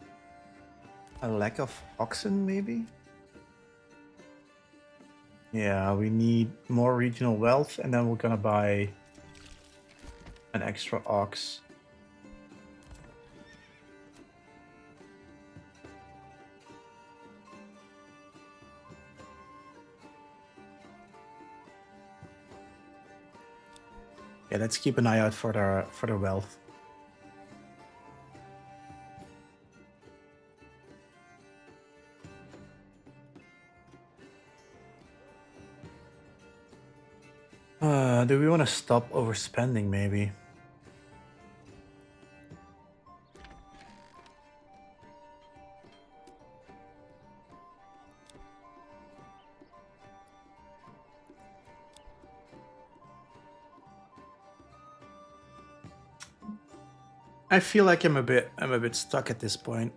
a lack of oxen, maybe? Yeah, we need more regional wealth, and then we're gonna buy an extra ox. Yeah, let's keep an eye out for the wealth. Do we want to stop overspending, maybe? I feel like I'm a bit stuck at this point.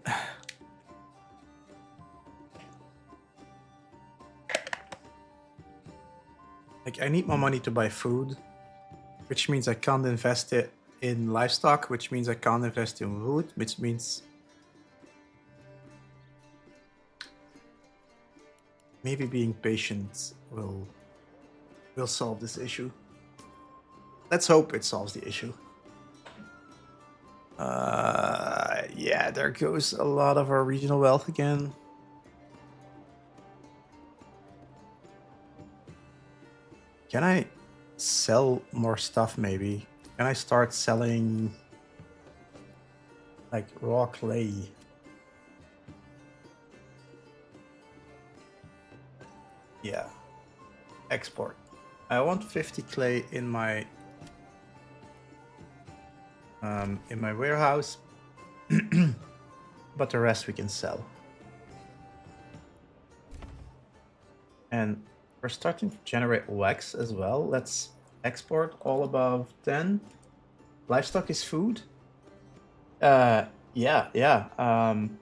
Like, I need more money to buy food, which means I can't invest it in livestock, which means I can't invest in wood, which means maybe being patient will solve this issue. Let's hope it solves the issue. Yeah, there goes a lot of our regional wealth again. Can I sell more stuff, maybe? Can I start selling, like, raw clay? Yeah. Export. I want 50 clay in my warehouse, but the rest we can sell. And we're starting to generate wax as well. Let's export all above 10. Livestock is food. Yeah.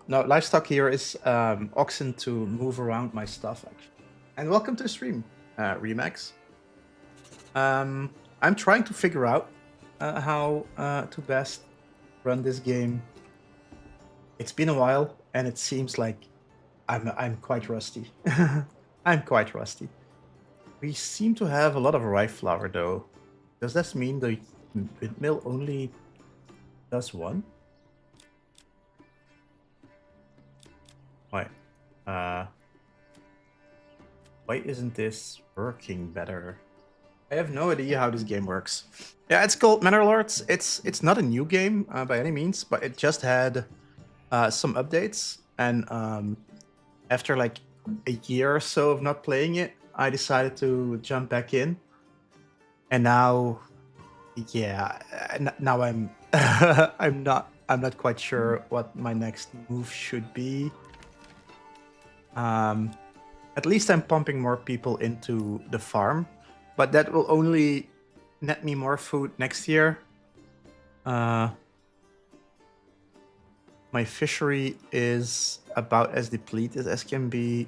No, livestock here is oxen to move around my stuff, actually. And welcome to the stream, Remax. I'm trying to figure out how to best run this game. It's been a while, and it seems like I'm quite rusty. I'm quite rusty. We seem to have a lot of rye flour, though. Does that mean the windmill only does one? Why? Why isn't this working better? I have no idea how this game works. Yeah, it's called Manor Lords. It's not a new game by any means, but it just had some updates. And after like a year or so of not playing it, I decided to jump back in. And now, yeah, now I'm I'm not quite sure what my next move should be. At least I'm pumping more people into the farm, but that will only net me more food next year. My fishery is about as depleted as can be.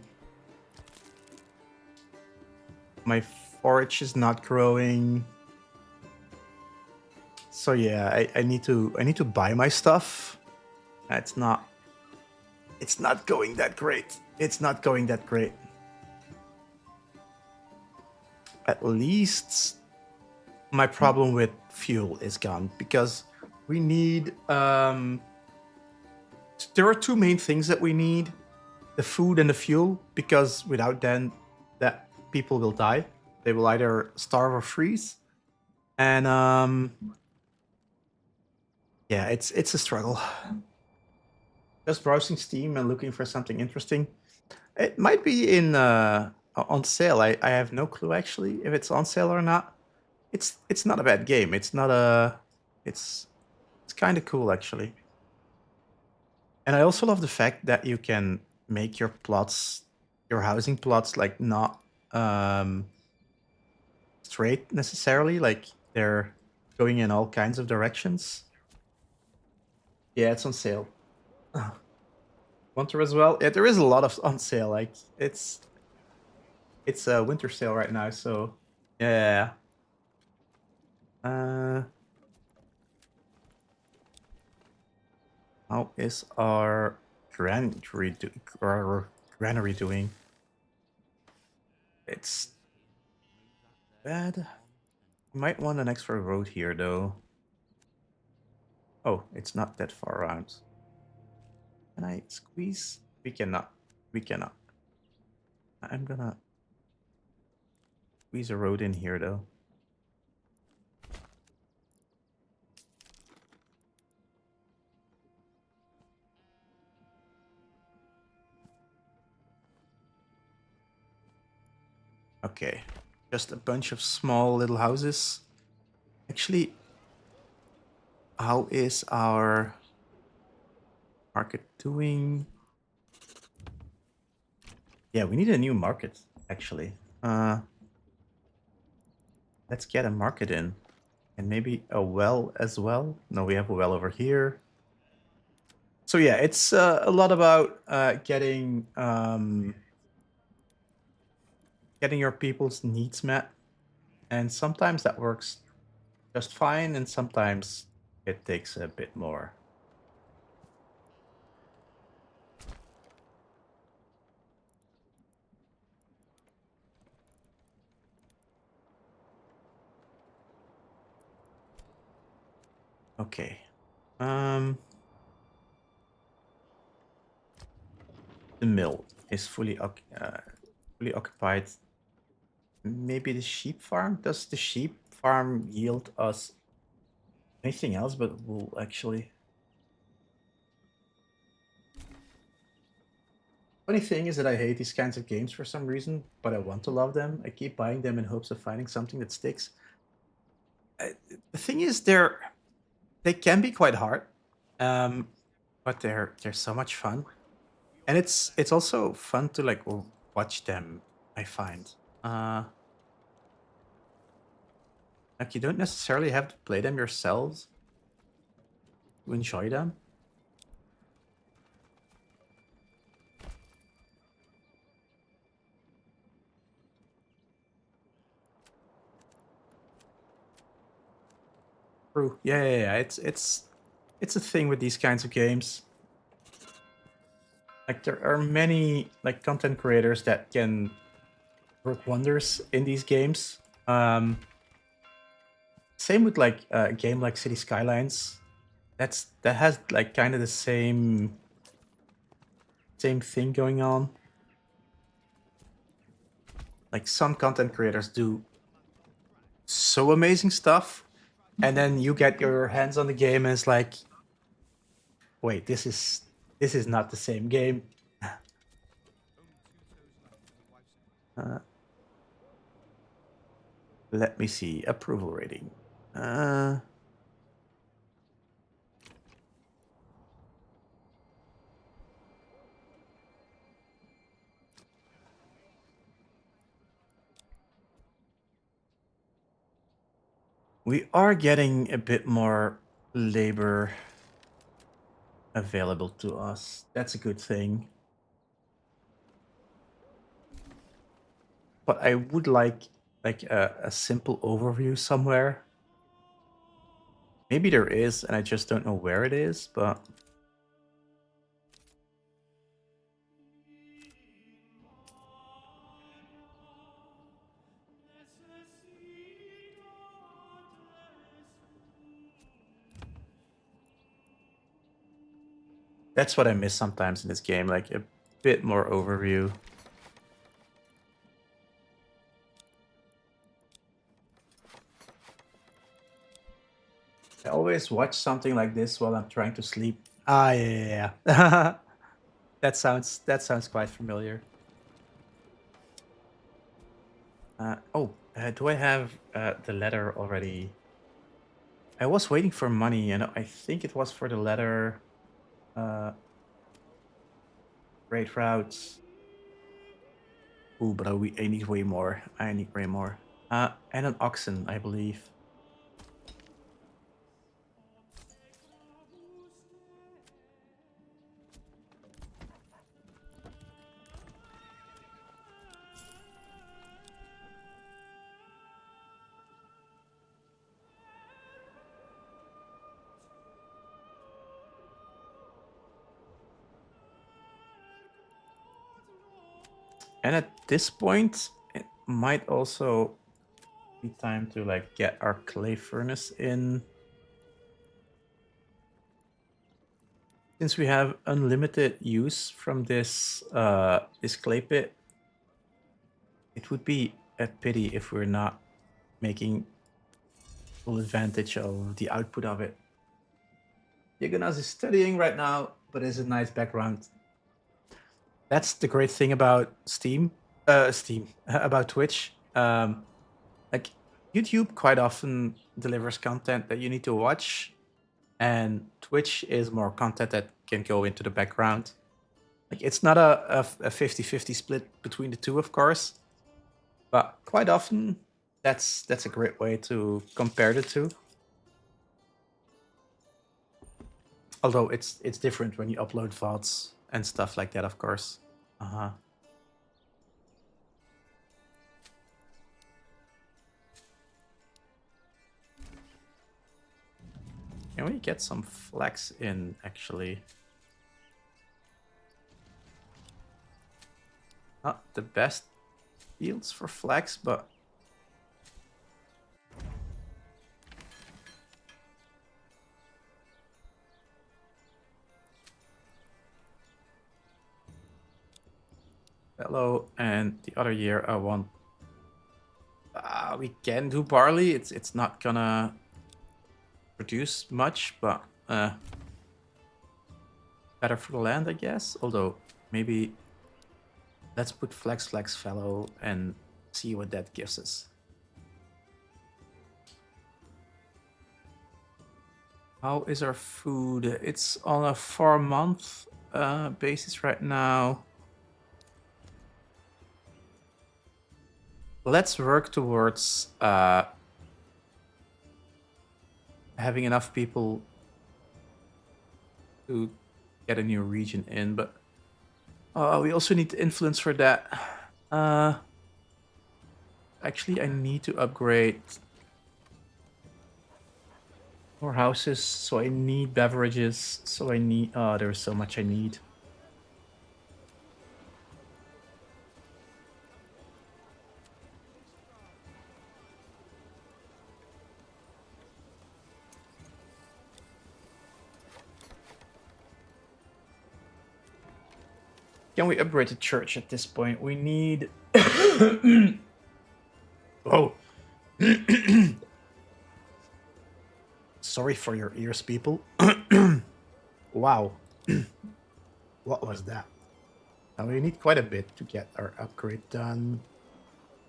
My forage is not growing. So yeah, I need to buy my stuff. It's not going that great. It's not going that great. At least my problem with fuel is gone, because we need there are two main things that we need: the food and the fuel, because without them, that people will die. They will either starve or freeze. And yeah, it's a struggle. Just browsing Steam and looking for something interesting. It might be in on sale. I have no clue actually if it's on sale or not. It's not a bad game. It's not a it's kind of cool actually. And I also love the fact that you can make your plots, your housing plots, like not straight necessarily. Like they're going in all kinds of directions. Yeah, it's on sale. Winter as well. Yeah, there is a lot of on sale. Like it's a winter sale right now. So yeah. Uh, how is our granary doing? It's bad. You might want an extra road here, though. Oh, it's not that far around. Can I squeeze? We cannot. We cannot. I'm gonna squeeze a road in here, though. Okay. Just a bunch of small little houses. Actually, how is our market doing? Yeah, we need a new market, actually. Let's get a market in. And maybe a well as well. No, we have a well over here. So yeah, it's a lot about getting your people's needs met. And sometimes that works just fine, and sometimes it takes a bit more. Okay. The mill is fully occupied. Maybe the sheep farm? Does the sheep farm yield us anything else but wool, actually? Funny thing is that I hate these kinds of games for some reason, but I want to love them. I keep buying them in hopes of finding something that sticks. The thing is, they can be quite hard, but they're so much fun, and it's also fun to like watch them. I find, like you don't necessarily have to play them yourselves to enjoy them. True. Yeah. It's a thing with these kinds of games. Like there are many like content creators that can work wonders in these games. Same with like a game like City Skylines. That has like kind of the same thing going on. Like some content creators do so amazing stuff, and then you get your hands on the game and it's like, wait, this is not the same game. uh, Let me see approval rating. We are getting a bit more labor available to us. That's a good thing. But I would like a simple overview somewhere. Maybe there is, and I just don't know where it is, but that's what I miss sometimes in this game, like a bit more overview. I always watch something like this while I'm trying to sleep. Ah, yeah. That sounds quite familiar. Do I have the letter already? I was waiting for money, and I think it was for the letter. Great routes. Ooh, but I need way more. I need way more. And an oxen, I believe. And at this point, it might also be time to like get our clay furnace in. Since we have unlimited use from this clay pit, it would be a pity if we're not making full advantage of the output of it. Yegunas is studying right now, but it's a nice background. That's the great thing about Steam, about Twitch. Like YouTube quite often delivers content that you need to watch, and Twitch is more content that can go into the background. Like it's not a 50-50 split between the two, of course, but quite often that's a great way to compare the two. Although it's different when you upload VODs and stuff like that, of course. Uh-huh. Can we get some flax in, actually? Not the best fields for flax, but... Hello, and the other year I want... we can do barley. It's not gonna produce much, but better for the land, I guess. Although, maybe let's put flax fallow and see what that gives us. How is our food? It's on a 4-month basis right now. Let's work towards having enough people to get a new region in, but we also need influence for that. Actually, I need to upgrade more houses, so I need beverages, so I need... Oh, there's so much I need. Can we upgrade the church at this point? We need... Oh. Sorry for your ears, people. Wow. What was that? Now we need quite a bit to get our upgrade done.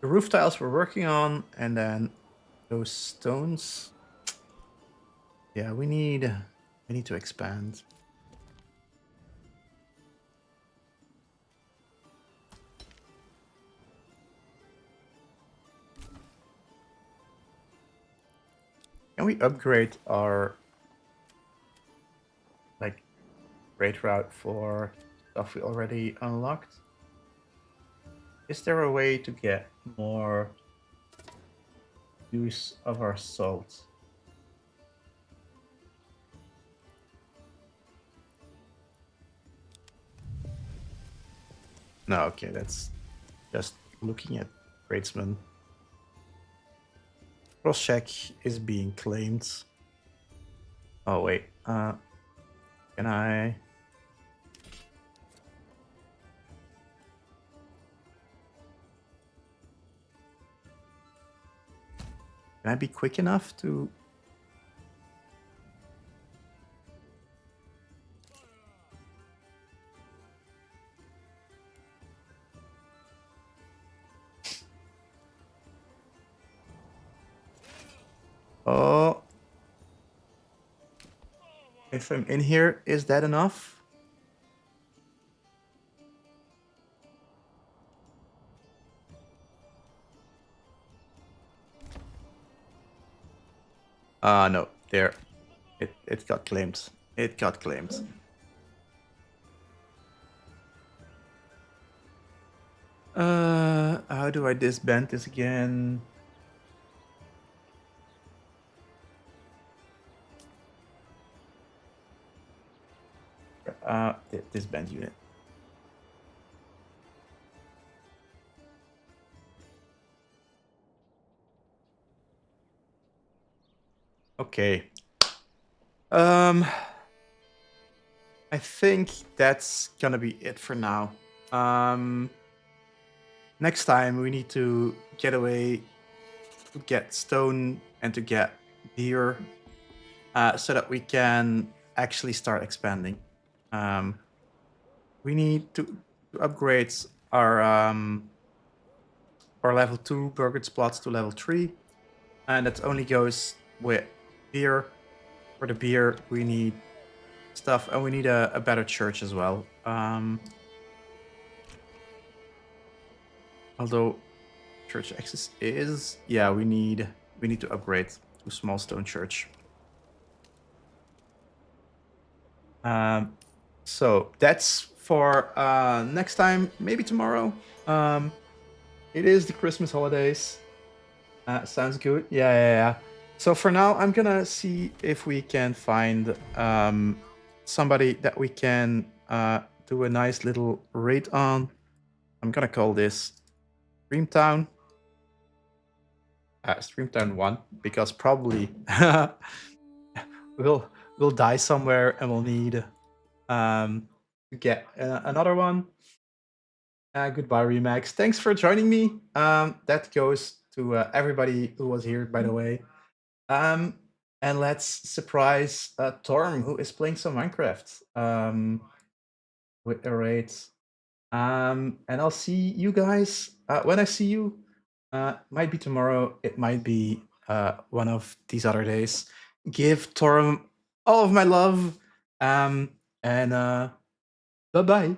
The roof tiles we're working on, and then those stones. Yeah, we need to expand. Can we upgrade our like trade route for stuff we already unlocked? Is there a way to get more use of our salt? No, okay, that's just looking at tradesmen. Cross check is being claimed. Oh wait, can I? Can I be quick enough to Oh, if I'm in here, is that enough? No, there. It got claimed. It got claimed. How do I disband this again? Disband unit. Okay. Um, I think that's gonna be it for now. Next time we need to get away to get stone and to get beer, so that we can actually start expanding. Um, we need to upgrade our our level 2 burger plots to level 3, and that only goes with beer. For the beer, we need stuff, and we need a better church as well. Although church access is, yeah, we need to upgrade to small stone church. Um, so that's for next time, maybe tomorrow. Um, it is the Christmas holidays. Sounds good. Yeah, yeah, yeah. So for now, I'm gonna see if we can find somebody that we can do a nice little raid on. I'm gonna call this Streamtown. Streamtown 1, because probably we'll we'll die somewhere and we'll need to get another one. Goodbye, Remax. Thanks for joining me. That goes to everybody who was here, by the way. Um, and let's surprise Torm, who is playing some Minecraft with a raid. And I'll see you guys when I see you. Might be tomorrow. It might be one of these other days. Give Torm all of my love. And bye bye.